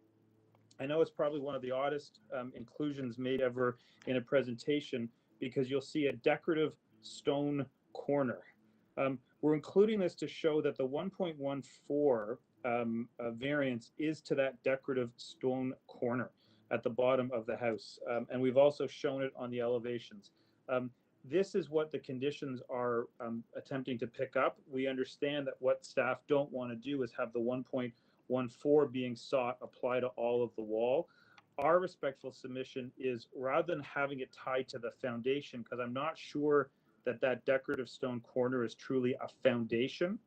I know it's probably one of the oddest inclusions made ever in a presentation because you'll see a decorative stone corner. We're including this to show that the 1.14 variance is to that decorative stone corner at the bottom of the house. And we've also shown it on the elevations. This is what the conditions are attempting to pick up. We understand that what staff don't want to do is have the 1.14 being sought apply to all of the wall. Our respectful submission is rather than having it tied to the foundation, because I'm not sure that that decorative stone corner is truly a foundation,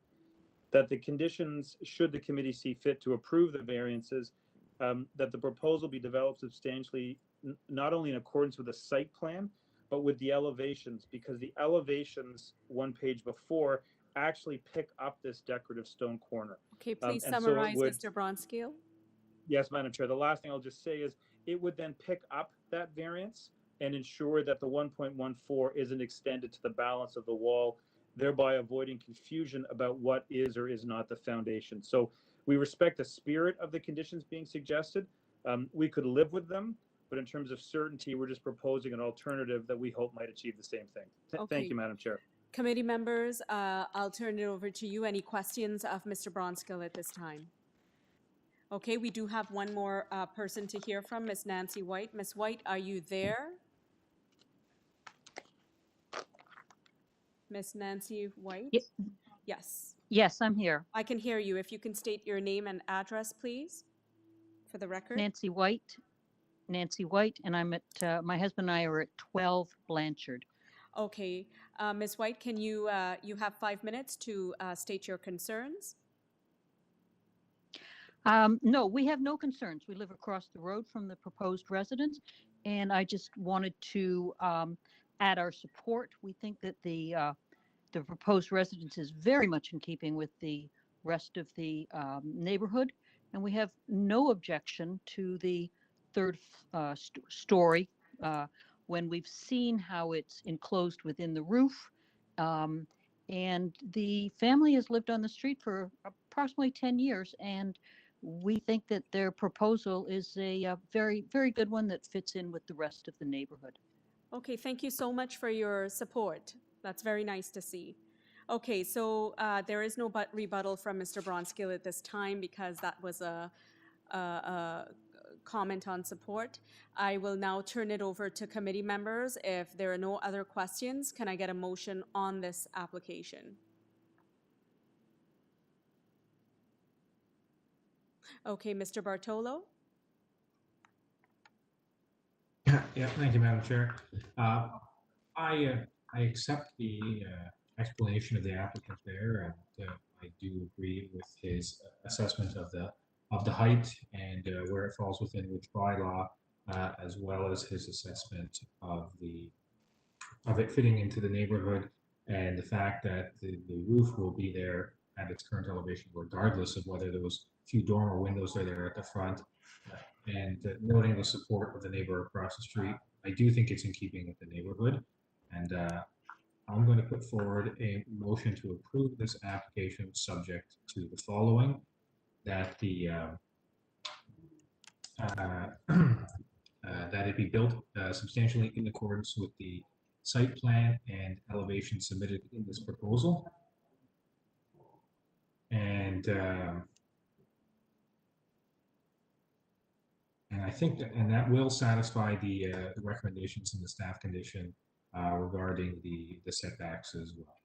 that the conditions, should the committee see fit to approve the variances, that the proposal be developed substantially, not only in accordance with the site plan, but with the elevations, because the elevations one page before actually pick up this decorative stone corner.
Okay, please
And so it
summarize,
would-
Mr. Bronskill.
Yes, Madam Chair. The last thing I'll just say is it would then pick up that variance and ensure that the 1.14 isn't extended to the balance of the wall, thereby avoiding confusion about what is or is not the foundation. So we respect the spirit of the conditions being suggested. We could live with them, but in terms of certainty, we're just proposing an alternative that we hope might achieve the same thing.
Okay.
Thank you, Madam Chair.
Committee members, I'll turn it over to you. Any questions of Mr. Bronskill at this time? Okay, we do have one more person to hear from, Ms. Nancy White. Ms. White, are you there? Ms. Nancy White? Yes.
Yes, I'm here.
I can hear you. If you can state your name and address, please, for the record.
Nancy White, and I'm at, my husband and I are at 12 Blanchard.
Okay. Ms. White, can you, you have 5 minutes to state your concerns?
No, we have no concerns. We live across the road from the proposed residence, and I just wanted to add our support. We think that the proposed residence is very much in keeping with the rest of the neighborhood, and we have no objection to the third story when we've seen how it's enclosed within the roof. And the family has lived on the street for approximately 10 years, and we think that their proposal is a very, very good one that fits in with the rest of the neighborhood.
Okay, thank you so much for your support. That's very nice to see. Okay, so there is no rebuttal from Mr. Bronskill at this time because that was a comment on support. I will now turn it over to committee members. If there are no other questions, can I get a motion on this application? Okay, Mr. Bartolo?
Yeah, thank you, Madam Chair. I accept the explanation of the applicant there, and I do agree with his assessment of the height and where it falls within which bylaw, as well as his assessment of it fitting into the neighborhood and the fact that the roof will be there at its current elevation, regardless of whether those few dormer windows are there at the front. And noting the support of the neighbor across the street, I do think it's in keeping with the neighborhood. And I'm going to put forward a motion to approve this application subject to the following: that that it be built substantially in accordance with the site plan and elevation submitted in this proposal. And I think that will satisfy the recommendations in the staff condition regarding the setbacks as well.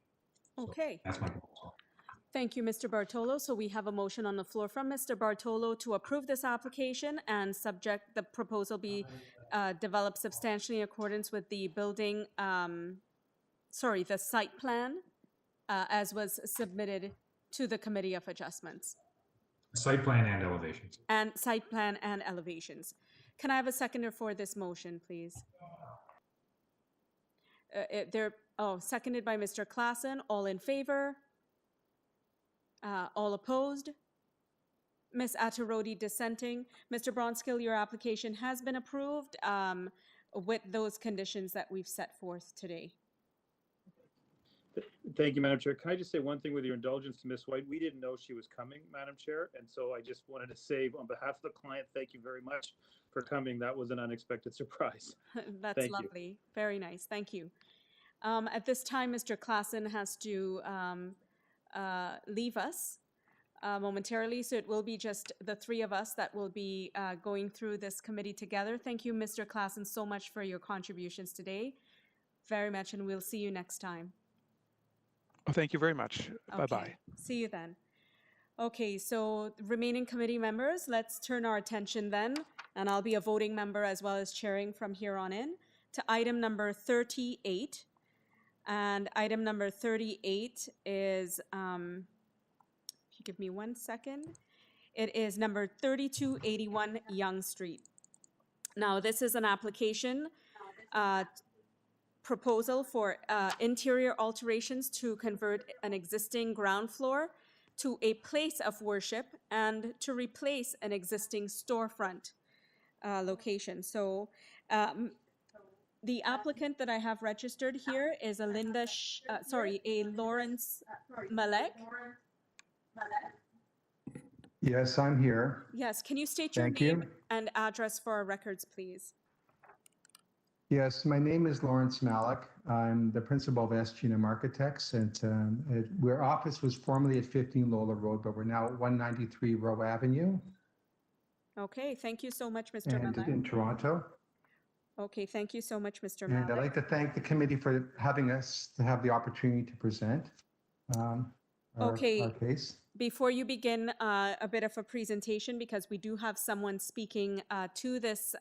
Okay.
So that's my proposal.
Thank you, Mr. Bartolo. So we have a motion on the floor from Mr. Bartolo to approve this application and subject the proposal be developed substantially in accordance with the building, the site plan as was submitted to the Committee of Adjustments.
Site plan and elevations.
And site plan and elevations. Can I have a seconder for this motion, please? Seconded by Mr. Klassen. All in favor? All opposed? Ms. Attarodi dissenting. Mr. Bronskill, your application has been approved with those conditions that we've set forth today.
Thank you, Madam Chair. Can I just say one thing with your indulgence to Ms. White? We didn't know she was coming, Madam Chair, and so I just wanted to say on behalf of the client, thank you very much for coming. That was an unexpected surprise.
That's
Thank you.
lovely. Very nice. Thank you. At this time, Mr. Klassen has to leave us momentarily, so it will be just the three of us that will be going through this committee together. Thank you, Mr. Klassen, so much for your contributions today. Very much, and we'll see you next time.
Oh, thank you very much.
Okay.
Bye-bye.
See you then. Okay, so remaining committee members, let's turn our attention then, and I'll be a voting member as well as chairing from here on in, to item number 38. And item number 38 is, if you give me 1 second, it is number 3281 Yonge Street. Now, this is an application proposal for interior alterations to convert an existing ground floor to a place of worship and to replace an existing storefront location. So the applicant that I have registered here is a Lawrence Malek.
Yes, I'm here.
Yes, can you state your
Thank
name
you.
and address for our records, please?
Yes, my name is Lawrence Malik. I'm the principal of SG&M Architects, and our office was formerly at 15 Lola Road, but we're now at 193 Row Avenue
Okay, thank you so much, Mr.
and
Malek.
in Toronto.
Okay, thank you so much, Mr.
And I'd
Malek.
like to thank the committee for having us to have the opportunity to present our case.
Before you begin, a bit of a presentation, because we do have someone speaking to this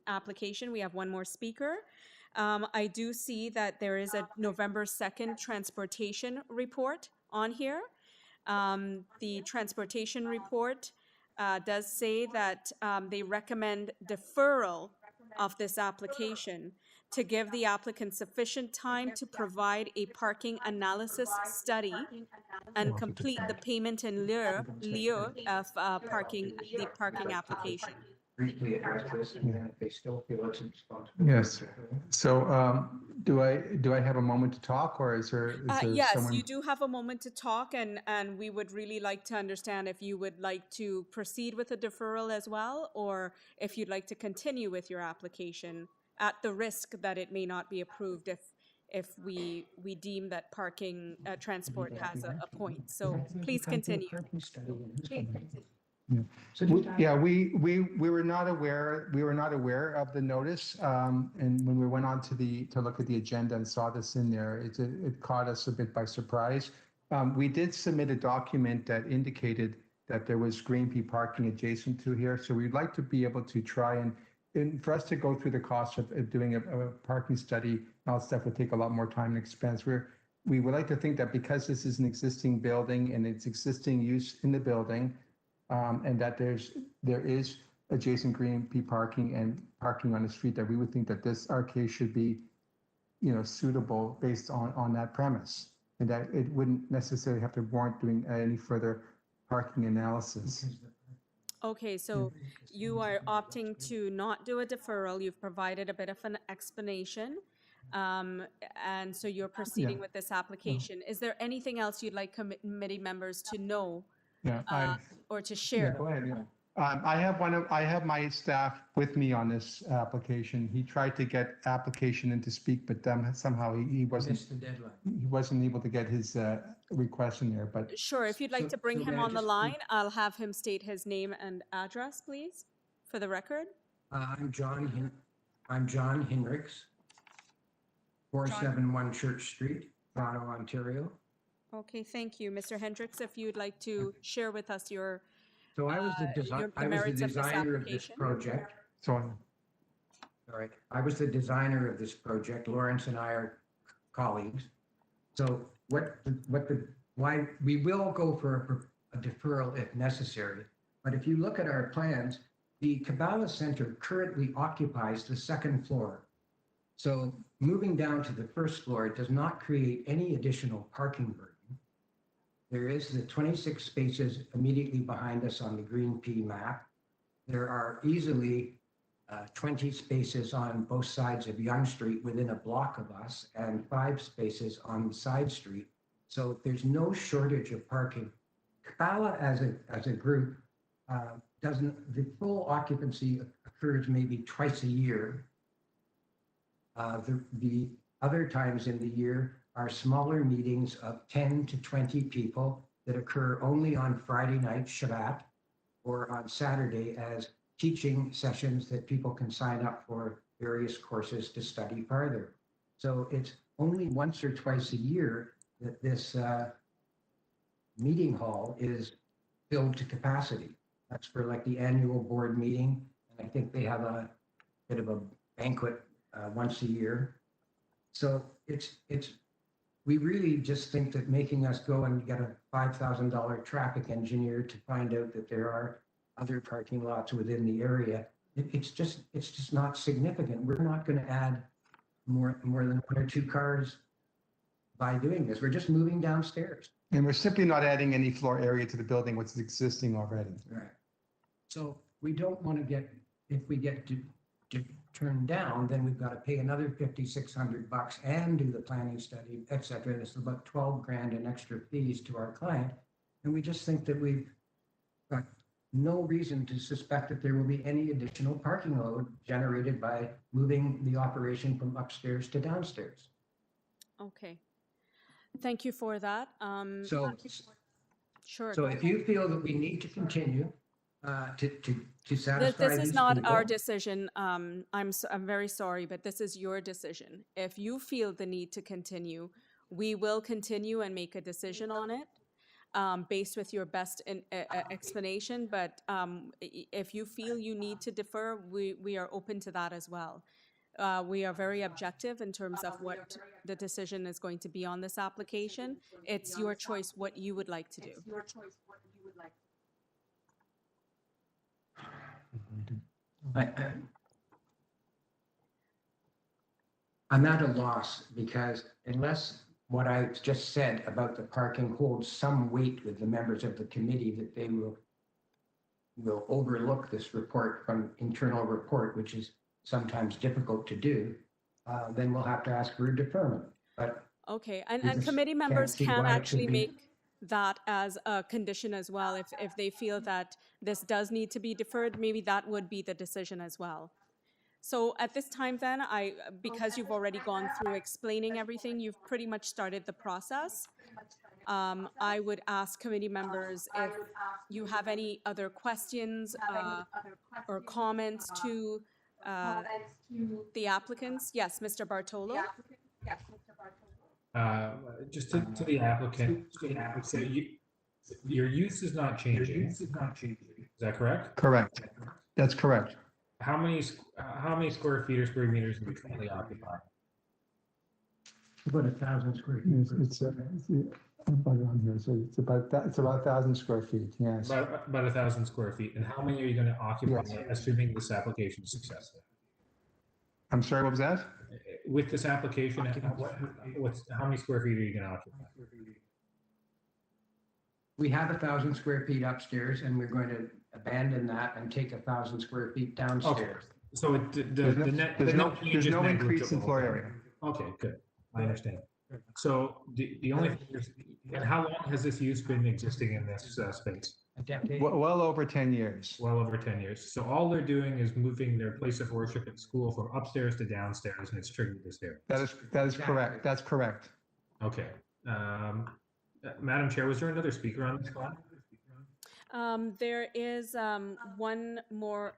application. We have one more speaker. I do see that there is a November 2nd transportation report on here. The transportation report does say that they recommend deferral of this application to give the applicant sufficient time to provide a parking analysis study and complete the payment in lieu of the parking application.
Briefly address this, and then if they still feel it's responsible.
Yes. So do I have a moment to talk, or is there
Yes,
someone?
you do have a moment to talk, and we would really like to understand if you would like to proceed with a deferral as well, or if you'd like to continue with your application at the risk that it may not be approved if we deem that parking transport has a point. So please continue.
Yeah, we were not aware of the notice, and when we went on to look at the agenda and saw this in there, it caught us a bit by surprise. We did submit a document that indicated that there was green P parking adjacent to here, so we'd like to be able to try and for us to go through the cost of doing a parking study, all stuff would take a lot more time and expense. We would like to think that because this is an existing building and it's existing use in the building, and that there is adjacent green P parking and parking on the street, that we would think that our case should be, suitable based on that premise, and that it wouldn't necessarily have to warrant doing any further parking analysis.
Okay, so you are opting to not do a deferral. You've provided a bit of an explanation. And so you're proceeding with this application. Is there anything else you'd like committee members to know or to share?
Go ahead. Yeah. I have my staff with me on this application. He tried to get application in to speak, but somehow he wasn't.
Missed the deadline.
He wasn't able to get his request in there. But
Sure, if you'd like to bring him on the line, I'll have him state his name and address, please, for the record.
I'm John Hinrichs, 471 Church Street, Toronto, Ontario.
Okay, thank you, Mr. Hendricks. If you'd like to share with us your
So I was the designer of this project. Sorry, I was the designer of this project. Lawrence and I are colleagues. So why we will go for a deferral if necessary. But if you look at our plans, the Kabbalah Center currently occupies the second floor. So moving down to the first floor does not create any additional parking burden. There is the 26 spaces immediately behind us on the green P map. There are easily 20 spaces on both sides of Yonge Street within a block of us, and 5 spaces on the side street. So there's no shortage of parking. Kabbalah as a group the full occupancy occurs maybe twice a year. The other times in the year are smaller meetings of 10 to 20 people that occur only on Friday night, Shabbat, or on Saturday as teaching sessions that people can sign up for various courses to study further. So it's only once or twice a year that this meeting hall is filled to capacity. That's for like the annual board meeting. And I think they have a bit of a banquet once a year. So we really just think that making us go and get a $5,000 traffic engineer to find out that there are other parking lots within the area, it's just not significant. We're not going to add more than 1 or 2 cars by doing this. We're just moving downstairs.
And we're simply not adding any floor area to the building, what's existing already.
Right. So we don't want to get, if we get to turn down, then we've got to pay another $5,600 and do the planning study, et cetera. That's about 12 grand in extra fees to our client. And we just think that we've got no reason to suspect that there will be any additional parking load generated by moving the operation from upstairs to downstairs.
Okay. Thank you for that.
So,
Sure.
so if you feel that we need to continue to satisfy
This is
these
not our
people-
decision. I'm very sorry, but this is your decision. If you feel the need to continue, we will continue and make a decision on it based with your best explanation. But if you feel you need to defer, we are open to that as well. We are very objective in terms of what the decision is going to be on this application. It's your choice what you would like to do.
I'm at a loss because unless what I just said about the parking holds some weight with the members of the committee, that they will overlook this report from internal report, which is sometimes difficult to do, then we'll have to ask for a deferment. But
okay,
we
and
just
committee
can't
members
see
can
why it
actually
should be-
make that as a condition as well. If they feel that this does need to be deferred, maybe that would be the decision as well. So at this time then, because you've already gone through explaining everything, you've pretty much started the process. I would ask committee members if you have any other questions or comments to the applicants. Yes, Mr. Bartolo?
Just to the applicant, so your use is not changing. Is that correct?
Correct. That's correct.
How many square feet or square meters do you currently occupy?
About 1,000 square feet.
It's about around here, so it's about 1,000 square feet, yes.
About 1,000 square feet. And how many are you going to occupy,
Yes.
assuming this application is successful?
I'm sorry, what was that?
With this application, how many square feet are you going to occupy?
We have 1,000 square feet upstairs and we're going to abandon that and take 1,000 square feet downstairs.
So
There's no increase in floor area.
Okay, good. I understand. So the only thing is, and how long has this use been existing in this space?
A decade.
Well over 10 years.
Well over 10 years. So all they're doing is moving their place of worship at school from upstairs to downstairs, and it's triggered this area.
That is correct. That's correct.
Okay. Madam Chair, was there another speaker on this call?
There is one more,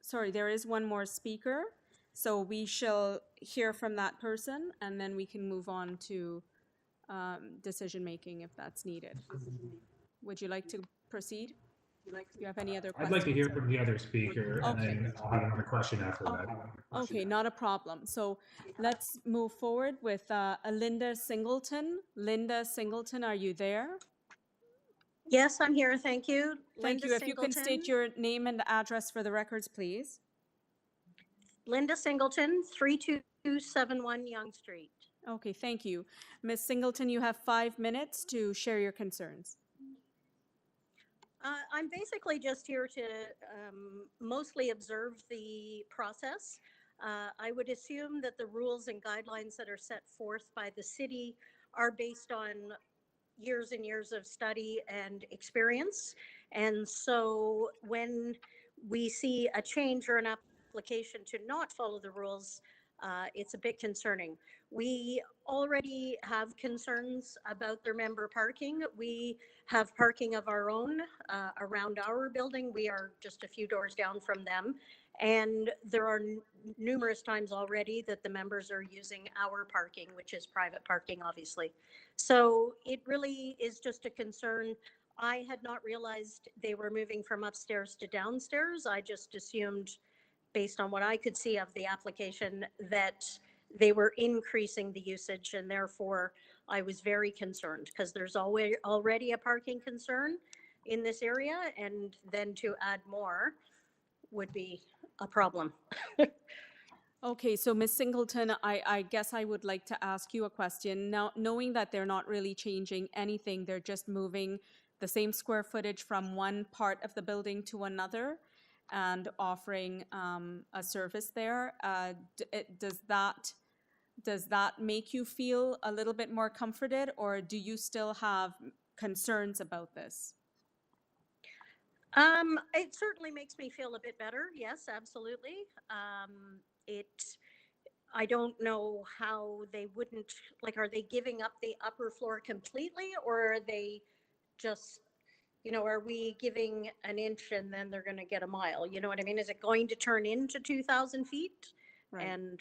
sorry, there is one more speaker. So we shall hear from that person and then we can move on to decision-making if that's needed. Would you like to proceed? Do you have any other questions?
I'd like to hear from the other speaker, and
Okay.
then I'll have another question after that.
Okay, not a problem. So let's move forward with Linda Singleton. Linda Singleton, are you there?
Yes, I'm here. Thank you.
Thank
Linda
you. If you can
Singleton.
state your name and address for the records, please.
Linda Singleton, 3271 Yonge Street.
Okay, thank you. Ms. Singleton, you have 5 minutes to share your concerns.
I'm basically just here to mostly observe the process. I would assume that the rules and guidelines that are set forth by the city are based on years and years of study and experience. And so when we see a change or an application to not follow the rules, it's a bit concerning. We already have concerns about their member parking. We have parking of our own around our building. We are just a few doors down from them. And there are numerous times already that the members are using our parking, which is private parking, obviously. So it really is just a concern. I had not realized they were moving from upstairs to downstairs. I just assumed, based on what I could see of the application, that they were increasing the usage, and therefore I was very concerned because there's already a parking concern in this area, and then to add more would be a problem.
Okay, so Ms. Singleton, I guess I would like to ask you a question. Now, knowing that they're not really changing anything, they're just moving the same square footage from one part of the building to another and offering a service there, does that make you feel a little bit more comforted, or do you still have concerns about this?
It certainly makes me feel a bit better. Yes, absolutely. I don't know how they wouldn't, like, are they giving up the upper floor completely, or are they just, are we giving an inch and then they're going to get a mile? You know what I mean? Is it going to turn into 2,000 feet?
Right.
And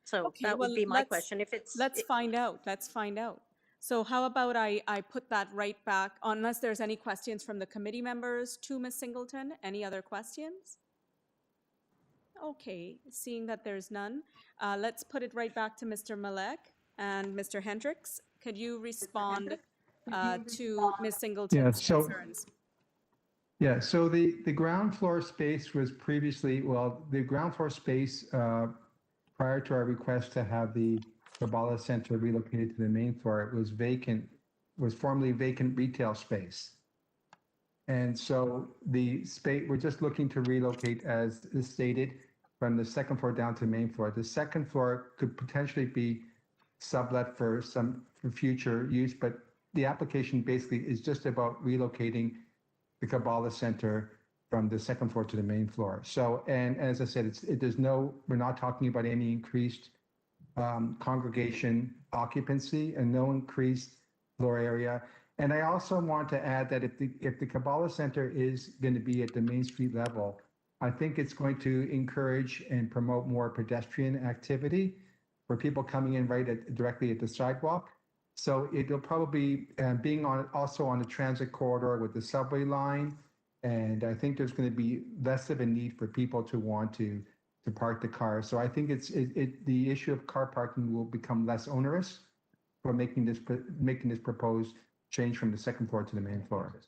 so
Okay,
that would
well,
be my question. If it's,
let's find out. Let's find out. So how about I put that right back, unless there's any questions from the committee members to Ms. Singleton. Any other questions? Okay, seeing that there's none, let's put it right back to Mr. Malek and Mr. Hendricks. Could you respond to Ms. Singleton's concerns?
Yeah, so the ground floor space was previously, well, the ground floor space prior to our request to have the Kabbalah Center relocated to the main floor, it was vacant, was formerly vacant retail space. And so the space, we're just looking to relocate, as is stated, from the second floor down to the main floor. The second floor could potentially be sublet for future use, but the application basically is just about relocating the Kabbalah Center from the second floor to the main floor. So, and as I said, we're not talking about any increased congregation occupancy and no increased floor area. And I also want to add that if the Kabbalah Center is going to be at the Main Street level, I think it's going to encourage and promote more pedestrian activity for people coming in directly at the sidewalk. So it'll probably being also on the transit corridor with the subway line. And I think there's going to be less of a need for people to want to park the car. So I think the issue of car parking will become less onerous for making this proposed change from the second floor to the main floor.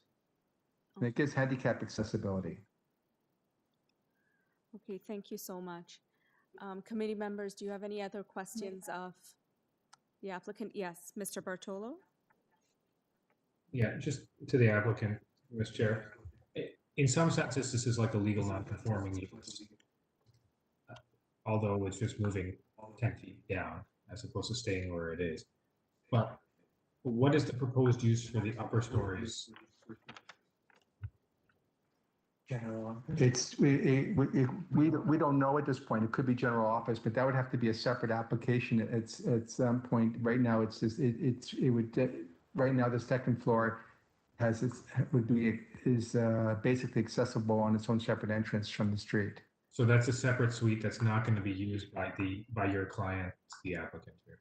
And it gives handicap accessibility.
Okay, thank you so much. Committee members, do you have any other questions of the applicant? Yes, Mr. Bartolo?
Yeah, just to the applicant, Ms. Chair. In some senses, this is like a legal non-conforming use, although it's just moving 10 feet down as opposed to staying where it is. But what is the proposed use for the upper stories?
General office. We don't know at this point. It could be general office, but that would have to be a separate application at some point. Right now, it's just right now the second floor is basically accessible on its own separate entrance from the street.
So that's a separate suite that's not going to be used by your client, the applicant here.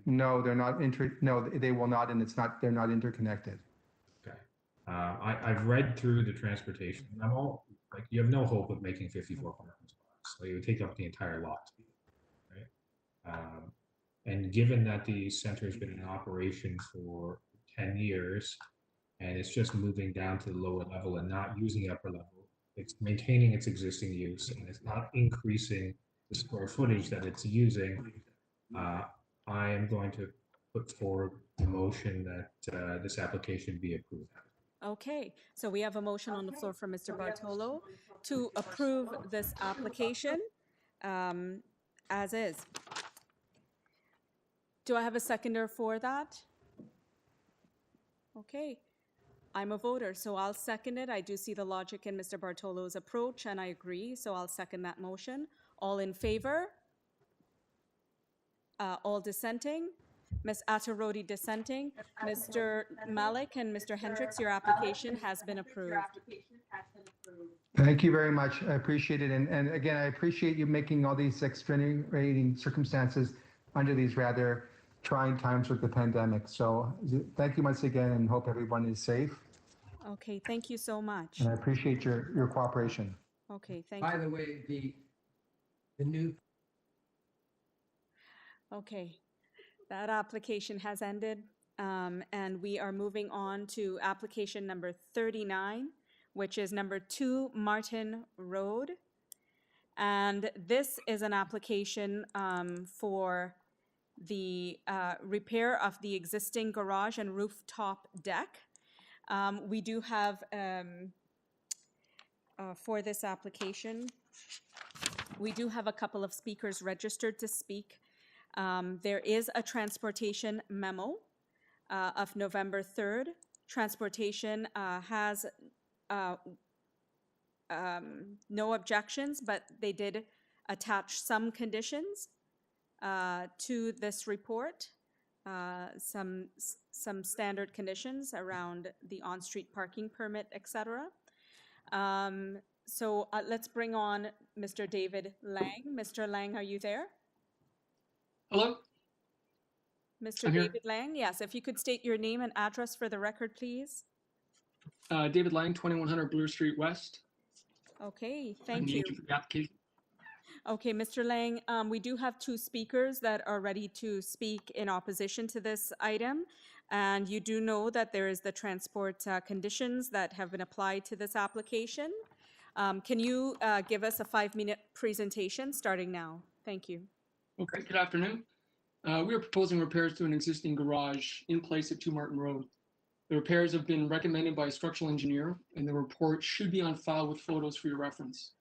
No, they're not no, they will not, and they're not interconnected.
Okay. I've read through the transportation. I'm all like, you have no hope of making 54 parking spots, so you would take up the entire lot, right? And given that the center has been in operation for 10 years, and it's just moving down to the lower level and not using the upper level, it's maintaining its existing use and it's not increasing the square footage that it's using. I am going to put forward the motion that this application be approved.
Okay, so we have a motion on the floor from Mr. Bartolo to approve this application as is. Do I have a seconder for that? Okay, I'm a voter, so I'll second it. I do see the logic in Mr. Bartolo's approach, and I agree, so I'll second that motion. All in favor? All dissenting? Ms. Attarodi dissenting. Mr. Malik and Mr. Hendricks, your application has been approved.
Thank you very much. I appreciate it. And again, I appreciate you making all these extenuating circumstances under these rather trying times with the pandemic. So thank you once again, and hope everyone is safe.
Okay, thank you so much.
And I appreciate your cooperation.
Okay, thank you.
By the way, the new.
Okay, that application has ended, and we are moving on to application number 39, which is number 2 Martin Road. And this is an application for the repair of the existing garage and rooftop deck. We do have, for this application, we do have a couple of speakers registered to speak. There is a transportation memo of November 3rd. Transportation has no objections, but they did attach some conditions to this report, some standard conditions around the on-street parking permit, etc. So let's bring on Mr. David Lang. Mr. Lang, are you there?
Hello?
Mr.
I'm here.
David Lang, yes, if you could state your name and address for the record, please.
David Lang, 2100 Bloor Street West.
Okay,
I'm
thank
the
you.
agent for the application.
Okay, Mr. Lang, we do have two speakers that are ready to speak in opposition to this item. And you do know that there is the transport conditions that have been applied to this application. Can you give us a 5-minute presentation starting now? Thank you.
Okay, good afternoon. We are proposing repairs to an existing garage in place at 2 Martin Road. The repairs have been recommended by a structural engineer, and the report should be on file with photos for your reference.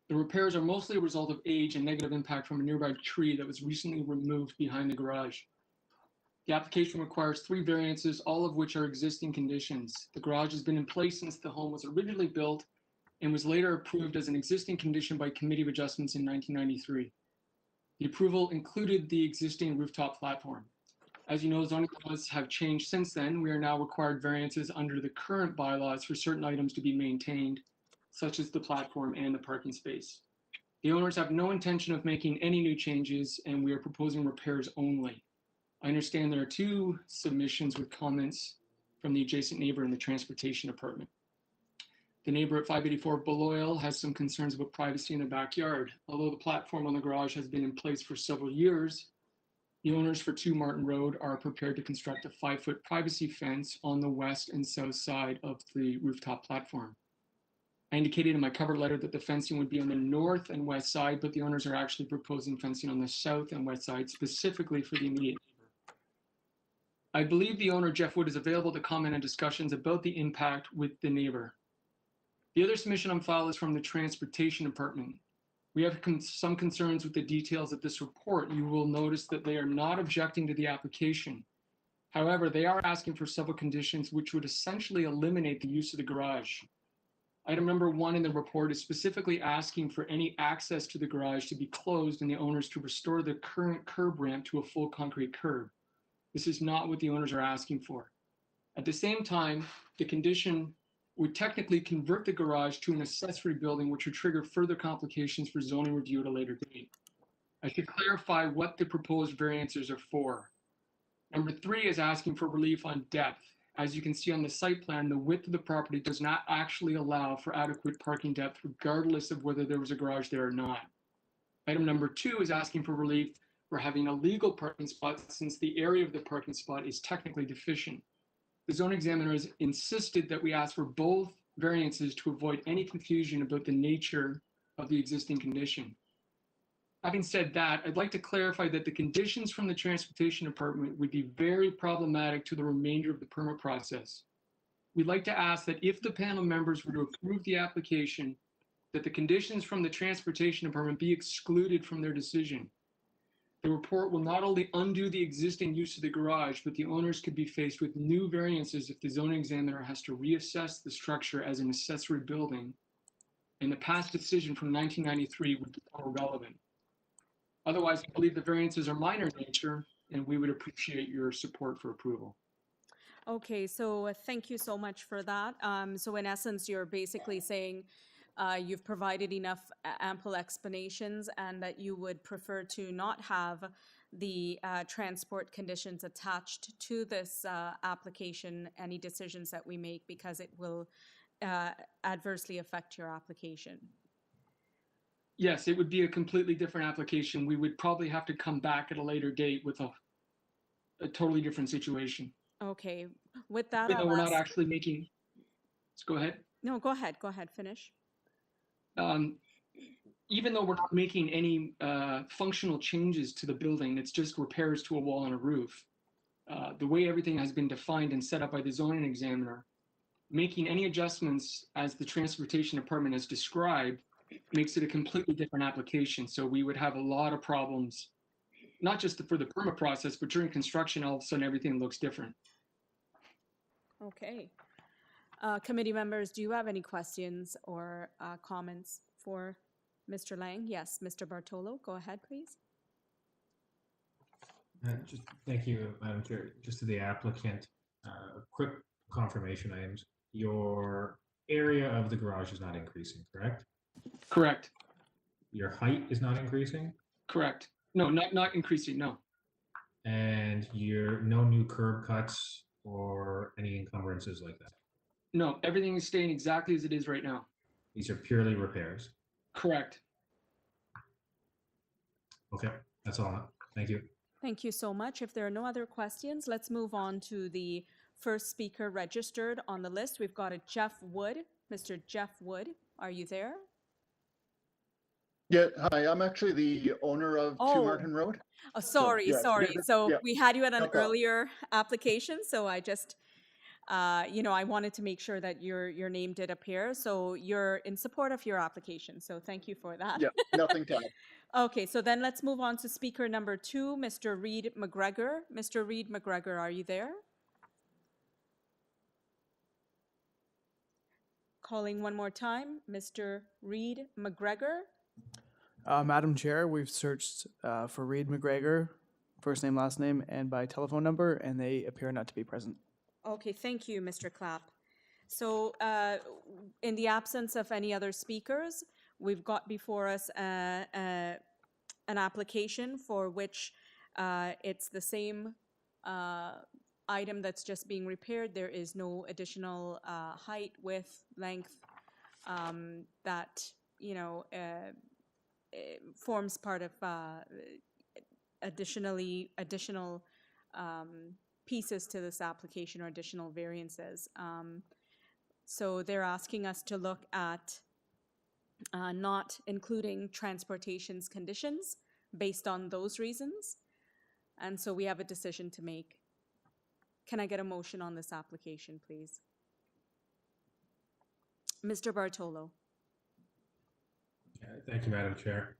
The repairs are mostly a result of age and negative impact from a nearby tree that was recently removed behind the garage. The application requires 3 variances, all of which are existing conditions. The garage has been in place since the home was originally built and was later approved as an existing condition by Committee of Adjustments in 1993. The approval included the existing rooftop platform. As you know, zoning laws have changed since then. We are now required variances under the current bylaws for certain items to be maintained, such as the platform and the parking space. The owners have no intention of making any new changes, and we are proposing repairs only. I understand there are 2 submissions with comments from the adjacent neighbor in the transportation department. The neighbor at 584 Beloyal has some concerns about privacy in the backyard. Although the platform on the garage has been in place for several years, the owners for 2 Martin Road are prepared to construct a 5-foot privacy fence on the west and south side of the rooftop platform. I indicated in my cover letter that the fencing would be on the north and west side, but the owners are actually proposing fencing on the south and west side specifically for the immediate neighbor. I believe the owner, Jeff Wood, is available to comment on discussions about the impact with the neighbor. The other submission on file is from the Transportation Department. We have some concerns with the details of this report. You will notice that they are not objecting to the application. However, they are asking for several conditions which would essentially eliminate the use of the garage. Item number 1 in the report is specifically asking for any access to the garage to be closed and the owners to restore the current curb ramp to a full concrete curb. This is not what the owners are asking for. At the same time, the condition would technically convert the garage to an accessory building, which would trigger further complications for zoning review at a later date. I should clarify what the proposed variances are for. Number 3 is asking for relief on depth. As you can see on the site plan, the width of the property does not actually allow for adequate parking depth, regardless of whether there was a garage there or not. Item number 2 is asking for relief for having a legal parking spot, since the area of the parking spot is technically deficient. The zoning examiner has insisted that we ask for both variances to avoid any confusion about the nature of the existing condition. Having said that, I'd like to clarify that the conditions from the Transportation Department would be very problematic to the remainder of the permit process. We'd like to ask that if the panel members were to approve the application, that the conditions from the Transportation Department be excluded from their decision. The report will not only undo the existing use of the garage, but the owners could be faced with new variances if the zoning examiner has to reassess the structure as an accessory building, and the past decision from 1993 would become irrelevant. Otherwise, I believe the variances are minor in nature, and we would appreciate your support for approval.
Okay, so thank you so much for that. So in essence, you're basically saying you've provided enough ample explanations and that you would prefer to not have the transport conditions attached to this application, any decisions that we make, because it will adversely affect your application.
Yes, it would be a completely different application. We would probably have to come back at a later date with a totally different situation.
Okay, with that,
Even though we're not actually making, let's go ahead.
No, go ahead, finish.
even though we're not making any functional changes to the building, it's just repairs to a wall and a roof. The way everything has been defined and set up by the zoning examiner, making any adjustments as the transportation department has described makes it a completely different application. So we would have a lot of problems, not just for the permit process, but during construction, all of a sudden everything looks different.
Okay. Committee members, do you have any questions or comments for Mr. Lang? Yes, Mr. Bartolo, go ahead, please.
Thank you, Madam Chair. Just to the applicant, quick confirmation items. Your area of the garage is not increasing, correct?
Correct.
Your height is not increasing?
Correct. No, not increasing, no.
And no new curb cuts or any encumbrances like that?
No, everything is staying exactly as it is right now.
These are purely repairs?
Correct.
Okay, that's all. Thank you.
Thank you so much. If there are no other questions, let's move on to the first speaker registered on the list. We've got a Jeff Wood. Mr. Jeff Wood, are you there?
Yeah, hi, I'm actually the owner of 2 Martin Road.
Oh, sorry,
yeah,
sorry.
yeah,
So
yeah.
we had you at an
No problem.
earlier application, so I just, I wanted to make sure that your name did appear. So you're in support of your application, so thank you for that.
Yeah, nothing to add.
Okay, so then let's move on to speaker number 2, Mr. Reed McGregor. Mr. Reed McGregor, are you there? Calling one more time, Mr. Reed McGregor.
Madam Chair, we've searched for Reed McGregor, first name, last name, and by telephone number, and they appear not to be present.
Okay, thank you, Mr. Clapp. So in the absence of any other speakers, we've got before us an application for which it's the same item that's just being repaired. There is no additional height, width, length that, forms part of additional pieces to this application or additional variances. So they're asking us to look at not including transportation's conditions based on those reasons. And so we have a decision to make. Can I get a motion on this application, please? Mr. Bartolo.
Thank you, Madam Chair.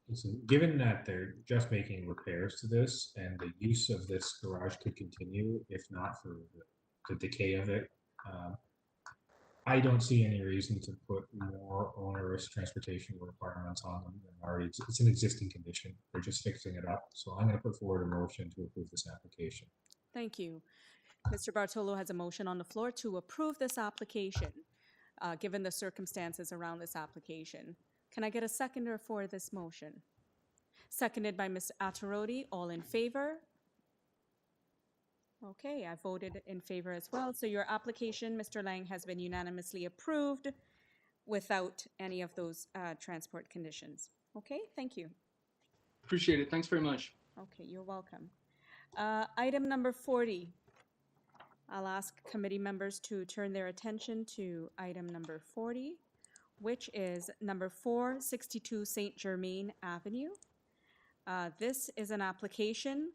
Listen, given that they're just making repairs to this and the use of this garage could continue, if not for the decay of it, I don't see any reason to put more onerous transportation requirements on them. It's an existing condition. They're just fixing it up. So I'm going to put forward a motion to approve this application.
Thank you. Mr. Bartolo has a motion on the floor to approve this application, given the circumstances around this application. Can I get a seconder for this motion? Seconded by Ms. Attarodi. All in favor? Okay, I voted in favor as well. So your application, Mr. Lang, has been unanimously approved without any of those transport conditions. Okay, thank you.
Appreciate it. Thanks very much.
Okay, you're welcome. Item number 40. I'll ask committee members to turn their attention to item number 40, which is number 462 St. Germaine Avenue. This is an application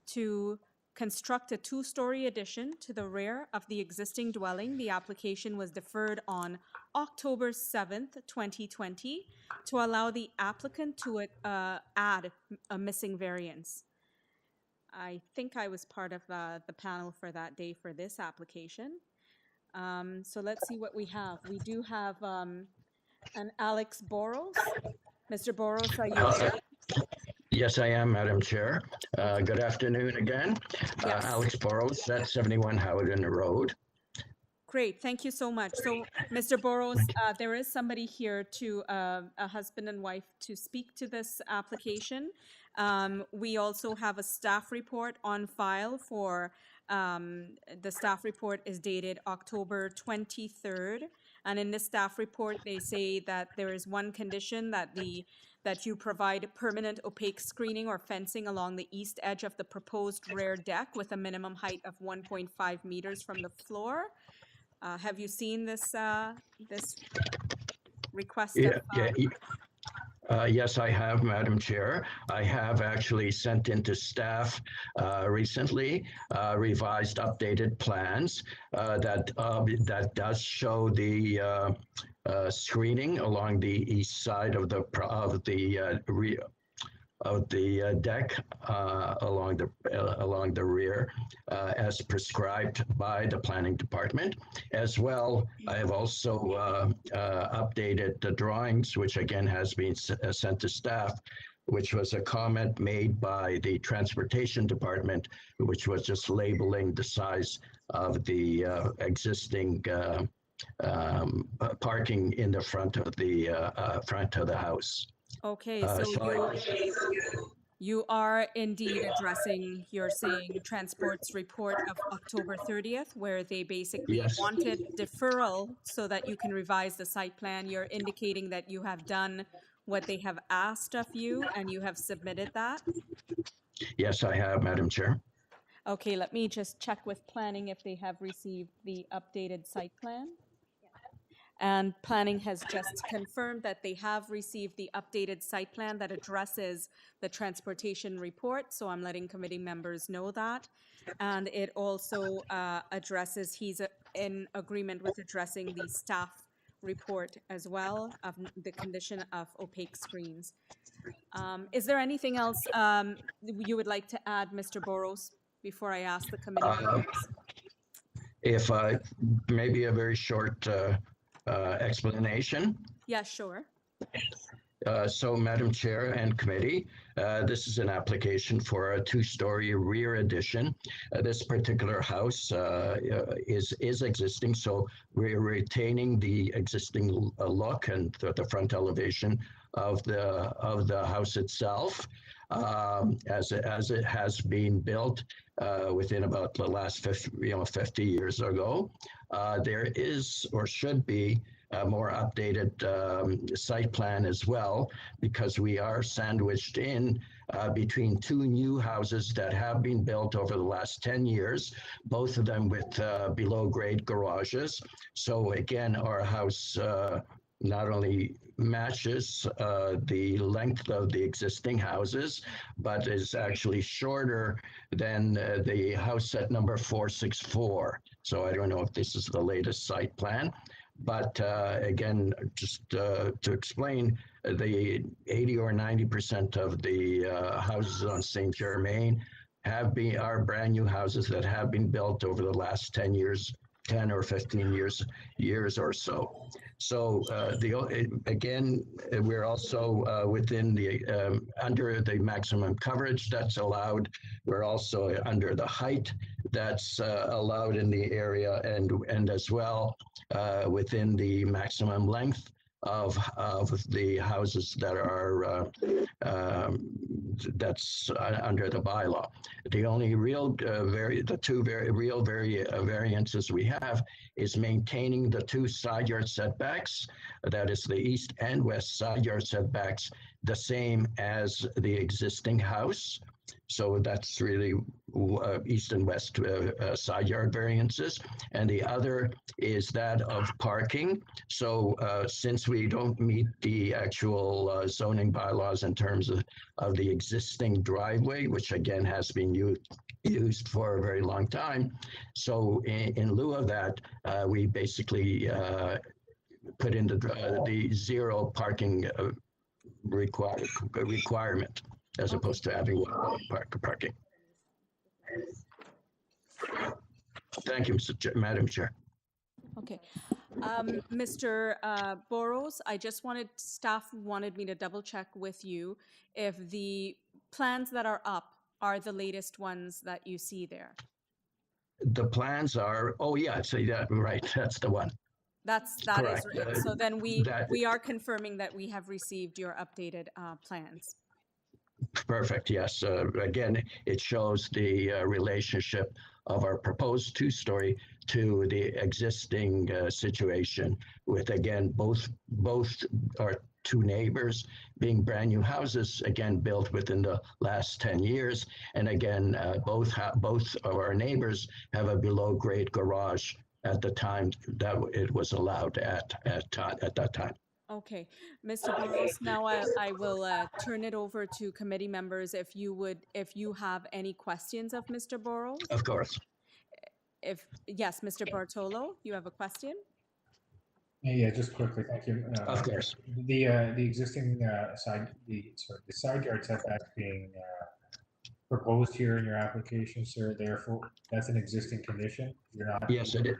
to construct a 2-story addition to the rear of the existing dwelling. The application was deferred on October 7th, 2020, to allow the applicant to add a missing variance. I think I was part of the panel for that day for this application. So let's see what we have. We do have an Alex Boros. Mr. Boros, are you there?
Yes, I am, Madam Chair. Good afternoon again.
Yes.
Alex Burrows, at 71 Harlandale Road.
Great, thank you so much. So, Mr. Boros, there is somebody here to, a husband and wife, to speak to this application. We also have a staff report on file for, the staff report is dated October 23rd. And in this staff report, they say that there is one condition that you provide permanent opaque screening or fencing along the east edge of the proposed rear deck with a minimum height of 1.5 meters from the floor. Have you seen this request
Yeah,
of,
yes, I have, Madam Chair. I have actually sent into staff recently revised, updated plans that does show the screening along the east side of the deck along the rear as prescribed by the planning department. As well, I have also updated the drawings, which again has been sent to staff, which was a comment made by the transportation department, which was just labeling the size of the existing parking in the front of the house.
okay, so you are indeed addressing, you're saying, Transport's report of October 30th, where they basically
Yes.
wanted deferral so that you can revise the site plan. You're indicating that you have done what they have asked of you and you have submitted that?
Yes, I have, Madam Chair.
Okay, let me just check with planning if they have received the updated site plan. And planning has just confirmed that they have received the updated site plan that addresses the transportation report. So I'm letting committee members know that. And it also addresses, he's in agreement with addressing the staff report as well of the condition of opaque screens. Is there anything else you would like to add, Mr. Boros, before I ask the committee members?
If maybe a very short explanation.
Yeah, sure.
So, Madam Chair and committee, this is an application for a two-story rear addition. This particular house is existing, so we're retaining the existing look and the front elevation of the house itself, as it has been built within about the last 50 years ago. There is or should be a more updated site plan as well, because we are sandwiched in between two new houses that have been built over the last 10 years, both of them with below grade garages. So again, our house not only matches the length of the existing houses, but is actually shorter than the house at number 464. So I don't know if this is the latest site plan. But again, just to explain, the 80 or 90% of the houses on St. Germaine are brand new houses that have been built over the last 10 years, 10 or 15 years or so. So again, we're also within the under the maximum coverage that's allowed. We're also under the height that's allowed in the area, and as well within the maximum length of the houses that are that's under the bylaw. The only real variances we have is maintaining the two side yard setbacks, that is the east and west side yard setbacks, the same as the existing house. So that's really east and west side yard variances. And the other is that of parking. So since we don't meet the actual zoning bylaws in terms of the existing driveway, which again has been used for a very long time. So in lieu of that, we basically put in the zero parking requirement, as opposed to having parking. Thank you, Madam Chair.
Okay. Mr. Boros, staff wanted me to double check with you if the plans that are up are the latest ones that you see there.
The plans are, oh yeah, so that, right, that's the one.
That is
Correct.
right. So then we are confirming that we have received your updated plans.
Perfect, yes. Again, it shows the relationship of our proposed two-story to the existing situation, with again both our two neighbors being brand new houses, again built within the last 10 years, and again both of our neighbors have a below-grade garage at the time that it was allowed at that time.
Okay, Mr. Burrows, now I will turn it over to committee members if you have any questions of Mr. Burrows.
Of course.
Yes, Mr. Bartolo, you have a question?
Yeah, just quickly, thank you.
Of course.
The existing the side yard setback being proposed here in your application, sir, therefore, that's an existing condition? You're not.
Yes, it is.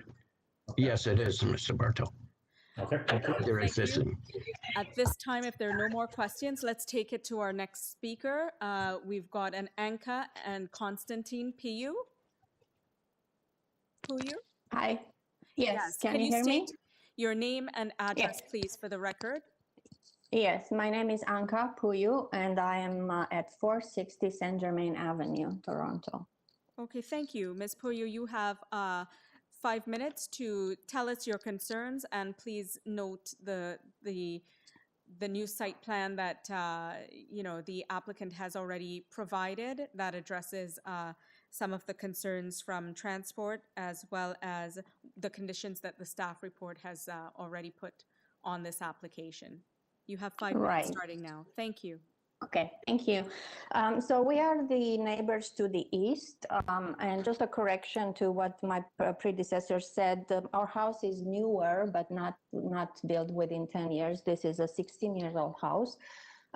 Okay.
Yes, it is, Mr. Barto.
Okay, thank you.
They're
Thank you.
existing.
At this time, if there are no more questions, let's take it to our next speaker. We've got an Anka and Constantine Puyu.
Hi. Yes, can you hear me?
State your name and address, please, for the record?
Yes, my name is Anka Puyu, and I am at 460 Germaine Avenue, Toronto.
Okay, thank you. Ms. Puyu, you have 5 minutes to tell us your concerns, and please note the new site plan that the applicant has already provided that addresses some of the concerns from transport, as well as the conditions that the staff report has already put on this application. You have 5 minutes starting now. Thank you.
Okay, thank you. So we are the neighbors to the east, and just a correction to what my predecessor said. Our house is newer, but not built within 10 years. This is a 16-year-old house.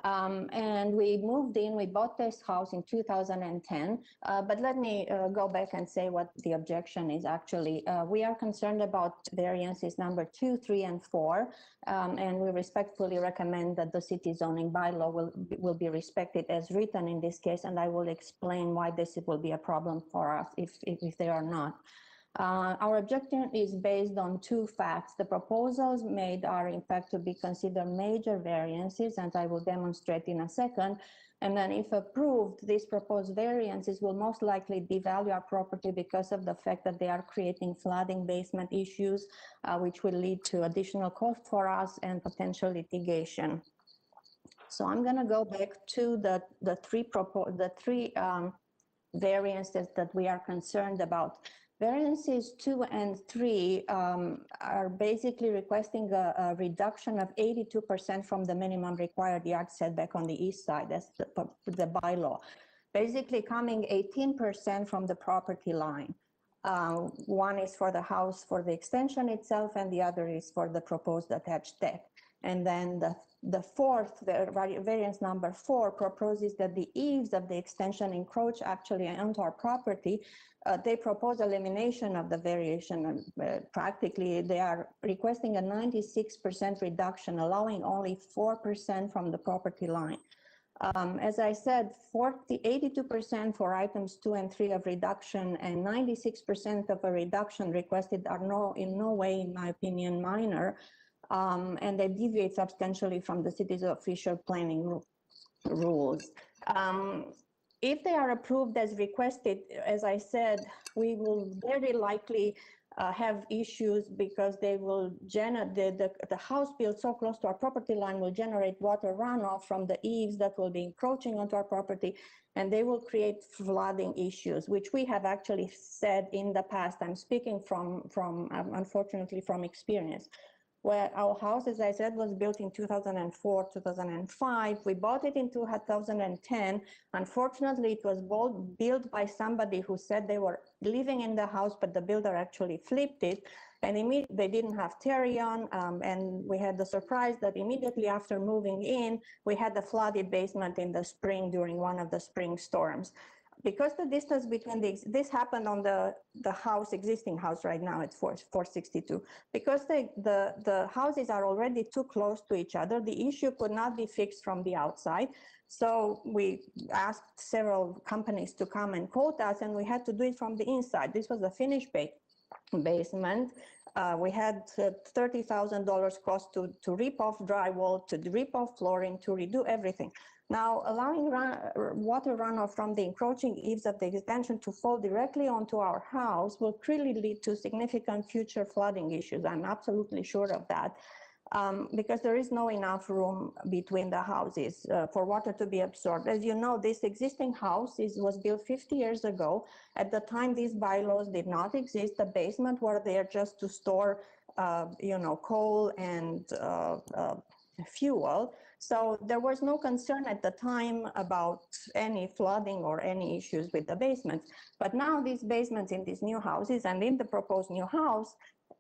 And we moved in, we bought this house in 2010, but let me go back and say what the objection is actually. We are concerned about variances number 2, 3, and 4, and we respectfully recommend that the city zoning bylaw will be respected as written in this case, and I will explain why this will be a problem for us if they are not. Our objection is based on 2 facts. The proposals made are in fact to be considered major variances, and I will demonstrate in a second. And then if approved, these proposed variances will most likely devalue our property because of the fact that they are creating flooding basement issues, which will lead to additional cost for us and potential litigation. So I'm going to go back to the three variances that we are concerned about. Variances 2 and 3 are basically requesting a reduction of 82% from the minimum required yard setback on the east side. That's the bylaw. Basically coming 18% from the property line. One is for the house for the extension itself, and the other is for the proposed attached deck. And then the fourth, variance number 4, proposes that the eaves of the extension encroach actually onto our property. They propose elimination of the variation. Practically, they are requesting a 96% reduction, allowing only 4% from the property line. As I said, 82% for items 2 and 3 of reduction, and 96% of a reduction requested are in no way, in my opinion, minor. And they deviate substantially from the city's official planning rules. If they are approved as requested, as I said, we will very likely have issues because they will generate the house built so close to our property line will generate water runoff from the eaves that will be encroaching onto our property, and they will create flooding issues, which we have actually said in the past. I'm speaking from unfortunately from experience. Where our house, as I said, was built in 2004, 2005. We bought it in 2010. Unfortunately, it was built by somebody who said they were living in the house, but the builder actually flipped it. And they didn't have Terrion, and we had the surprise that immediately after moving in, we had a flooded basement in the spring during one of the spring storms. Because the distance between this happened on the existing house right now at 462. Because the houses are already too close to each other, the issue could not be fixed from the outside. So we asked several companies to come and quote us, and we had to do it from the inside. This was a finished basement. We had $30,000 cost to rip off drywall, to rip off flooring, to redo everything. Now, allowing water runoff from the encroaching eaves of the extension to fall directly onto our house will clearly lead to significant future flooding issues. I'm absolutely sure of that, because there is no enough room between the houses for water to be absorbed. As you know, this existing house was built 50 years ago. At the time, these bylaws did not exist. The basement were there just to store, coal and fuel. So there was no concern at the time about any flooding or any issues with the basements. But now these basements in these new houses and in the proposed new house,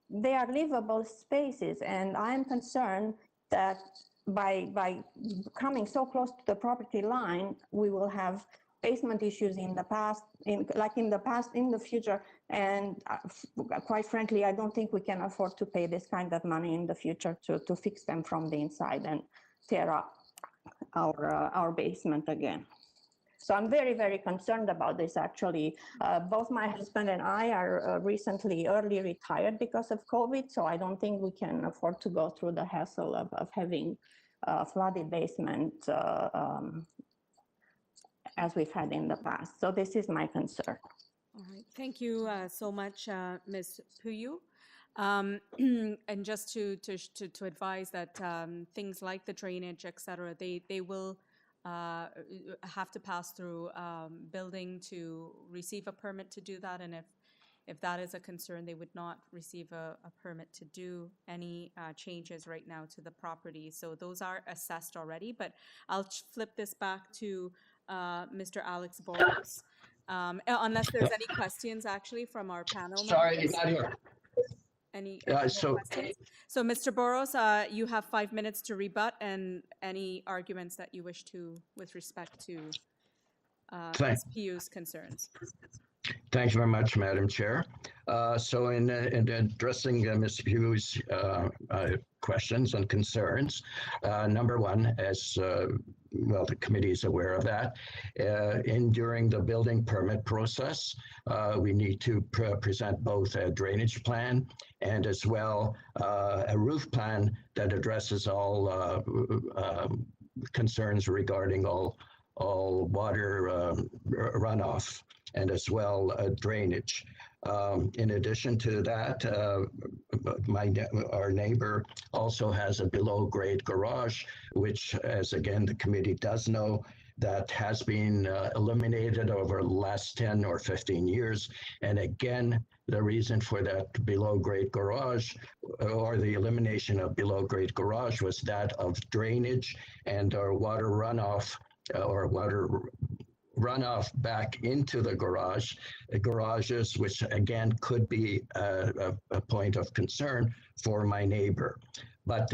they are livable spaces. And I'm concerned that by coming so close to the property line, we will have basement issues in the past, in the future. And quite frankly, I don't think we can afford to pay this kind of money in the future to fix them from the inside and tear up our basement again. So I'm very, very concerned about this, actually. Both my husband and I are recently early retired because of COVID, so I don't think we can afford to go through the hassle of having a flooded basement as we've had in the past. So this is my concern.
All right, thank you so much, Ms. Puyu. And just to advise that things like the drainage, et cetera, they will have to pass through building to receive a permit to do that. And if that is a concern, they would not receive a permit to do any changes right now to the property. So those are assessed already, but I'll flip this back to Mr. Alex Boros. Unless there's any questions actually from our panel.
Sorry,
members.
not here.
Any
So
questions? So Mr. Boros, you have 5 minutes to rebut and any arguments that you wish to with respect to Ms. Piyu's concerns.
Thank you very much, Madam Chair. So in addressing Ms. Pugh's questions and concerns, number one, as well, the committee is aware of that, during the building permit process, we need to present both a drainage plan and as well a roof plan that addresses all concerns regarding all water runoff and as well drainage. In addition to that, our neighbor also has a below-grade garage, which, as again the committee does know, that has been eliminated over the last 10 or 15 years. And again, the reason for that below-grade garage or the elimination of below-grade garage was that of drainage and our water runoff or water runoff back into the garages, which again could be a point of concern for my neighbor. But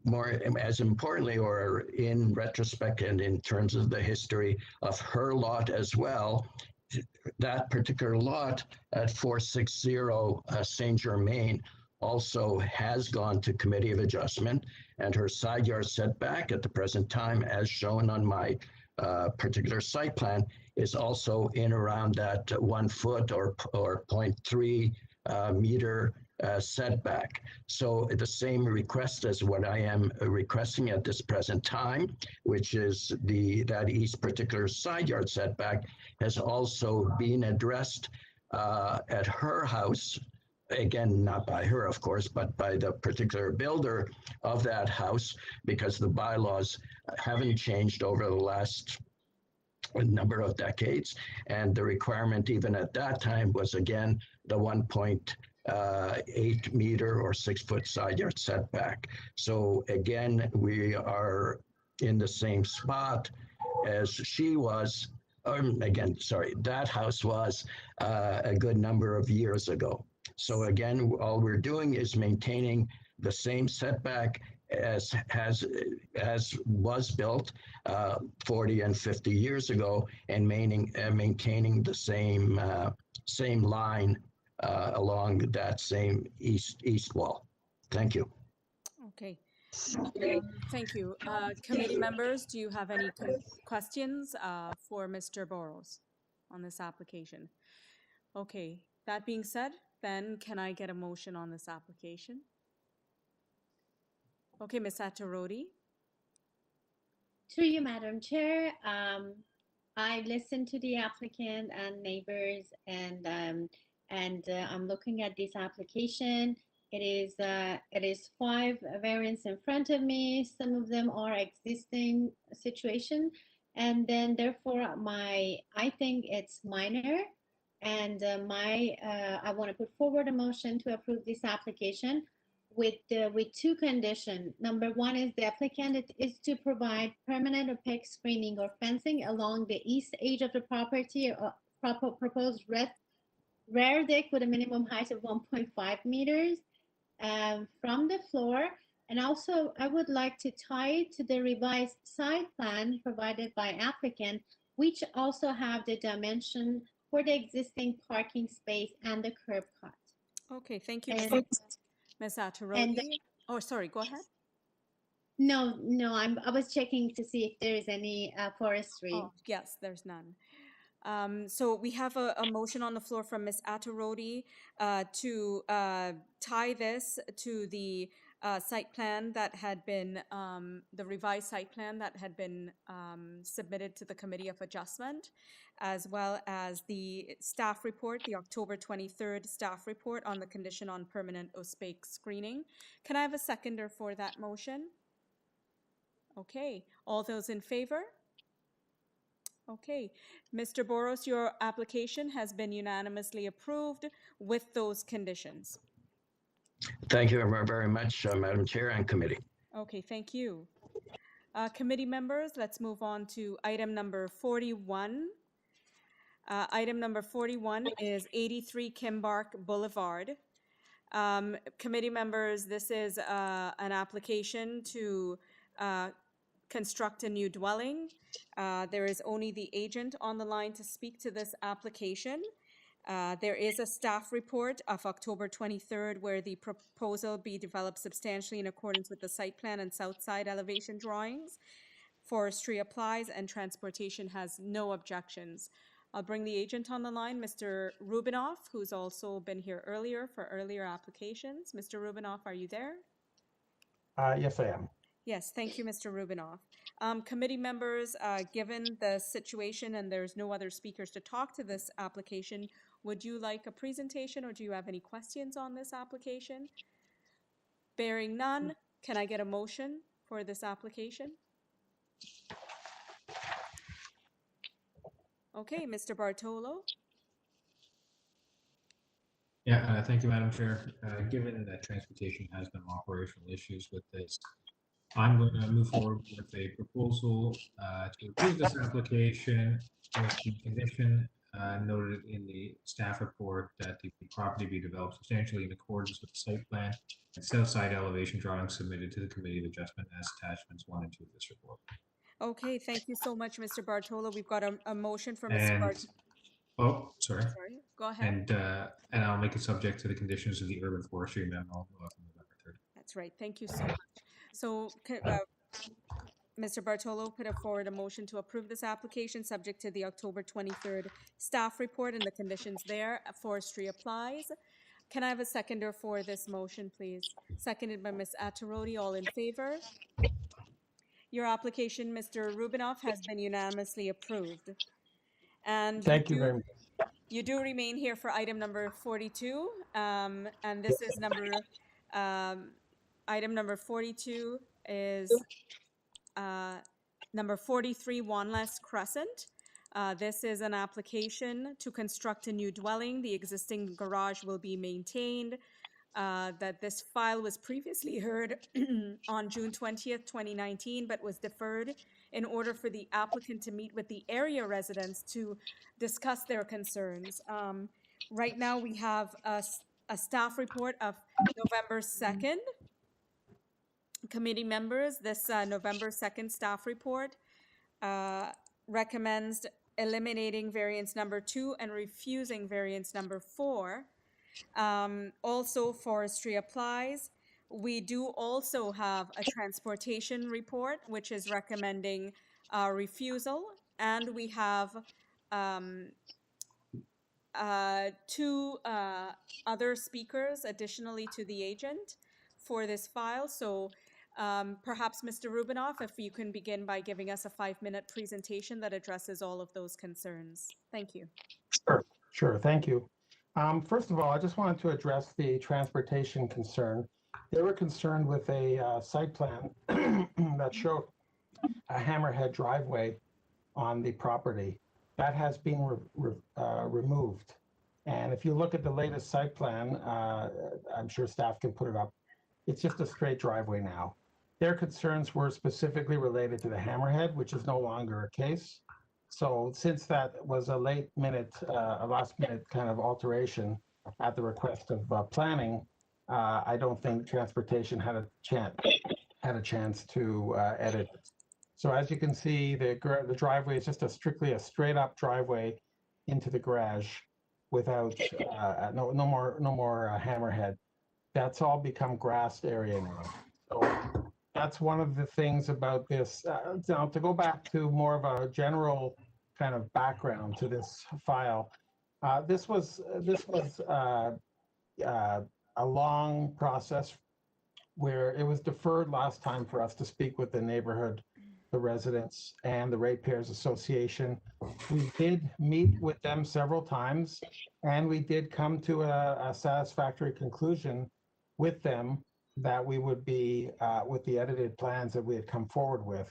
more as importantly, or in retrospect and in terms of the history of her lot as well, that particular lot at 460 Saint Germaine also has gone to Committee of Adjustment, and her side yard setback at the present time, as shown on my particular site plan, is also in around that 1 foot or 0.3 meter setback. So the same request as what I am requesting at this present time, which is that east particular side yard setback, has also been addressed at her house. Again, not by her, of course, but by the particular builder of that house, because the bylaws haven't changed over the last number of decades. And the requirement even at that time was, again, the 1.8 meter or 6 foot side yard setback. So again, we are in the same spot as she was, that house was a good number of years ago. So again, all we're doing is maintaining the same setback as was built 40 and 50 years ago, and maintaining the same line along that same east wall. Thank you.
Okay. Thank you. Committee members, do you have any questions for Mr. Boros on this application? Okay. That being said, then can I get a motion on this application? Okay, Ms. Attarodi.
Through you, Madam Chair, I listened to the applicant and neighbors, and I'm looking at this application. It is 5 variants in front of me. Some of them are existing situation, and then therefore I think it's minor. And I want to put forward a motion to approve this application with two conditions. Number one is the applicant is to provide permanent opaque screening or fencing along the east edge of the property or proposed rear deck with a minimum height of 1.5 meters from the floor. And also, I would like to tie it to the revised site plan provided by applicant, which also have the dimension for the existing parking space and the curb cut.
Okay, thank you,
And-
Ms. Atarodi. Oh, sorry, go ahead.
No, I was checking to see if there is any forestry.
Oh, yes, there's none. So we have a motion on the floor from Ms. Atarodi to tie this to the site plan that had been, the revised site plan that had been submitted to the Committee of Adjustment, as well as the staff report, the October 23rd staff report on the condition on permanent opaque screening. Can I have a seconder for that motion? Okay, all those in favor? Okay, Mr. Boros, your application has been unanimously approved with those conditions.
Thank you very much, Madam Chair and committee.
Okay, thank you. Committee members, let's move on to item number 41. Item number 41 is 83 Kimbark Boulevard. Committee members, this is an application to construct a new dwelling. There is only the agent on the line to speak to this application. There is a staff report of October 23rd where the proposal be developed substantially in accordance with the site plan and south side elevation drawings. Forestry applies and transportation has no objections. I'll bring the agent on the line, Mr. Rubinoff, who's also been here earlier for earlier applications. Mr. Rubinoff, are you there?
Yes, I am.
Yes, thank you, Mr. Rubinoff. Committee members, given the situation and there's no other speakers to talk to this application, would you like a presentation or do you have any questions on this application? Bearing none, can I get a motion for this application? Okay, Mr. Bartolo.
Yeah, thank you, Madam Chair. Given that transportation has some operational issues with this, I'm going to move forward with a proposal to approve this application with the condition noted in the staff report that the property be developed substantially in accordance with the site plan and south side elevation drawings submitted to the Committee of Adjustment as attachments 1 and 2 of this report.
Okay, thank you so much, Mr. Bartolo. We've got a motion from Mr. Bartolo.
Oh, sorry.
Sorry, go ahead.
And I'll make it subject to the conditions of the urban forestry memo from November 3rd.
That's right. Thank you so much. So, Mr. Bartolo put forward a motion to approve this application subject to the October 23rd staff report and the conditions there. Forestry applies. Can I have a seconder for this motion, please? Seconded by Ms. Atarodi. All in favor? Your application, Mr. Rubinoff, has been unanimously approved. And
Thank you very much.
You do remain here for item number 42, and this is item number 42 is number 43 Wanless Crescent. This is an application to construct a new dwelling. The existing garage will be maintained. That this file was previously heard on June 20th, 2019, but was deferred in order for the applicant to meet with the area residents to discuss their concerns. Right now, we have a staff report of November 2nd. Committee members, this November 2nd staff report recommends eliminating variance number 2 and refusing variance number 4. Also, forestry applies. We do also have a transportation report, which is recommending refusal, and we have 2 other speakers additionally to the agent for this file. So perhaps Mr. Rubinoff, if you can begin by giving us a 5-minute presentation that addresses all of those concerns. Thank you.
Sure, thank you. First of all, I just wanted to address the transportation concern. They were concerned with a site plan that showed a hammerhead driveway on the property. That has been removed. And if you look at the latest site plan, I'm sure staff can put it up. It's just a straight driveway now. Their concerns were specifically related to the hammerhead, which is no longer a case. So since that was a last minute kind of alteration at the request of planning, I don't think transportation had a chance to edit it. So as you can see, the driveway is just strictly a straight up driveway into the garage without no more hammerhead. That's all become grassed area now. So that's one of the things about this. Now, to go back to more of a general kind of background to this file, this was a long process where it was deferred last time for us to speak with the neighborhood, the residents, and the Ratepayers Association. We did meet with them several times, and we did come to a satisfactory conclusion with them that we would be with the edited plans that we had come forward with.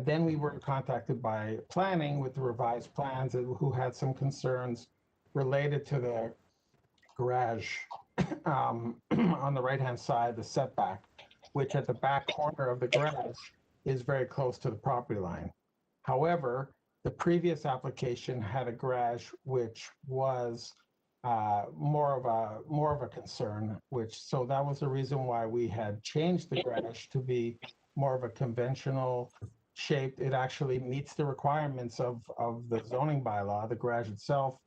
Then we were contacted by planning with the revised plans who had some concerns related to the garage on the right-hand side, the setback, which at the back corner of the garage is very close to the property line. However, the previous application had a garage which was more of a concern, so that was the reason why we had changed the garage to be more of a conventional shape. It actually meets the requirements of the zoning bylaw. The garage itself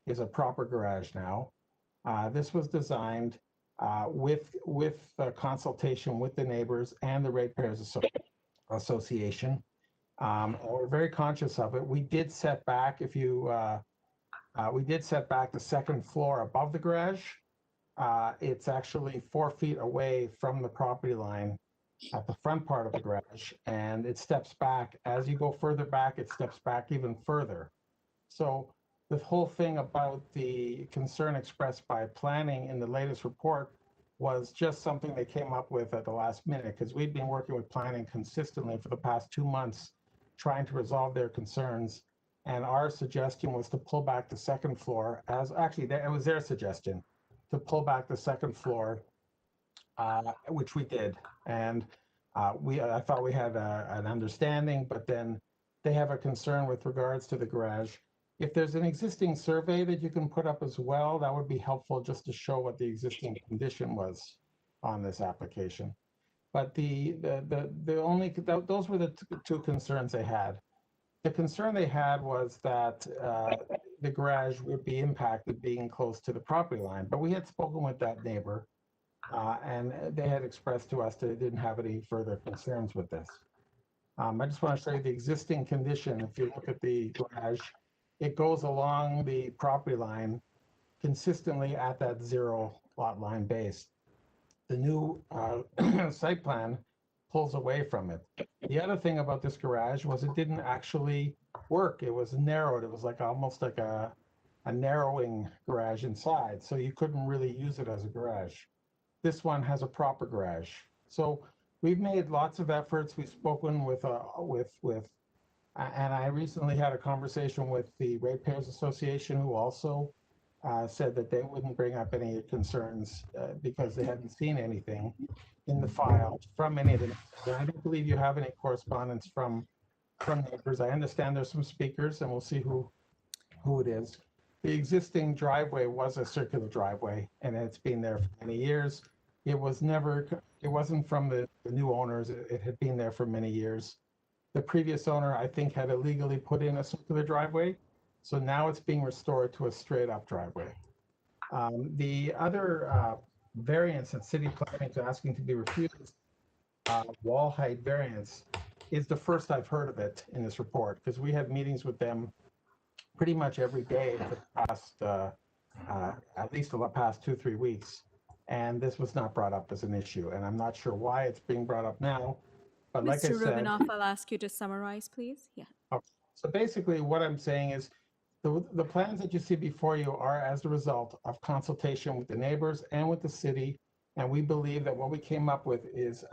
is a proper garage now. This was designed with consultation with the neighbors and the Ratepayers Association. We're very conscious of it. We did set back, we did set back the second floor above the garage. It's actually 4 feet away from the property line at the front part of the garage, and it steps back. As you go further back, it steps back even further. So the whole thing about the concern expressed by planning in the latest report was just something they came up with at the last minute, because we've been working with planning consistently for the past 2 months, trying to resolve their concerns. And our suggestion was to pull back the second floor, it was their suggestion, to pull back the second floor, which we did. And I thought we had an understanding, but then they have a concern with regards to the garage. If there's an existing survey that you can put up as well, that would be helpful just to show what the existing condition was on this application. But those were the two concerns they had. The concern they had was that the garage would be impacted being close to the property line. But we had spoken with that neighbor, and they had expressed to us that they didn't have any further concerns with this. I just want to show you the existing condition. If you look at the garage, it goes along the property line consistently at that 0 lot line base. The new site plan pulls away from it. The other thing about this garage was it didn't actually work. It was narrowed. It was almost like a narrowing garage inside, so you couldn't really use it as a garage. This one has a proper garage. So we've made lots of efforts. We've spoken with and I recently had a conversation with the Ratepayers Association, who also said that they wouldn't bring up any concerns because they hadn't seen anything in the file from any of them. I don't believe you have any correspondence from neighbors. I understand there's some speakers, and we'll see who it is. The existing driveway was a circular driveway, and it's been there for many years. It wasn't from the new owners. It had been there for many years. The previous owner, I think, had illegally put in a circular driveway. So now it's being restored to a straight up driveway. The other variance that city planning is asking to be refused, wall height variance, is the first I've heard of it in this report, because we have meetings with them pretty much every day for the past, at least the past 2-3 weeks. And this was not brought up as an issue. And I'm not sure why it's being brought up now. But like I
Mr.
said,
Rubinoff, I'll ask you to summarize, please. Yeah.
So basically what I'm saying is the plans that you see before you are as a result of consultation with the neighbors and with the city. And we believe that what we came up with is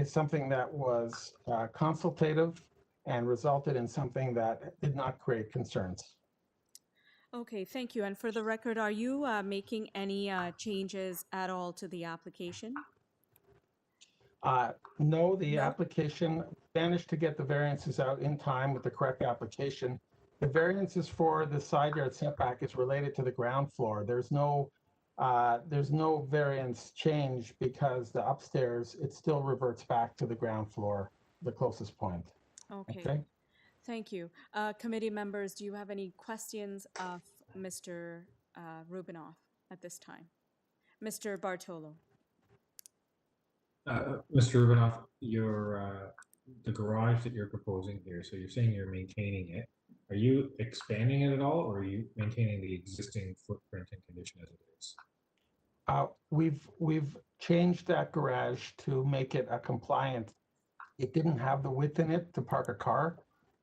something that was consultative and resulted in something that did not create concerns.
Okay, thank you. And for the record, are you making any changes at all to the application?
No, the application managed to get the variances out in time with the correct application. The variances for the side yard setback is related to the ground floor. There's no variance change because the upstairs, it still reverts back to the ground floor, the closest point.
Okay. Thank you. Committee members, do you have any questions of Mr. Rubinoff at this time? Mr. Bartolo.
Mr. Rubinoff, the garage that you're proposing here, so you're saying you're maintaining it. Are you expanding it at all, or are you maintaining the existing footprint and condition as it is?
We've changed that garage to make it a compliant. It didn't have the width in it to park a car.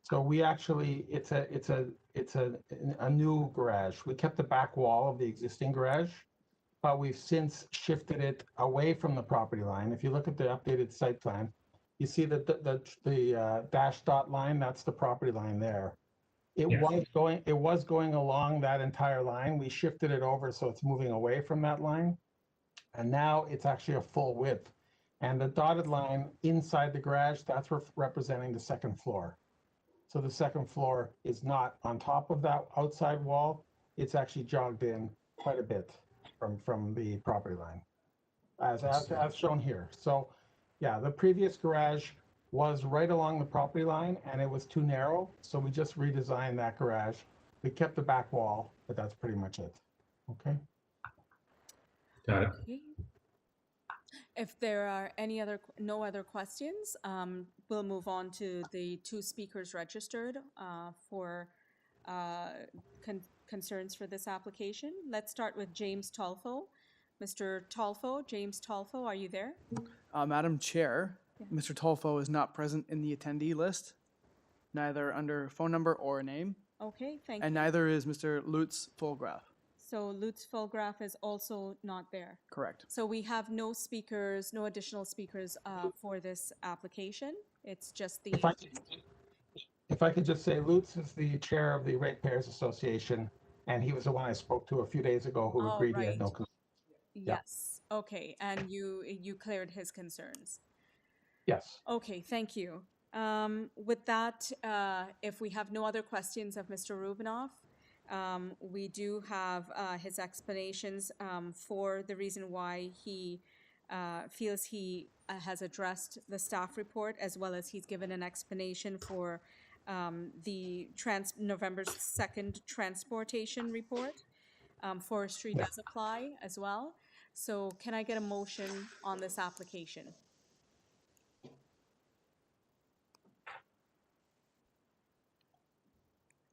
So we actually, it's a new garage. We kept the back wall of the existing garage, but we've since shifted it away from the property line. If you look at the updated site plan, you see that the dashed dot line, that's the property line there. It was going along that entire line. We shifted it over so it's moving away from that line. And now it's actually a full width. And the dotted line inside the garage, that's representing the second floor. So the second floor is not on top of that outside wall. It's actually jogged in quite a bit from the property line, as shown here. So yeah, the previous garage was right along the property line and it was too narrow. So we just redesigned that garage. We kept the back wall, but that's pretty much it. Okay.
Got it.
Okay. If there are no other questions, we'll move on to the two speakers registered for concerns for this application. Let's start with James Tolfo. Mr. Tolfo, James Tolfo, are you there?
Madam Chair, Mr. Tolfo is not present in the attendee list, neither under phone number or name.
Okay, thank you.
And neither is Mr. Lutz Fulgraf.
So Lutz Fulgraf is also not there.
Correct.
So we have no speakers, no additional speakers for this application. It's just the.
If I could just say, Lutz is the chair of the Ratepayers Association, and he was the one I spoke to a few days ago who agreed he had no concerns.
Yes. Okay. And you cleared his concerns.
Yes.
Okay. Thank you. With that, if we have no other questions of Mr. Rubinoff, we do have his explanations for the reason why he feels he has addressed the staff report, as well as he's given an explanation for the November 2nd transportation report. Forestry does apply as well. So can I get a motion on this application?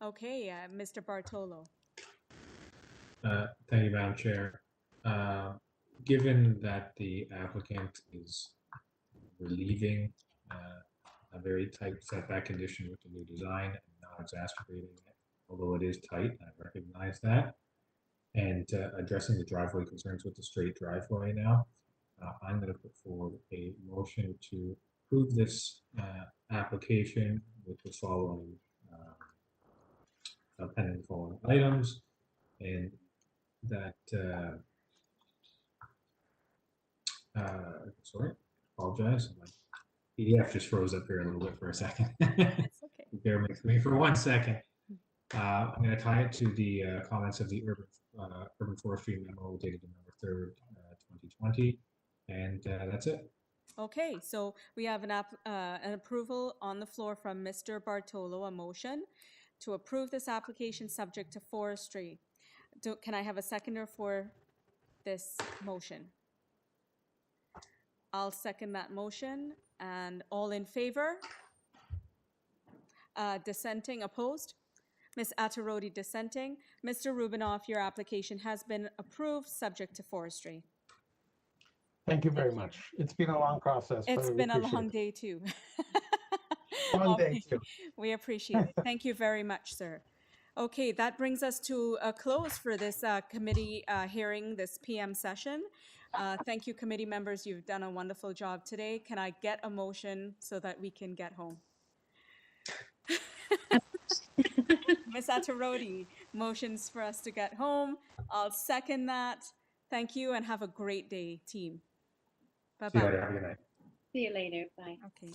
Okay, Mr. Bartolo.
Thank you, Madam Chair. Given that the applicant is relieving a very tight setback condition with the new design and not exacerbating it, although it is tight, I recognize that, and addressing the driveway concerns with the straight driveway now, I'm going to put forward a motion to approve this application with the following pending the following items, and that sorry, apologize, my PDF just froze up here a little bit for a second.
It's okay.
Bear with me for 1 second. I'm going to tie it to the comments of the urban forestry memo dated November 3rd, 2020, and that's it.
Okay, so we have an approval on the floor from Mr. Bartolo, a motion to approve this application subject to forestry. Can I have a seconder for this motion? I'll second that motion. And all in favor? Dissenting, opposed? Ms. Attarodi dissenting. Mr. Rubinoff, your application has been approved subject to forestry.
Thank you very much. It's been a long process.
It's been a long day too.
Long day too.
We appreciate it. Thank you very much, sir. Okay, that brings us to a close for this committee hearing, this PM session. Thank you, committee members. You've done a wonderful job today. Can I get a motion so that we can get home? Ms. Atarodi motions for us to get home. I'll second that. Thank you and have a great day, team.
See you
Bye-bye.
later. Have a good night.
See you later. Bye.
Okay.